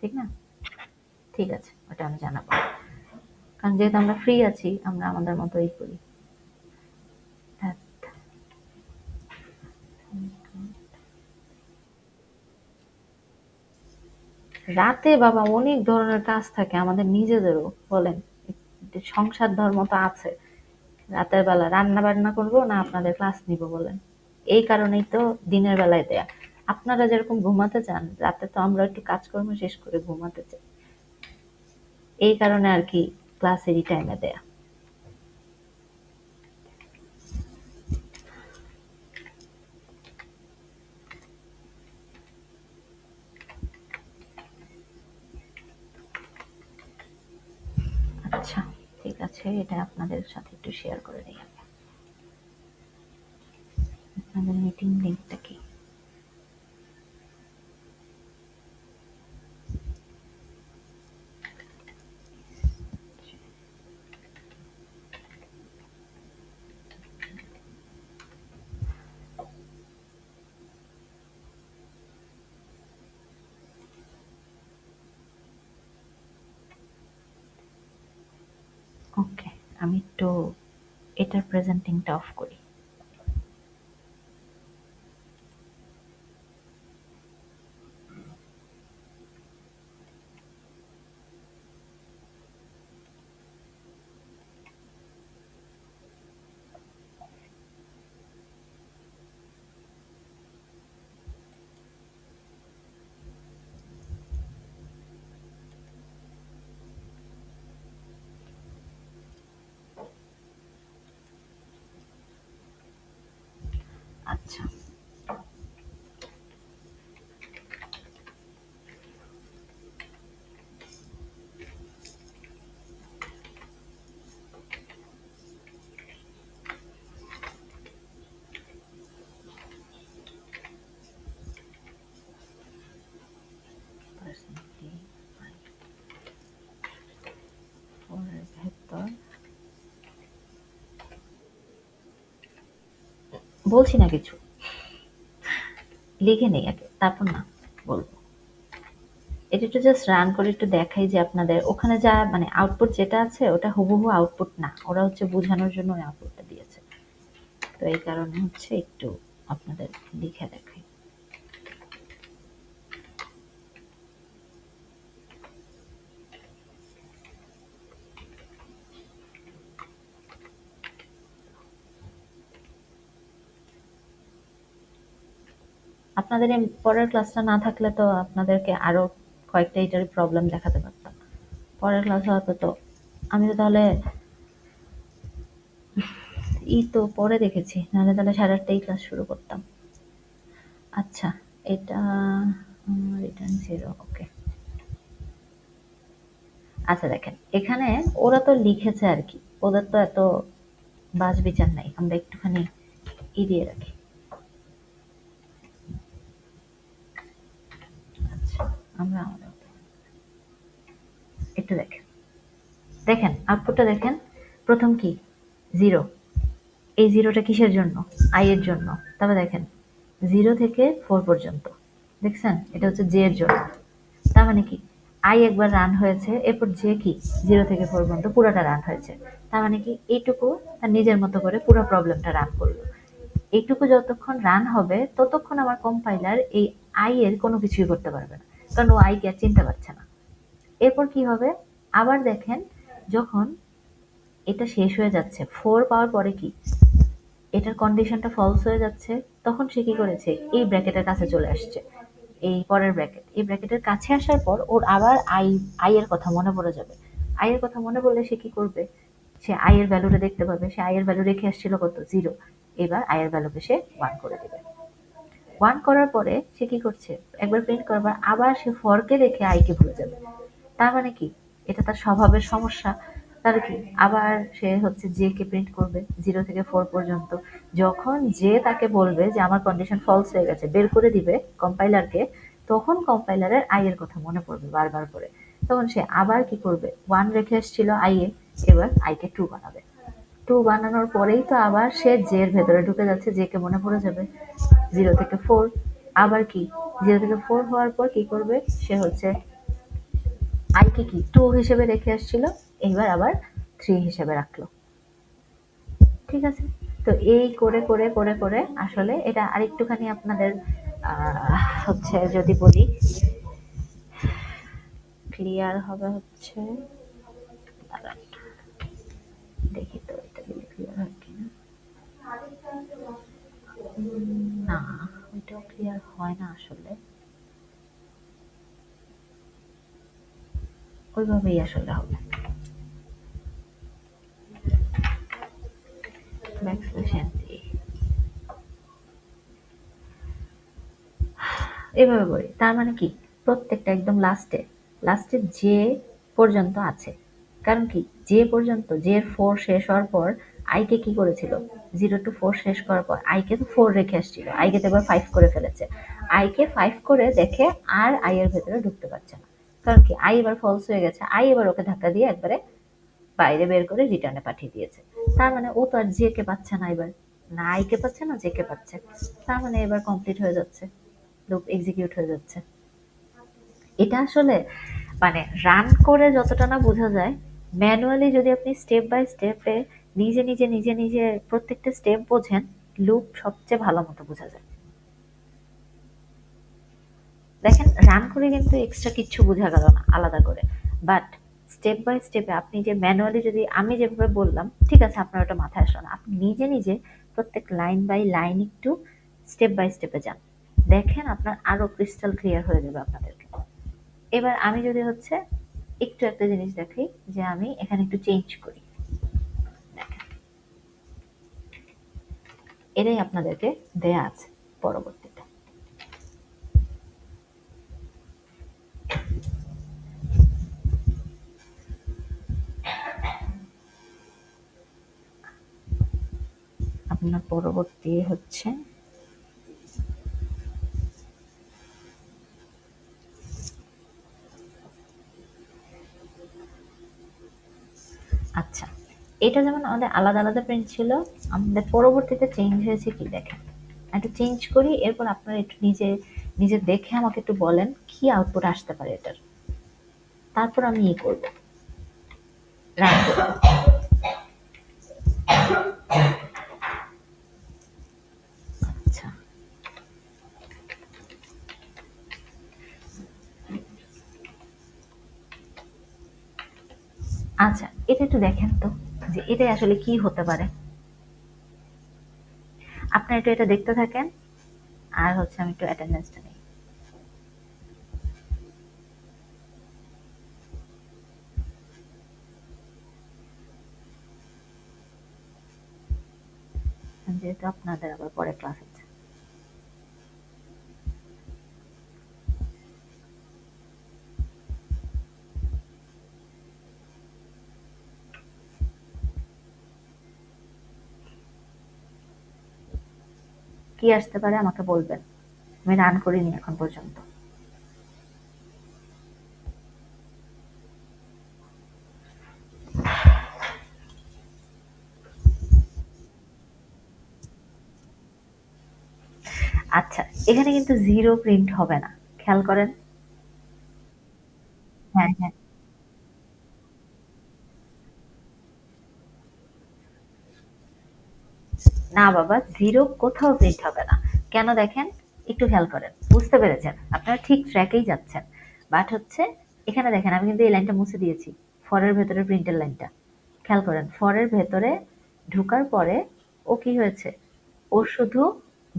[SPEAKER 1] ঠিক না? ঠিক আছে, ওটা আমি জানাবো। কারণ যেহেতু আমরা ফ্রি আছি আমরা আমাদের মতোই করি। হ্যাঁ, রাতে বাবা অনেক ধরনের কাজ থাকে আমাদের নিজেদেরও, বলেন সংসার ধর্ম তো আছে। রাতের বেলা রান্না বান্না করবো না আপনাদের ক্লাস নিব বলেন? এই কারণেই তো দিনের বেলায় দেয়া। আপনারা যেরকম ঘুমাতে চান, রাতে তো আমরা একটু কাজকর্ম শেষ করে ঘুমাতে চাই। এই কারণে আর কি ক্লাসেরই টাইমে দেয়া। আচ্ছা ঠিক আছে, এটা আপনাদের সাথে একটু শেয়ার করে নিই আমি। আপনাদের মিটিং লিঙ্কটা কি? ওকে, আমি একটু এটার প্রেজেন্টিংটা অফ করি। আচ্ছা, পার্সেন্টলি ফোরের ভেতর বলছি না কিছু, লিখে নেই আগে তারপর না বলবো। এটা একটু জাস্ট রান করে একটু দেখাই যে আপনাদের ওখানে যা মানে আউটপুট যেটা আছে ওটা হুবহু আউটপুট না, ওরা হচ্ছে বোঝানোর জন্য ওই আউটপুটটা দিয়েছে। তো এই কারণে হচ্ছে একটু আপনাদের লিখে দেখাই। আপনাদের এই পরের ক্লাসটা না থাকলে তো আপনাদেরকে আরো কয়েকটা এটার প্রবলেম দেখাতে পারতাম। পরের ক্লাস হয়তো তো আমি তো তাহলে তো পরে দেখেছি, নাহলে তাহলে 8:30টায় ক্লাস শুরু করতাম। আচ্ছা, এটা রিটার্ন জিরো, ওকে। আচ্ছা দেখেন, এখানে ওরা তো লিখেছে আর কি, ওদের তো এত বাজ বিচার নাই, আমরা একটুখানি দিয়ে রাখি। আচ্ছা, আমরা আমাদের একটু দেখেন, দেখেন আউটপুটটা দেখেন। প্রথম কি? জিরো। এই জিরোটা কিসের জন্য? আই এর জন্য। তবে দেখেন 0 থেকে 4 পর্যন্ত, দেখছেন এটা হচ্ছে জে এর জন্য। তার মানে কি আই একবার রান হয়েছে, এরপর জে কি 0 থেকে 4 পর্যন্ত পুরোটা রান হয়েছে। তার মানে কি এইটুকু তার নিজের মতো করে পুরো প্রবলেমটা রান করলো। এইটুকু যতক্ষণ রান হবে ততক্ষণ আমার কম্পাইলার এই আই এর কোনো কিছুই করতে পারবে না, কারণ ও আই কে আর চিনতে পারছে না। এরপর কি হবে? আবার দেখেন, যখন এটা শেষ হয়ে যাচ্ছে 4 পাওয়ার পরে কি এটার কন্ডিশনটা ফলস হয়ে যাচ্ছে, তখন সে কি করেছে এই ব্র্যাকেটের কাছে চলে আসছে। এই পরের ব্র্যাকেট, এই ব্র্যাকেটের কাছে আসার পর ওর আবার আই এর কথা মনে পড়ে যাবে। আই এর কথা মনে পড়লে সে কি করবে? সে আই এর ভ্যালুটা দেখতে পাবে, সে আই এর ভ্যালু রেখে আসছিল কত? 0। এবার আই এর ভ্যালুকে সে 1 করে দেবে। 1 করার পরে সে কি করছে? একবার প্রিন্ট করবার আবার সে ফরকে রেখে আই কে ভুলে যাবে। তার মানে কি এটা তার স্বভাবের সমস্যা। তাহলে কি আবার সে হচ্ছে জে কে প্রিন্ট করবে 0 থেকে 4 পর্যন্ত। যখন জে তাকে বলবে যে আমার কন্ডিশন ফলস হয়ে গেছে, বের করে দিবে কম্পাইলারকে, তখন কম্পাইলারের আই এর কথা মনে পড়বে বারবার করে। তখন সে আবার কি করবে, 1 রেখে এসেছিল আই এ, এবার আই কে 2 বানাবে। 2 বানানোর পরেই তো আবার সে জে এর ভেতরে ঢুকে যাচ্ছে, জে কে মনে পড়ে যাবে 0 থেকে 4। আবার কি 0 থেকে 4 হওয়ার পর কি করবে, সে হচ্ছে আই কে কি 2 হিসেবে রেখে আসছিল, এইবার আবার 3 হিসেবে রাখলো। ঠিক আছে? তো এই করে করে করে করে আসলে এটা আরেকটুখানি আপনাদের হচ্ছে যদি বলি ক্লিয়ার হবে হচ্ছে, দাঁড়ান দেখি তো এটা দিলে ক্লিয়ার হয় কিনা। না, ওইটাও ক্লিয়ার হয় না আসলে, ওইভাবেই আসলে হবে। ব্যাকস্ল্যাশ এন দিয়ে এভাবে করি। তার মানে কি প্রত্যেকটা একদম লাস্টে, লাস্টে যে পর্যন্ত আছে। কারণ কি যে পর্যন্ত যে এর 4 শেষ হওয়ার পর আইকে কি করেছিল, 0 টু 4 শেষ করার পর আইকে তো 4 রেখে আসছিল, আইকে তো এবার 5 করে ফেলেছে। আইকে 5 করে দেখে আর আই এর ভেতরে ঢুকতে পারছে না। কারণ কি আই এবার ফলস হয়ে গেছে, আই এবার ওকে ধাক্কা দিয়ে একবারে বাইরে বের করে রিটার্নে পাঠিয়ে দিয়েছে। তার মানে ও তো আর জে কে পাচ্ছে না, এবার না আই কে পাচ্ছে না জে কে পাচ্ছে। তার মানে এবার কমপ্লিট হয়ে যাচ্ছে, লুপ এক্সিকিউট হয়ে যাচ্ছে। এটা আসলে মানে রান করে যতটা না বোঝা যায়, ম্যানুয়ালি যদি আপনি স্টেপ বাই স্টেপে নিজে নিজে নিজে নিজে প্রত্যেকটা স্টেপ বোঝেন, লুপ সবচেয়ে ভালো মতো বোঝা যায়। দেখেন রান করে কিন্তু এক্সট্রা কিচ্ছু বোঝা গেল না আলাদা করে, বাট স্টেপ বাই স্টেপে আপনি যে ম্যানুয়ালি যদি আমি যেভাবে বললাম, ঠিক আছে আপনার ওটা মাথায় আসলো না, আপনি নিজে নিজে প্রত্যেক লাইন বাই লাইন একটু স্টেপ বাই স্টেপে যান, দেখেন আপনার আরো ক্রিস্টাল ক্লিয়ার হয়ে যাবে আপনাদেরকে। এবার আমি যদি হচ্ছে একটু একটা জিনিস দেখি, যে আমি এখানে একটু চেঞ্জ করি, দেখেন এটাই আপনাদেরকে দেয়া আছে পরবর্তীতে। আপনার পরবর্তী হচ্ছে আচ্ছা, এটা যেমন আমাদের আলাদা আলাদা প্রিন্ট ছিল, আমাদের পরবর্তীতে চেঞ্জ হয়েছে কি দেখেন। একটু চেঞ্জ করি, এরপর আপনারা একটু নিজে নিজে দেখে আমাকে একটু বলেন কি আউটপুট আসতে পারে এটার, তারপর আমি ই করবো, রান করবো। আচ্ছা আচ্ছা, এটা একটু দেখেন তো যে এটাই আসলে কি হতে পারে। আপনারা একটু এটা দেখতে থাকেন, আর হচ্ছে আমি একটু অ্যাটেন্ডেন্সটা নিই। যেহেতু আপনাদের আবার পরে ক্লাস আছে। কি আসতে পারে আমাকে বলবেন, আমি রান করিনি এখন পর্যন্ত। আচ্ছা, এখানে কিন্তু জিরো প্রিন্ট হবে না, খেয়াল করেন। হ্যাঁ হ্যাঁ, না বাবা, জিরো কোথাও প্রিন্ট হবে না। কেন দেখেন, একটু খেয়াল করেন, বুঝতে পেরেছেন আপনারা ঠিক ট্র্যাকেই যাচ্ছেন। বাট হচ্ছে এখানে দেখেন আমি কিন্তু এই লাইনটা মুছে দিয়েছি, ফরের ভেতরে প্রিন্টের লাইনটা। খেয়াল করেন ফরের ভেতরে ঢোকার পরে ও কি হয়েছে, ও শুধু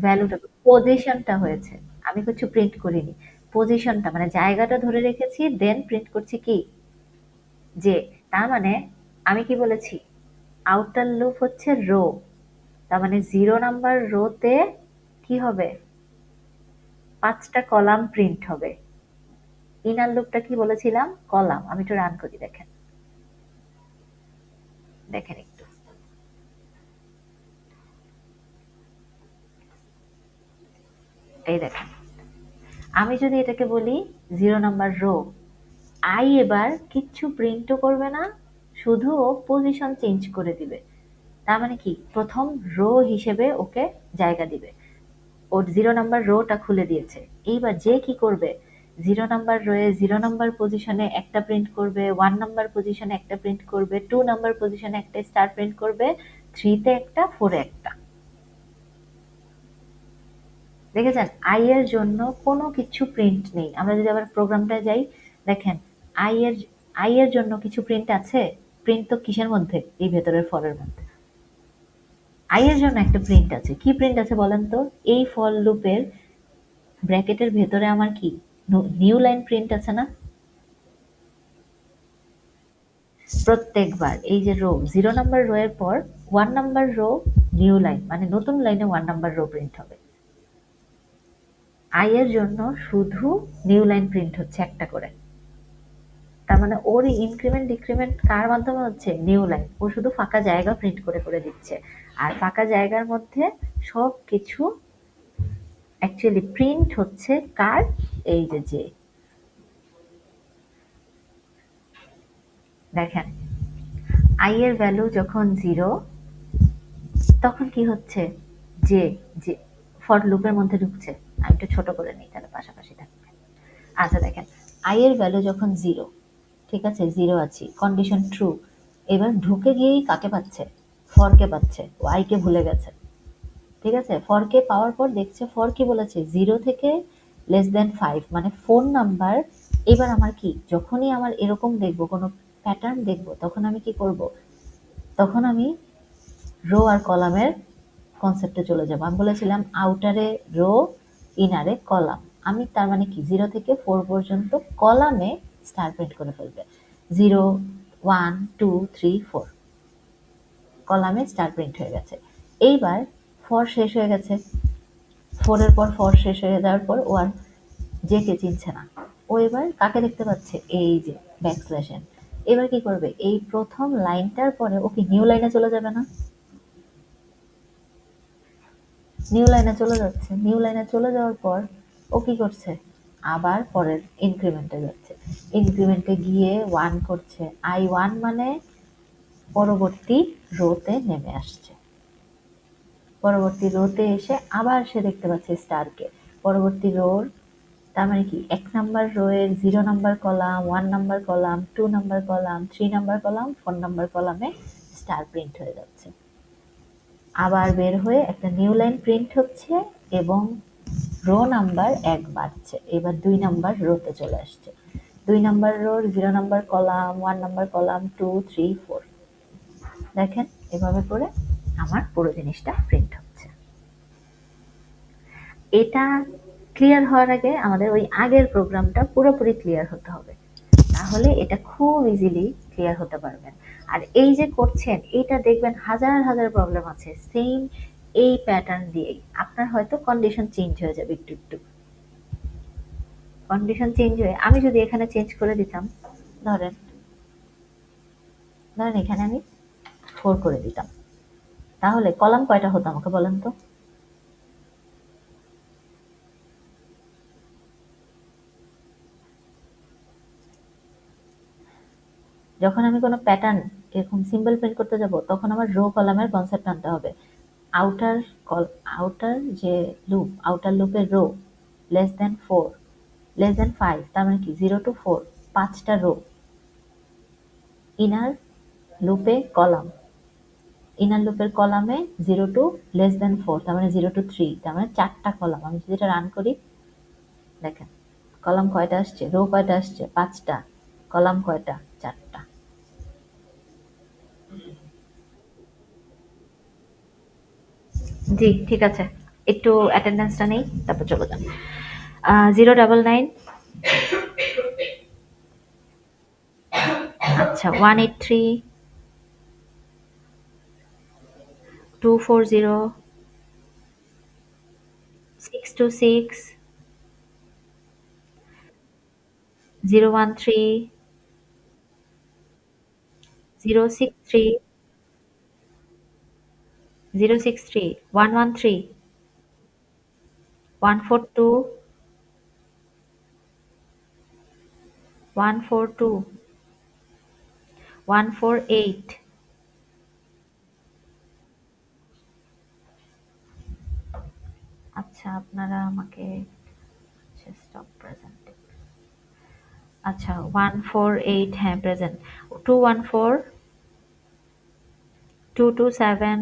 [SPEAKER 1] ভ্যালুটা পজিশনটা হয়েছে, আমি কিছু প্রিন্ট করিনি। পজিশনটা মানে জায়গাটা ধরে রেখেছি, দেন প্রিন্ট করছি কি যে, তার মানে আমি কি বলেছি, আউটার লুপ হচ্ছে রো, তার মানে 0 নাম্বার রোতে কি হবে, 5টা কলাম প্রিন্ট হবে। ইনার লুপটা কি বলেছিলাম, কলাম। আমি একটু রান করি দেখেন। দেখেন একটু, এই দেখেন, আমি যদি এটাকে বলি 0 নাম্বার রো, আই এবার কিচ্ছু প্রিন্টও করবে না, শুধু ও পজিশন চেঞ্জ করে দিবে। তার মানে কি, প্রথম রো হিসেবে ওকে জায়গা দিবে। ওর 0 নাম্বার রোটা খুলে দিয়েছে। এইবার যে কি করবে, 0 নাম্বার রোয়ে 0 নাম্বার পজিশনে একটা প্রিন্ট করবে, 1 নাম্বার পজিশনে একটা প্রিন্ট করবে, 2 নাম্বার পজিশনে একটা স্টার প্রিন্ট করবে, থ্রিতে একটা, ফোরে একটা। দেখেছেন, আই এর জন্য কোনো কিছু প্রিন্ট নেই। আমরা যদি আবার প্রোগ্রামটা যাই, দেখেন, আই এর আই এর জন্য কিছু প্রিন্ট আছে? প্রিন্ট তো কিসের মধ্যে? এই ভেতরের ফরের মধ্যে। আই এর জন্য একটা প্রিন্ট আছে। কি প্রিন্ট আছে বলেন তো? এই ফর লুপের ব্র্যাকেটের ভেতরে আমার কি নিউ লাইন প্রিন্ট আছে না? প্রত্যেকবার এই যে রো, 0 নাম্বার রো এর পর 1 নাম্বার রো, নিউ লাইন মানে নতুন লাইনে 1 নাম্বার রো প্রিন্ট হবে। আই এর জন্য শুধু নিউ লাইন প্রিন্ট হচ্ছে একটা করে। তার মানে ওর ইনক্রিমেন্ট ডিক্রিমেন্ট কার মাধ্যমে হচ্ছে? New line. ও শুধু ফাঁকা জায়গা প্রিন্ট করে করে দিচ্ছে। আর ফাঁকা জায়গার মধ্যে সব কিছু অ্যাকচুয়ালি প্রিন্ট হচ্ছে কার? এই যে দেখেন, আই এর ভ্যালু যখন 0, তখন কি হচ্ছে? যে যে ফর লুপের মধ্যে ঢুকছে। আমি একটু ছোট করে নিই, তাহলে পাশাপাশি থাকবে। আচ্ছা দেখেন, আই এর ভ্যালু যখন 0, ঠিক আছে, 0 আছি, কন্ডিশন ট্রু। এবার ঢুকে গিয়েই কাকে পাচ্ছে? ফরকে পাচ্ছে। ও আইকে ভুলে গেছে। ঠিক আছে, ফরকে পাওয়ার পর দেখছে ফর কি বলেছে, 0 থেকে <5 মানে ফোন নাম্বার। এবার আমার কি, যখনই আমার এরকম দেখবো কোনো প্যাটার্ন দেখবো, তখন আমি কি করব? তখন আমি রো আর কলামের কনসেপ্টে চলে যাবো। আমি বলেছিলাম আউটারে রো, ইনারে কলাম। আমি তার মানে কি, 0 থেকে 4 পর্যন্ত কলামে স্টার প্রিন্ট করে ফেলবে। 0 1 2 3 4 কলামে স্টার প্রিন্ট হয়ে গেছে। এইবার ফর শেষ হয়ে গেছে। ফোরের পর ফর শেষ হয়ে যাওয়ার পর ও আর যে কে চিনছে না। ও এবার কাকে দেখতে পাচ্ছে? এই যে ব্যাকস্ল্যাশ এন। এবার কি করবে? এই প্রথম লাইনটার পরে ও কি নিউ লাইনে চলে যাবে না? নিউ লাইনে চলে যাচ্ছে। নিউ লাইনে চলে যাওয়ার পর ও কি করছে? আবার পরের ইনক্রিমেন্টে যাচ্ছে। ইনক্রিমেন্টে গিয়ে 1 করছে। I1 মানে পরবর্তী রোতে নেমে আসছে। পরবর্তী রোতে এসে আবার সে দেখতে পাচ্ছে স্টারকে। পরবর্তী রোর, তার মানে কি, 1 নাম্বার রো এর 0 number column, 1 number column, 2 number column, 3 number column, 4 number কলামে স্টার প্রিন্ট হয়ে যাচ্ছে। আবার বের হয়ে একটা নিউ লাইন প্রিন্ট হচ্ছে এবং রো নাম্বার 1 বাড়ছে। এবার 2 নাম্বার রোতে চলে আসছে। 2 নাম্বার রোর 0 নাম্বার কলাম, 1 নাম্বার কলাম, 2 3 4। দেখেন, এভাবে করে আমার পুরো জিনিসটা প্রিন্ট হচ্ছে। এটা ক্লিয়ার হওয়ার আগে আমাদের ওই আগের প্রোগ্রামটা পুরোপুরি ক্লিয়ার হতে হবে। তাহলে এটা খুব ইজিলি ক্লিয়ার হতে পারবেন। আর এই যে করছেন, এটা দেখবেন হাজার হাজার প্রবলেম আছে সেম এই প্যাটার্ন দিয়েই। আপনার হয়তো কন্ডিশন চেঞ্জ হয়ে যাবে একটু একটু। কন্ডিশন চেঞ্জ হয়ে আমি যদি এখানে চেঞ্জ করে দিতাম, ধরেন ধরেন এখানে আমি 4 করে দিতাম, তাহলে কলাম কয়টা হতো আমাকে বলেন তো? যখন আমি কোনো প্যাটার্ন এরকম সিম্বল প্রিন্ট করতে যাব, তখন আমার রো কলামের কনসেপ্ট আনতে হবে। আউটার আউটার যে লুপ, আউটার লুপের রো <4 <5, তার মানে কি 0 to 4, 5টা রো। ইনার লুপে কলাম, ইনার লুপের কলামে 0 to <4, তার মানে 0 to 3, তার মানে 4টা কলাম। আমি যদি এটা রান করি, দেখেন কলাম কয়টা আসছে, রো কয়টা আসছে? 5টা। কলাম কয়টা? 4টা। জি, ঠিক আছে। একটু অ্যাটেন্ডেন্সটা নেই, তারপর চলে যান। 099, আচ্ছা, 183, 240, 626, 013, 063, 063 113 142 142 148। আচ্ছা আপনারা আমাকে স্টপ প্রেজেন্ট। আচ্ছা 148, হ্যাঁ প্রেজেন্ট। 214 227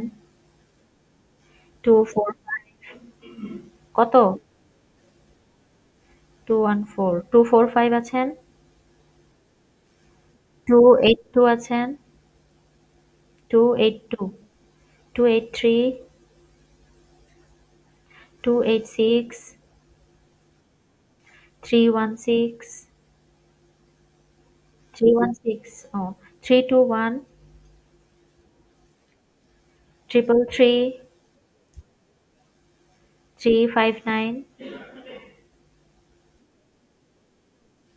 [SPEAKER 1] 245। কত? 214 245 আছেন, 282 আছেন, 282 283 286 316 316, ও 321 333 359।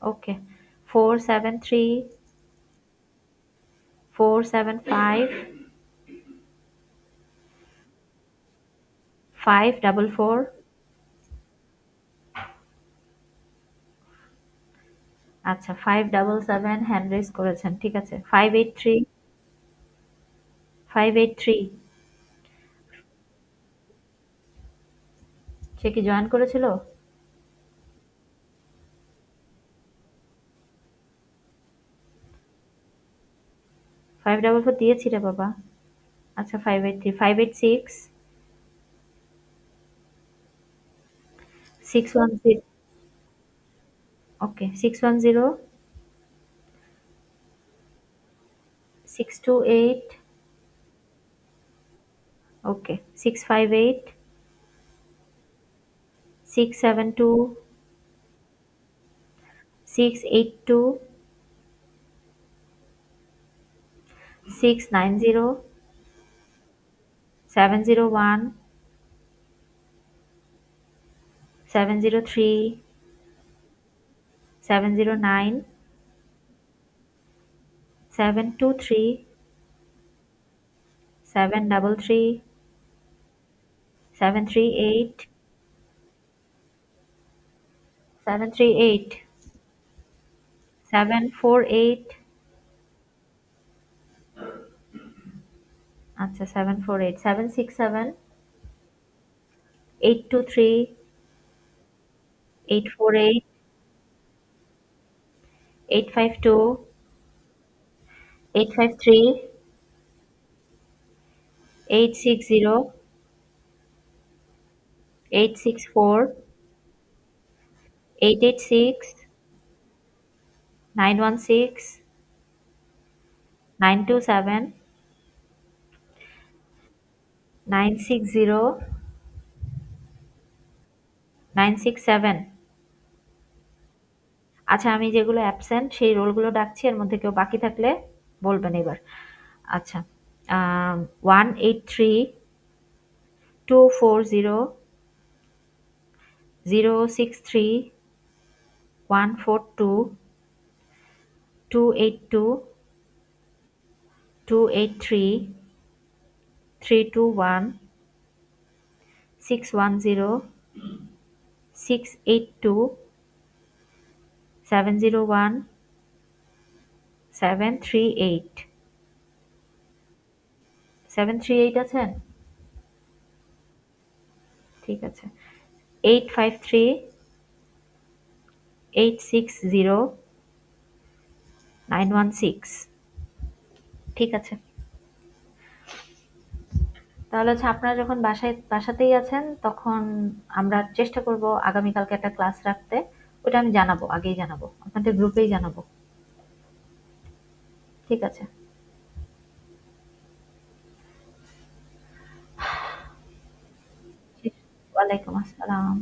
[SPEAKER 1] ওকে 473 475 544। আচ্ছা 577 হ্যান্ড রেজ করেছেন, ঠিক আছে। 583 583। সে কি জয়েন করেছিল? 544 দিয়েছি রে বাবা। আচ্ছা 583 586 610। ওকে 610 628। ওকে 658 672 682 690 701 703 709 723 733 738 738 748। আচ্ছা 748 767 823 848 852 853 860 864 886 916 927 960 967। আচ্ছা আমি যেগুলো অ্যাবসেন্ট সেই রোলগুলো ডাকছি, এর মধ্যে কেউ বাকি থাকলে বলবেন এবার। আচ্ছা 183 240 063 142 282 283 321 610 682 701 738। 738 আছেন? ঠিক আছে। 853 860 916। ঠিক আছে। তাহলে হচ্ছে আপনারা যখন বাসাতেই আছেন তখন আমরা চেষ্টা করব আগামীকালকে একটা ক্লাস রাখতে। ওটা আমি জানাবো, আগেই জানাবো, আপনাদের গ্রুপেই জানাবো। ঠিক আছে। ওয়ালাইকুম আসসালাম।